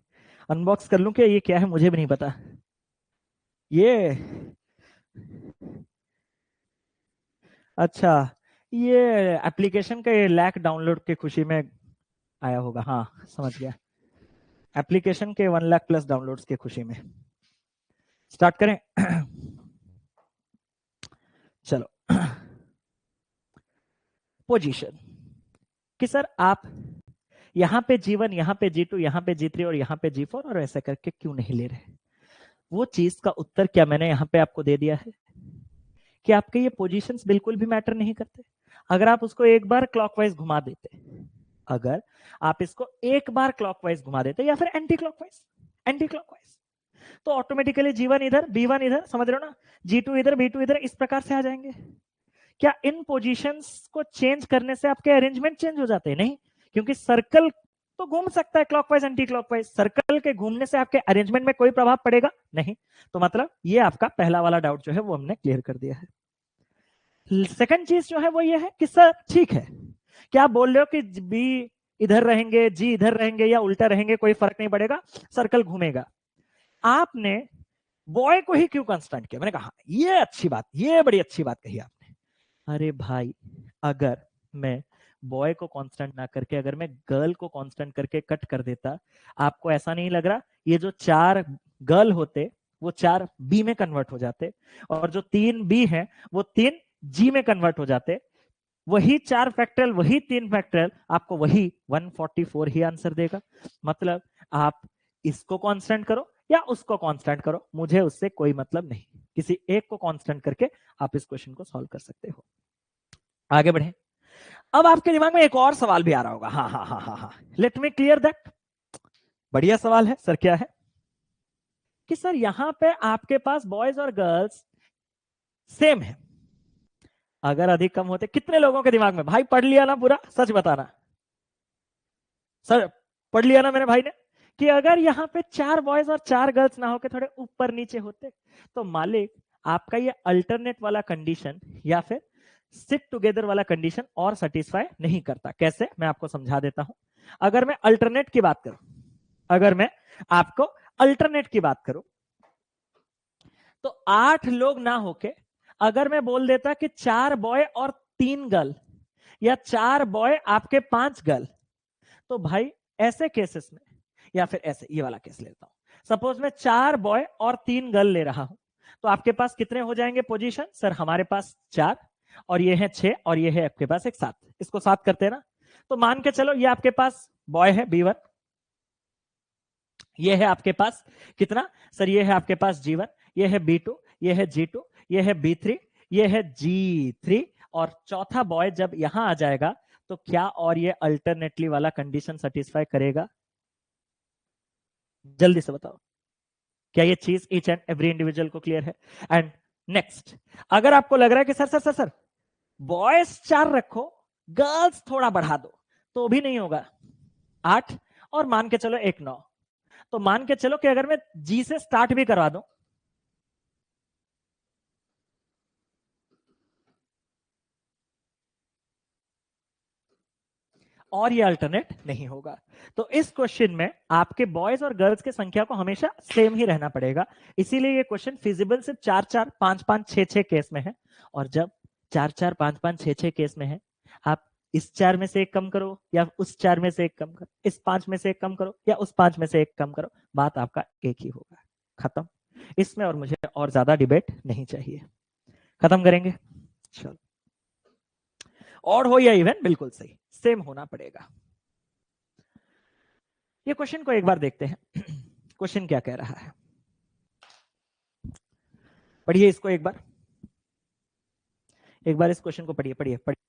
अनबॉक्स कर लूं क्या? ये क्या है मुझे भी नहीं पता। ये, अच्छा, ये एप्लीकेशन का ये लैक डाउनलोड की खुशी में आया होगा, हाँ समझ गया। एप्लीकेशन के 1 लाख प्लस डाउनलोड्स की खुशी में। स्टार्ट करें? चलो। पोजीशन, कि सर आप यहाँ पे G1, यहाँ पे G2, यहाँ पे G3 और यहाँ पे G4 और ऐसा करके क्यों नहीं ले रहे? वो चीज का उत्तर क्या मैंने यहाँ पे आपको दे दिया है कि आपके ये पोजीशंस बिल्कुल भी मैटर नहीं करते। अगर आप उसको एक बार क्लॉकवाइज घुमा देते, अगर आप इसको एक बार क्लॉकवाइज घुमा देते या फिर एंटी क्लॉकवाइज, एंटी क्लॉकवाइज, तो ऑटोमेटिकली G1 इधर, B1 इधर, समझ रहे हो ना, G2 इधर, B2 इधर, इस प्रकार से आ जाएंगे। क्या इन पोजीशंस को चेंज करने से आपके अरेंजमेंट चेंज हो जाते हैं? नहीं, क्योंकि सर्कल तो घूम सकता है क्लॉकवाइज एंटी क्लॉकवाइज, सर्कल के घूमने से आपके अरेंजमेंट में कोई प्रभाव पड़ेगा नहीं। तो मतलब ये आपका पहला वाला डाउट जो है वो हमने क्लियर कर दिया है। सेकंड चीज जो है वो ये है कि सर ठीक है, क्या आप बोल रहे हो कि बी इधर रहेंगे, जी इधर रहेंगे या उल्टा रहेंगे कोई फर्क नहीं पड़ेगा, सर्कल घूमेगा। आपने बॉय को ही क्यों कांस्टेंट किया? मैंने कहा ये अच्छी बात, ये बड़ी अच्छी बात कही आपने। अरे भाई, अगर मैं बॉय को कांस्टेंट ना करके अगर मैं गर्ल को कांस्टेंट करके कट कर देता, आपको ऐसा नहीं लग रहा ये जो 4 गर्ल होते वो 4 बी में कन्वर्ट हो जाते, और जो 3 बी हैं वो 3 जी में कन्वर्ट हो जाते? वही 4 फैक्टोरियल, वही 3 फैक्टोरियल आपको वही 144 ही आंसर देगा। मतलब आप इसको कांस्टेंट करो या उसको कांस्टेंट करो, मुझे उससे कोई मतलब नहीं, किसी एक को कांस्टेंट करके आप इस क्वेश्चन को सॉल्व कर सकते हो। आगे बढ़े। अब आपके दिमाग में एक और सवाल भी आ रहा होगा, हाँ हाँ हाँ हाँ हाँ, लेट मी क्लियर दैट। बढ़िया सवाल है सर, क्या है? कि सर यहां पे आपके पास बॉयज और गर्ल्स सेम है, अगर अधिक कम होते, कितने लोगों के दिमाग में, भाई पढ़ लिया ना पूरा, सच बताना सर, पढ़ लिया ना मेरे भाई ने, कि अगर यहाँ पे 4 बॉयज और 4 गर्ल्स ना होके थोड़े ऊपर नीचे होते, तो मालिक आपका ये अल्टरनेट वाला कंडीशन या फिर सिट टुगेदर वाला कंडीशन और सेटिस्फाई नहीं करता। कैसे, मैं आपको समझा देता हूं। अगर मैं अल्टरनेट की बात करूं, अगर मैं आपको अल्टरनेट की बात करूं, तो 8 लोग ना होके अगर मैं बोल देता कि 4 बॉय और 3 गर्ल, या 4 बॉय आपके 5 गर्ल, तो भाई ऐसे केसेस में, या फिर ऐसे ये वाला केस लेता हूं, सपोज मैं 4 बॉय और 3 गर्ल ले रहा हूं, तो आपके पास कितने हो जाएंगे पोजीशन? सर हमारे पास 4, और ये है 6, और ये है आपके पास एक 7, इसको 7 करते हैं ना। तो मान के चलो ये आपके पास बॉय है B1, ये है आपके पास कितना सर, ये है आपके पास G1, ये है B2, ये है G2, ये है B3, ये है G3, और चौथा बॉय जब यहां आ जाएगा, तो क्या और ये अल्टरनेटली वाला कंडीशन सेटिस्फाई करेगा? जल्दी से बताओ, क्या ये चीज ईच एंड एवरी इंडिविजुअल को क्लियर है? एंड नेक्स्ट, अगर आपको लग रहा है कि sir sir sir sir boys 4 रखो, गर्ल्स थोड़ा बढ़ा दो, तो भी नहीं होगा। 8 और मान के चलो एक 9, तो मान के चलो कि अगर मैं जी से स्टार्ट भी करवा दूं, और ये अल्टरनेट नहीं होगा। तो इस क्वेश्चन में आपके बॉयज और गर्ल्स की संख्या को हमेशा सेम ही रहना पड़ेगा। इसीलिए ये क्वेश्चन फिजिबल सिर्फ 4-4, 5-5, 6-6 केस में है। और जब 4-4, 5-5, 6-6 केस में है, आप इस 4 में से एक कम करो या उस 4 में से एक कम करो, इस 5 में से एक कम करो या उस 5 में से एक कम करो, बात आपका एक ही होगा। खत्म। इसमें और मुझे और ज्यादा डिबेट नहीं चाहिए। खत्म करेंगे, चलो। और हो या इवन, बिल्कुल सही, सेम होना पड़ेगा। ये क्वेश्चन को एक बार देखते हैं। क्वेश्चन क्या कह रहा है, पढ़िए इसको एक बार, एक बार इस क्वेश्चन को पढ़िए पढ़िए पढ़िए।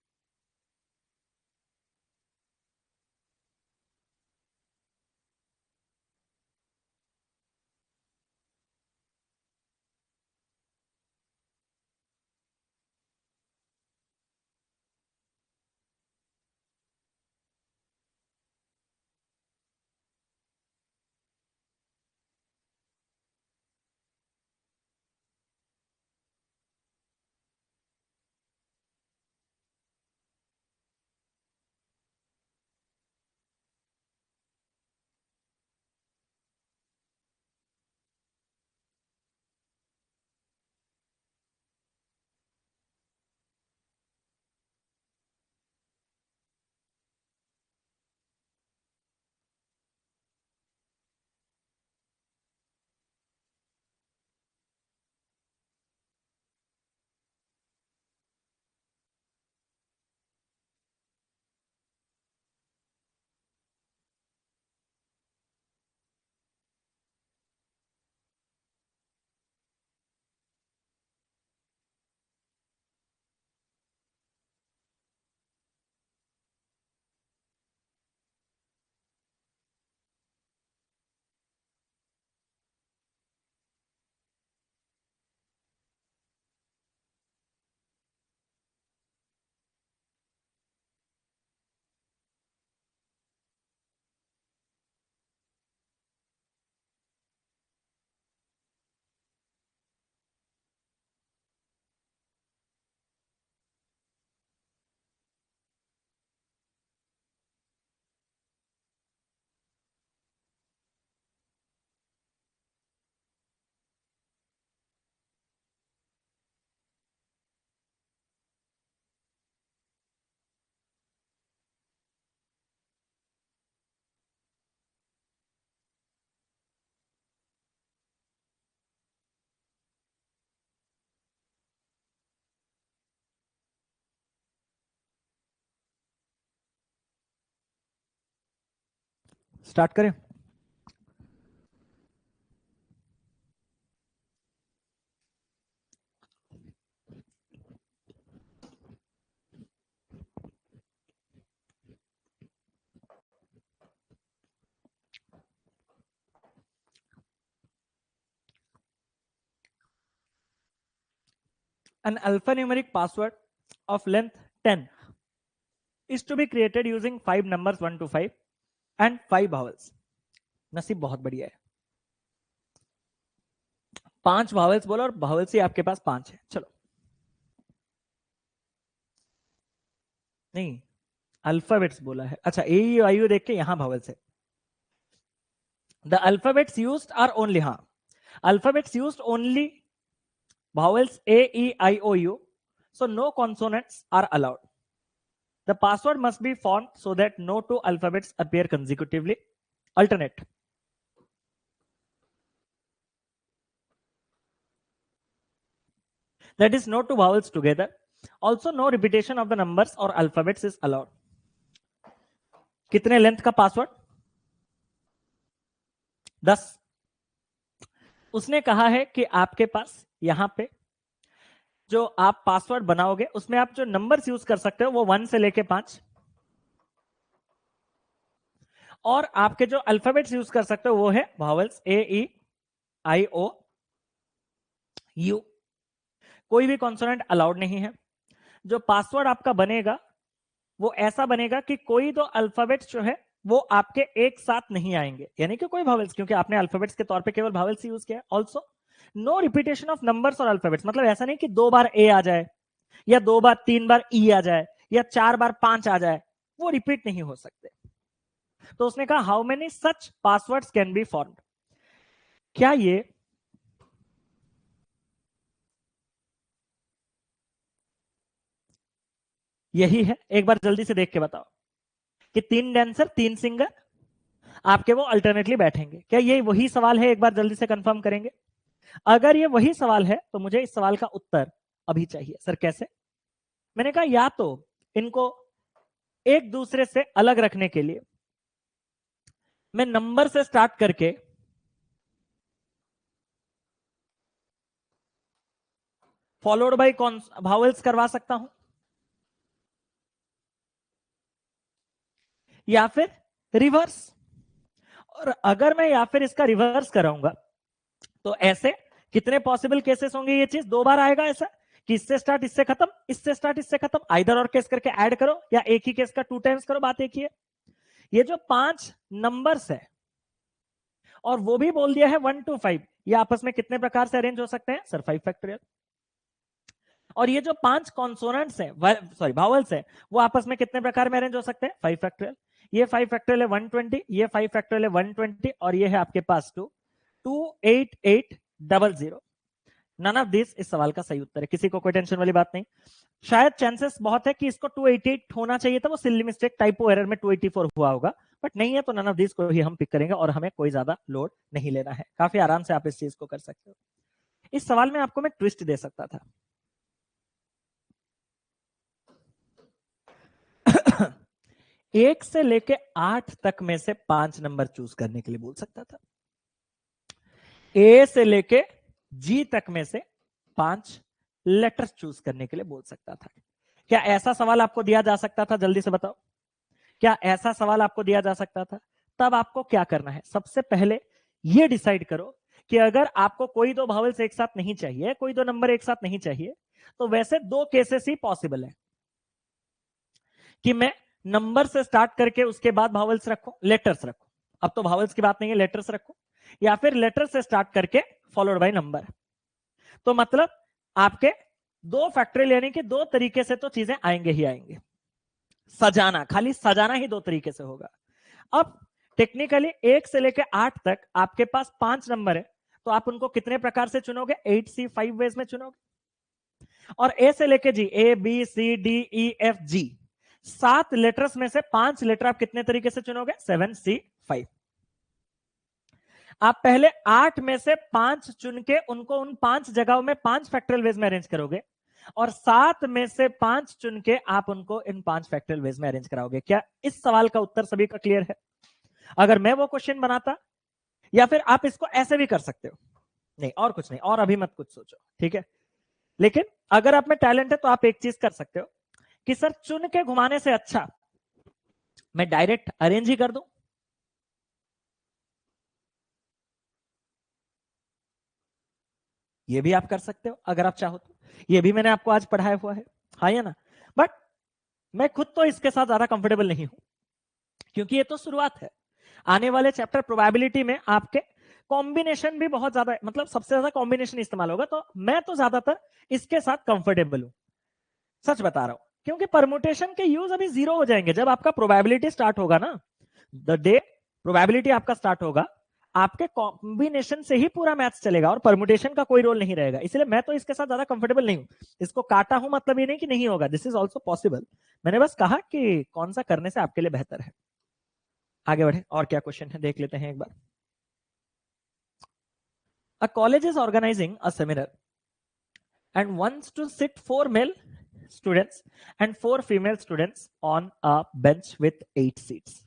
स्टार्ट करें? An alphanumeric password of length 10 is to be created using 5 numbers 1 to 5 and 5 vowels. नसीब बहुत बढ़िया है, 5 vowels बोला और vowels ही आपके पास 5 है. चलो, नहीं अल्फाबेट्स बोला है. अच्छा, ए ई आई यू देख के यहां vowels है. The alphabets used are only, हाँ, alphabets used only vowels A, E, I, O, U. So no consonants are allowed. The password must be formed so that no two alphabets appear consecutively. Alternate. That is, no two vowels together. Also, no repetition of the numbers or alphabets is allowed. कितने length का password? 10. उसने कहा है कि आपके पास यहां पे जो आप पासवर्ड बनाओगे उसमें आप जो नंबर्स यूज कर सकते हो वो 1 से लेके 5, और आपके जो अल्फाबेट्स यूज कर सकते हो वो है vowels A, E, I, O, you. कोई भी कॉन्सोनेंट अलाउड नहीं है. जो पासवर्ड आपका बनेगा वो ऐसा बनेगा कि कोई दो अल्फाबेट्स जो है वो आपके एक साथ नहीं आएंगे, यानी कि कोई वॉवेल्स, क्योंकि आपने अल्फाबेट्स के तौर पे केवल वॉवेल्स यूज किया. Also no repetition of numbers और अल्फाबेट्स, मतलब ऐसा नहीं कि 2 बार ए आ जाए या 2 बार 3 बार ई आ जाए या 4 बार 5 आ जाए, वो रिपीट नहीं हो सकते. तो उसने कहा how many such passwords can be formed. क्या ये यही है? एक बार जल्दी से देख के बताओ कि 3 डांसर 3 सिंगर आपके वो अल्टरनेटली बैठेंगे. क्या ये वही सवाल है? एक बार जल्दी से कंफर्म करेंगे. अगर ये वही सवाल है तो मुझे इस सवाल का उत्तर अभी चाहिए. सर कैसे? मैंने कहा या तो इनको एक दूसरे से अलग रखने के लिए मैं नंबर से स्टार्ट करके फॉलोड बाय वॉवेल्स करवा सकता हूं, या फिर रिवर्स. और अगर मैं या फिर इसका रिवर्स कराऊंगा तो ऐसे कितने पॉसिबल केसेस होंगे? ये चीज 2 बार आएगा ऐसा कि इससे स्टार्ट इससे खत्म, इससे स्टार्ट इससे खत्म. आइदर और केस करके ऐड करो या एक ही केस का 2 टाइम्स करो, बात एक ही है. ये जो 5 नंबर्स है और वो भी बोल दिया है 1 to 5, ये आपस में कितने प्रकार से अरेंज हो सकते हैं? Sir 5 factorial. और ये जो 5 कॉन्सोनेंट्स है, सॉरी वॉवेल्स है, वो आपस में कितने प्रकार में अरेंज हो सकते हैं? 5 फैक्टोरियल. ये 5 फैक्टोरियल है 120, ये 5 फैक्टोरियल है 120, और ये है आपके पास 28800. नन ऑफ दिस इस सवाल का सही उत्तर है. किसी को कोई टेंशन वाली बात नहीं. शायद चांसेस बहुत है कि इसको 288 होना चाहिए था, वो सिली मिस्टेक टाइपो एरर में 284 हुआ होगा, बट नहीं है, तो नन ऑफ दिस को ही हम पिक करेंगे और हमें कोई ज्यादा लोड नहीं लेना है. काफी आराम से आप इस चीज को कर सकते हो. इस सवाल में आपको मैं ट्विस्ट दे सकता था. 1 से लेके 8 तक में से 5 नंबर चूज करने के लिए बोल सकता था. ए से लेके जी तक में से 5 लेटर्स चूज करने के लिए बोल सकता था. क्या ऐसा सवाल आपको दिया जा सकता था? जल्दी से बताओ, क्या ऐसा सवाल आपको दिया जा सकता था? तब आपको क्या करना है? सबसे पहले ये डिसाइड करो कि अगर आपको कोई दो वॉवेल्स एक साथ नहीं चाहिए, कोई दो नंबर एक साथ नहीं चाहिए, तो वैसे 2 केसेस ही पॉसिबल है कि मैं नंबर से स्टार्ट करके उसके बाद वॉवेल्स रखूं, लेटर्स रखूं. अब तो वॉवेल्स की बात नहीं है, लेटर्स रखूं, या फिर लेटर से स्टार्ट करके फॉलोड बाय नंबर. तो मतलब आपके 2 फैक्टोरियल, यानी कि 2 तरीके से तो चीजें आएंगे ही आएंगे. सजाना, खाली सजाना ही 2 तरीके से होगा. अब टेक्निकली 1 से लेकर 8 तक आपके पास 5 नंबर है, तो आप उनको कितने प्रकार से चुनोगे? 8C 5 वेज में चुनोगे. और ए से लेके G, A B C D E F G, 7 letters में से 5 लेटर आप कितने तरीके से चुनोगे? 7C 5. आप पहले 8 में से 5 चुन के उनको उन 5 जगहों में 5 फैक्टोरियल वेज में अरेंज करोगे, और 7 में से 5 चुन के आप उनको इन 5 फैक्टोरियल वेज में अरेंज कराओगे. क्या इस सवाल का उत्तर सभी का क्लियर है? अगर मैं वो क्वेश्चन बनाता, या फिर आप इसको ऐसे भी कर सकते हो, नहीं और कुछ नहीं, और अभी मत कुछ सोचो, ठीक है। लेकिन अगर आप में टैलेंट है तो आप एक चीज कर सकते हो कि सर चुन के घुमाने से अच्छा मैं डायरेक्ट अरेंज ही कर दूं। ये भी आप कर सकते हो अगर आप चाहो तो, ये भी मैंने आपको आज पढ़ाया हुआ है, हाँ या ना। बट मैं खुद तो इसके साथ ज्यादा कंफर्टेबल नहीं हूं, क्योंकि ये तो शुरुआत है। आने वाले चैप्टर प्रोबेबिलिटी में आपके कॉम्बिनेशन भी बहुत ज्यादा, मतलब सबसे ज्यादा कॉम्बिनेशन इस्तेमाल होगा, तो मैं तो ज्यादातर इसके साथ कंफर्टेबल हूं, सच बता रहा हूं। क्योंकि परमुटेशन के यूज अभी जीरो हो जाएंगे जब आपका प्रोबेबिलिटी स्टार्ट होगा ना। द डे प्रोबेबिलिटी आपका स्टार्ट होगा, आपके कॉम्बिनेशन से ही पूरा मैथ्स चलेगा और परमुटेशन का कोई रोल नहीं रहेगा। इसलिए मैं तो इसके साथ ज्यादा कंफर्टेबल नहीं हूं। इसको काटा हूं मतलब ये नहीं कि नहीं होगा, दिस इज ऑल्सो पॉसिबल। मैंने बस कहा कि कौन सा करने से आपके लिए बेहतर है। आगे बढ़े, और क्या क्वेश्चन है देख लेते हैं एक बार। A college is organizing a seminar and wants to sit 4 male students and 4 female students on a bench with 8 seats.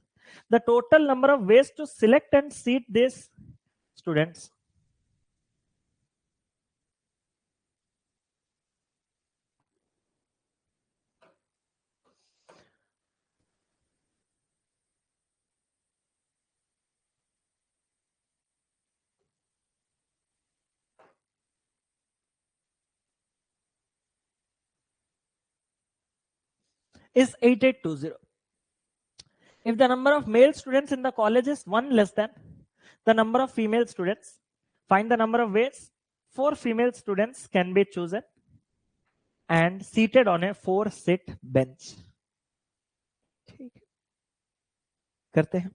The total number of ways to select and seat these students is 8820. If the number of male students in the college is 1 less than the number of female students, find the number of ways 4 female students can be chosen and seated on a 4-seat bench. ठीक है, करते हैं।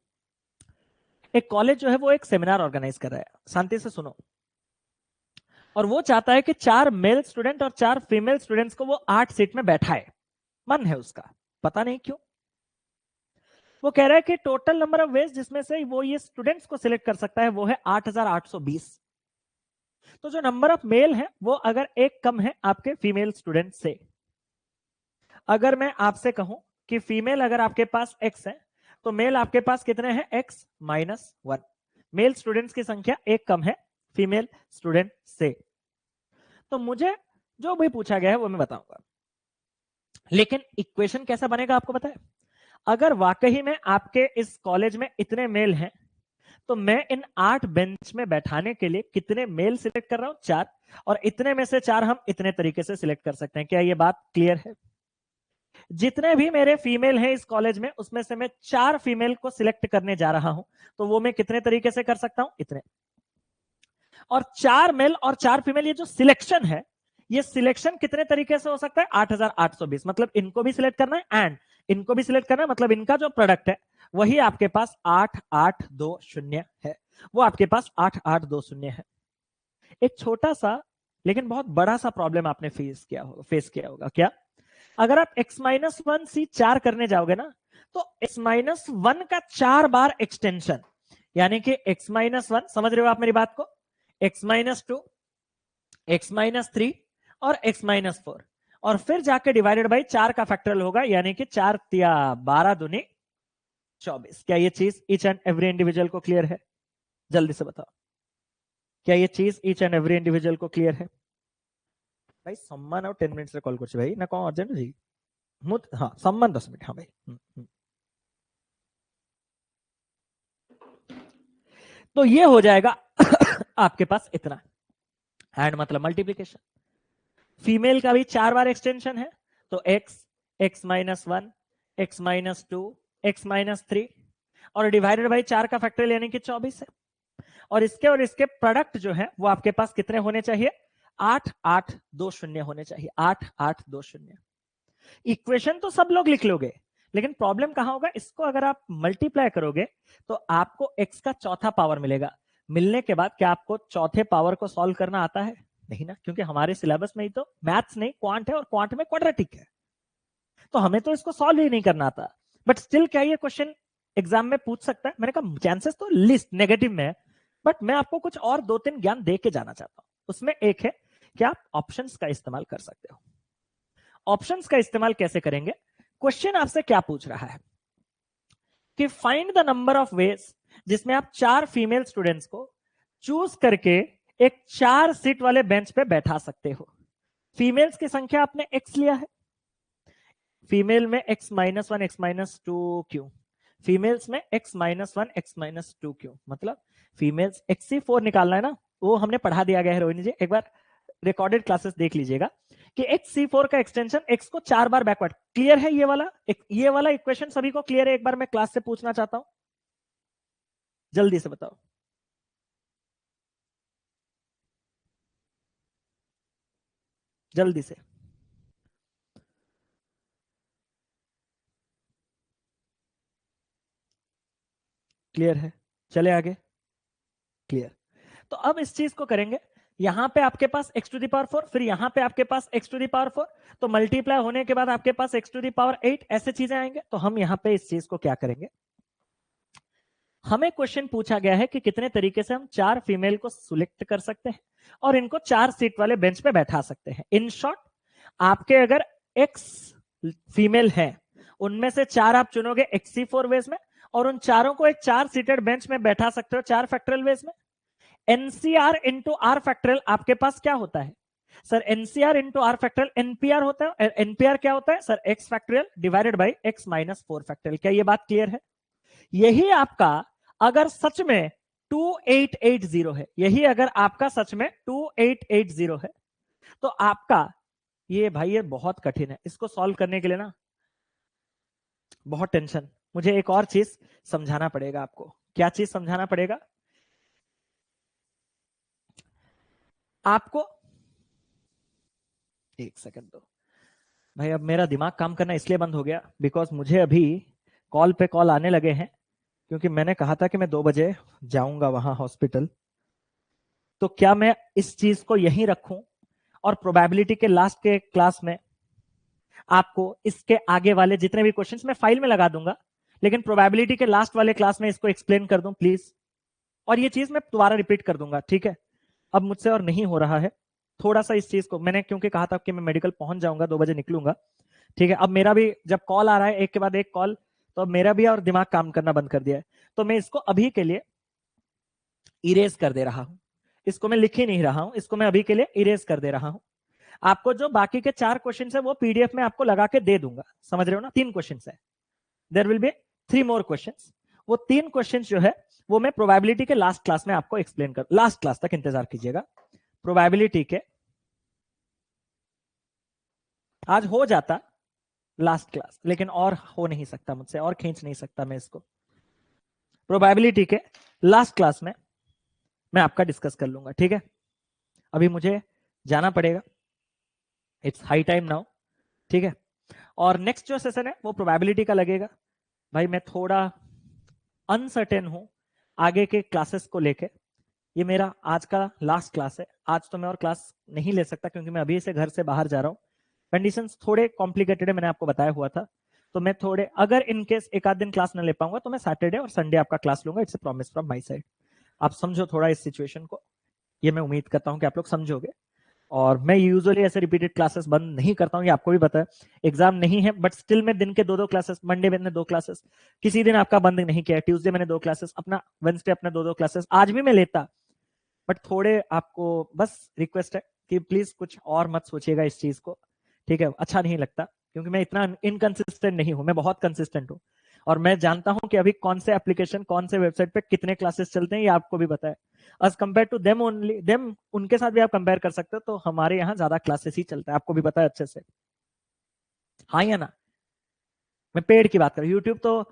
एक college जो है वो एक seminar organise कर रहा है, शांति से सुनो। और वो चाहता है कि 4 मेल स्टूडेंट और 4 फीमेल स्टूडेंट्स को वो 8 सीट में बैठाए। मन है उसका, पता नहीं क्यों। वो कह रहा है कि टोटल नंबर ऑफ वेज जिसमें से वो ये स्टूडेंट्स को सिलेक्ट कर सकता है वो है 8820। तो जो नंबर ऑफ मेल है वो अगर एक कम है आपके फीमेल स्टूडेंट से। अगर मैं आपसे कहूं कि फीमेल अगर आपके पास x है तो मेल आपके पास कितने हैं, x-1। मेल स्टूडेंट्स की संख्या एक कम है फीमेल स्टूडेंट से। तो मुझे जो भी पूछा गया है वो मैं बताऊंगा, लेकिन इक्वेशन कैसा बनेगा आपको पता है। अगर वाकई में आपके इस कॉलेज में इतने मेल हैं तो मैं इन 8 बेंच में बैठाने के लिए कितने मेल सिलेक्ट कर रहा हूं, 4। और इतने में से 4 हम इतने तरीके से सिलेक्ट कर सकते हैं। क्या ये बात क्लियर है? जितने भी मेरे फीमेल हैं इस कॉलेज में उसमें से मैं 4 फीमेल को सिलेक्ट करने जा रहा हूं, तो वो मैं कितने तरीके से कर सकता हूं, इतने। और 4 मेल और 4 फीमेल, ये जो सिलेक्शन है ये सिलेक्शन कितने तरीके से हो सकता है, 8820। मतलब इनको भी सिलेक्ट करना है एंड इनको भी सिलेक्ट करना है, मतलब इनका जो प्रोडक्ट है वही आपके पास 8820 है, वो आपके पास 8820 है। एक छोटा सा लेकिन बहुत बड़ा सा प्रॉब्लम आपने फेस किया होगा। क्या? अगर आप x-1 सी 4 करने जाओगे ना तो x-1 का 4 बार एक्सटेंशन, यानी कि x-1, समझ रहे हो आप मेरी बात को, x-2, x-3 और x-4, और फिर जाके डिवाइडेड बाई 4 का फैक्टरल होगा, यानी कि 4 तिया 12 दूनी 24। क्या ये चीज ईच एंड एवरी इंडिविजुअल को क्लियर है? जल्दी से बताओ, क्या ये चीज ईच एंड एवरी इंडिविजुअल को क्लियर है? भाई सम्मान और 10 मिनट से कॉल कर भाई ना, कौन अर्जेंट जी मुत, हाँ सम्मान 10 मिनट, हाँ भाई। तो ये हो जाएगा आपके पास इतना, एंड मतलब मल्टीप्लीकेशन। फीमेल का भी 4 बार एक्सटेंशन है, तो x, x-1, x-2, x-3 और डिवाइडेड बाई 4 का फैक्टोरियल यानी कि 24 है। और इसके प्रोडक्ट जो है वो आपके पास कितने होने चाहिए, 8820 होने चाहिए, 8820। इक्वेशन तो सब लोग लिख लोगे, लेकिन प्रॉब्लम कहां होगा, इसको अगर आप मल्टीप्लाई करोगे तो आपको x का चौथा पावर मिलेगा। मिलने के बाद क्या आपको चौथे पावर को सॉल्व करना आता है? नहीं ना, क्योंकि हमारे सिलेबस में ही तो मैथ्स नहीं क्वांट है, और क्वांट में क्वाड्रेटिक है, तो हमें तो इसको सॉल्व ही नहीं करना आता। बट स्टिल क्या ये क्वेश्चन एग्जाम में पूछ सकता है? मैंने कहा चांसेस तो लिस्ट नेगेटिव में है, बट मैं आपको कुछ और 2-3 ज्ञान दे के जाना चाहता हूं। उसमें एक है कि आप ऑप्शंस का इस्तेमाल कर सकते हो। ऑप्शंस का इस्तेमाल कैसे करेंगे? क्वेश्चन आपसे क्या पूछ रहा है कि find the number of veg जिसमें आप 4 फीमेल स्टूडेंट्स को चूज करके एक 4 सीट वाले बेंच पे बैठा सकते हो। फीमेल्स की संख्या आपने x लिया है, फीमेल में x-1 x-2 क्यों, फीमेल्स में x-1 x-2 क्यों, मतलब फीमेल्स XC4 निकालना है ना, वो हमने पढ़ा दिया गया है रोहिणी जी, एक बार रिकॉर्डेड क्लासेस देख लीजिएगा कि XC4 का एक्सटेंशन x को 4 बार बैकवर्ड। क्लियर है ये वाला इक्वेशन सभी को क्लियर है? एक बार मैं क्लास से पूछना चाहता हूं, जल्दी से बताओ। जल्दी से। क्लियर है? चले आगे। क्लियर। तो अब इस चीज को करेंगे, यहां पे आपके पास x टू द पावर 4, फिर यहां पे आपके पास x टू द पावर 4, तो मल्टीप्लाई होने के बाद आपके पास x टू द पावर 8, ऐसे चीजें आएंगे। तो हम यहां पे इस चीज को क्या करेंगे, हमें क्वेश्चन पूछा गया है कि कितने तरीके से हम 4 फीमेल को सिलेक्ट कर सकते हैं और इनको 4 सीट वाले बेंच पे बैठा सकते हैं। इन शॉर्ट, आपके अगर x फीमेल है, उनमें से 4 आप चुनोगे XC4 वेज में, और उन चारों को एक 4 सीटेड बेंच में बैठा सकते हो 4 फैक्टोरियल वेज में। एनसीआर इंटू आर फैक्टोरियल आपके पास क्या होता है sir? NCr into r factorial nPr होता है। एनपीआर क्या होता है sir? X factorial divided by x-4 factorial. क्या ये बात क्लियर है? यही आपका अगर सच में 2880 है, यही अगर आपका सच में 2880 है, तो आपका ये भाई ये बहुत कठिन है, इसको सॉल्व करने के लिए ना बहुत टेंशन। मुझे एक और चीज समझाना पड़ेगा आपको। क्या चीज समझाना पड़ेगा आपको? एक सेकंड दो भाई, अब मेरा दिमाग काम करना इसलिए बंद हो गया बिकॉज मुझे अभी कॉल पे कॉल आने लगे हैं, क्योंकि मैंने कहा था कि मैं 2 बजे जाऊंगा वहां हॉस्पिटल। तो क्या मैं इस चीज को यहीं रखूं और प्रोबेबिलिटी के लास्ट के क्लास में आपको इसके आगे वाले जितने भी क्वेश्चंस मैं फाइल में लगा दूंगा, लेकिन प्रोबेबिलिटी के लास्ट वाले क्लास में इसको एक्सप्लेन कर दूं प्लीज। और ये चीज मैं दोबारा रिपीट कर दूंगा, ठीक है? अब मुझसे और नहीं हो रहा है, थोड़ा सा इस चीज को मैंने क्योंकि कहा था कि मैं मेडिकल पहुंच जाऊंगा, 2 बजे निकलूंगा, ठीक है? अब मेरा भी जब कॉल आ रहा है एक के बाद एक कॉल, तो अब मेरा भी और दिमाग काम करना बंद कर दिया है। तो मैं इसको अभी के लिए इरेज कर दे रहा हूं, इसको मैं लिख ही नहीं रहा हूं, इसको मैं अभी के लिए इरेज कर दे रहा हूं। आपको जो बाकी के 4 क्वेश्चन है वो पीडीएफ में आपको लगा के दे दूंगा, समझ रहे हो ना? 3 क्वेश्चन है, there will be 3 more questions. वो 3 क्वेश्चंस जो है वो मैं प्रोबेबिलिटी के लास्ट क्लास में आपको एक्सप्लेन कर, लास्ट क्लास तक इंतजार कीजिएगा। प्रोबेबिलिटी के आज हो जाता लास्ट क्लास, लेकिन और हो नहीं सकता मुझसे, और खींच नहीं सकता मैं इसको। प्रोबेबिलिटी के लास्ट क्लास में मैं आपका डिस्कस कर लूंगा, ठीक है? अभी मुझे जाना पड़ेगा, इट्स हाई टाइम नाउ, ठीक है? और नेक्स्ट जो सेशन है वो प्रोबेबिलिटी का लगेगा। भाई मैं थोड़ा अनसर्टेन हूं आगे के क्लासेस को लेके, ये मेरा आज का लास्ट क्लास है। आज तो मैं और क्लास नहीं ले सकता क्योंकि मैं अभी से घर से बाहर जा रहा हूँ, कंडीशंस थोड़े कॉम्प्लिकेटेड है, मैंने आपको बताया हुआ था। तो मैं थोड़े अगर इन केस एक आध दिन क्लास न ले पाऊंगा तो मैं सैटरडे और संडे आपका क्लास लूंगा, it's a promise from my side. आप समझो थोड़ा इस सिचुएशन को, ये मैं उम्मीद करता हूं कि आप लोग समझोगे। और मैं यूजुअली ऐसे रिपीटेड क्लासेस बंद नहीं करता हूं, ये आपको भी पता है। एग्जाम नहीं है बट स्टिल मैं दिन के 2-2 क्लासेस, मंडे मैंने 2 क्लासेस, किसी दिन आपका बंद नहीं किया, ट्यूसडे मैंने 2 क्लासेस, अपना वेंसडे अपना 2-2 क्लासेस, आज भी मैं लेता। बट थोड़े आपको बस रिक्वेस्ट है कि प्लीज कुछ और मत सोचिएगा इस चीज को, ठीक है? अच्छा नहीं लगता क्योंकि मैं इतना इनकंसिस्टेंट नहीं हूं, मैं बहुत कंसिस्टेंट हूं। और मैं जानता हूं कि अभी कौन से एप्लीकेशन, कौन से वेबसाइट पे कितने क्लासेस चलते हैं, ये आपको भी पता है। As compared to them only, them उनके साथ भी आप कंपेयर कर सकते हो, तो हमारे यहाँ ज्यादा क्लासेस ही चलता है, आपको भी पता है अच्छे से, हाँ या ना? मैं पेड की बात करूं, यूट्यूब तो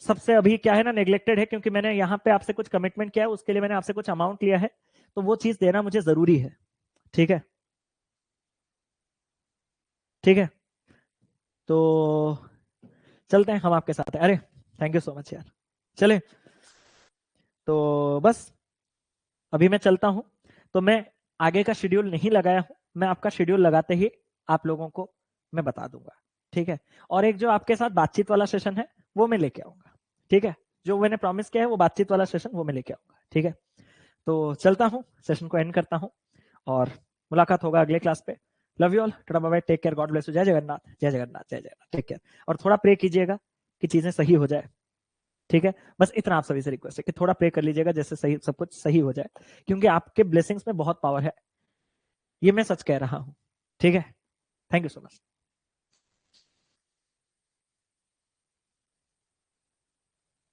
सबसे अभी क्या है ना, नेग्लेक्टेड है, क्योंकि मैंने यहाँ पे आपसे कुछ कमिटमेंट किया है, उसके लिए मैंने आपसे कुछ अमाउंट लिया है, तो वो चीज देना मुझे जरूरी है, ठीक है? ठीक है, तो चलते हैं, हम आपके साथ हैं। अरे थैंक यू सो मच यार। चले, तो बस अभी मैं चलता हूं। तो मैं आगे का शेड्यूल नहीं लगाया हूं, मैं आपका शेड्यूल लगाते ही आप लोगों को मैं बता दूंगा, ठीक है? और एक जो आपके साथ बातचीत वाला सेशन है वो मैं लेके आऊंगा, ठीक है? जो मैंने प्रॉमिस किया है वो बातचीत वाला सेशन वो मैं लेके आऊंगा, ठीक है? तो चलता हूं, सेशन को एंड करता हूं और मुलाकात होगा अगले क्लास पे। Love you all, tata bye bye, take care, God bless you, जय जगन्नाथ, जय जगन्नाथ, जय जगन्नाथ, टेक केयर। और थोड़ा प्रे कीजिएगा कि चीजें सही हो जाए। ठीक है, बस इतना आप सभी से रिक्वेस्ट है कि थोड़ा प्रे कर लीजिएगा जैसे सही सब कुछ सही हो जाए, क्योंकि आपके ब्लेसिंग्स में बहुत पावर है, ये मैं सच कह रहा हूं। ठीक है, थैंक यू सो मच।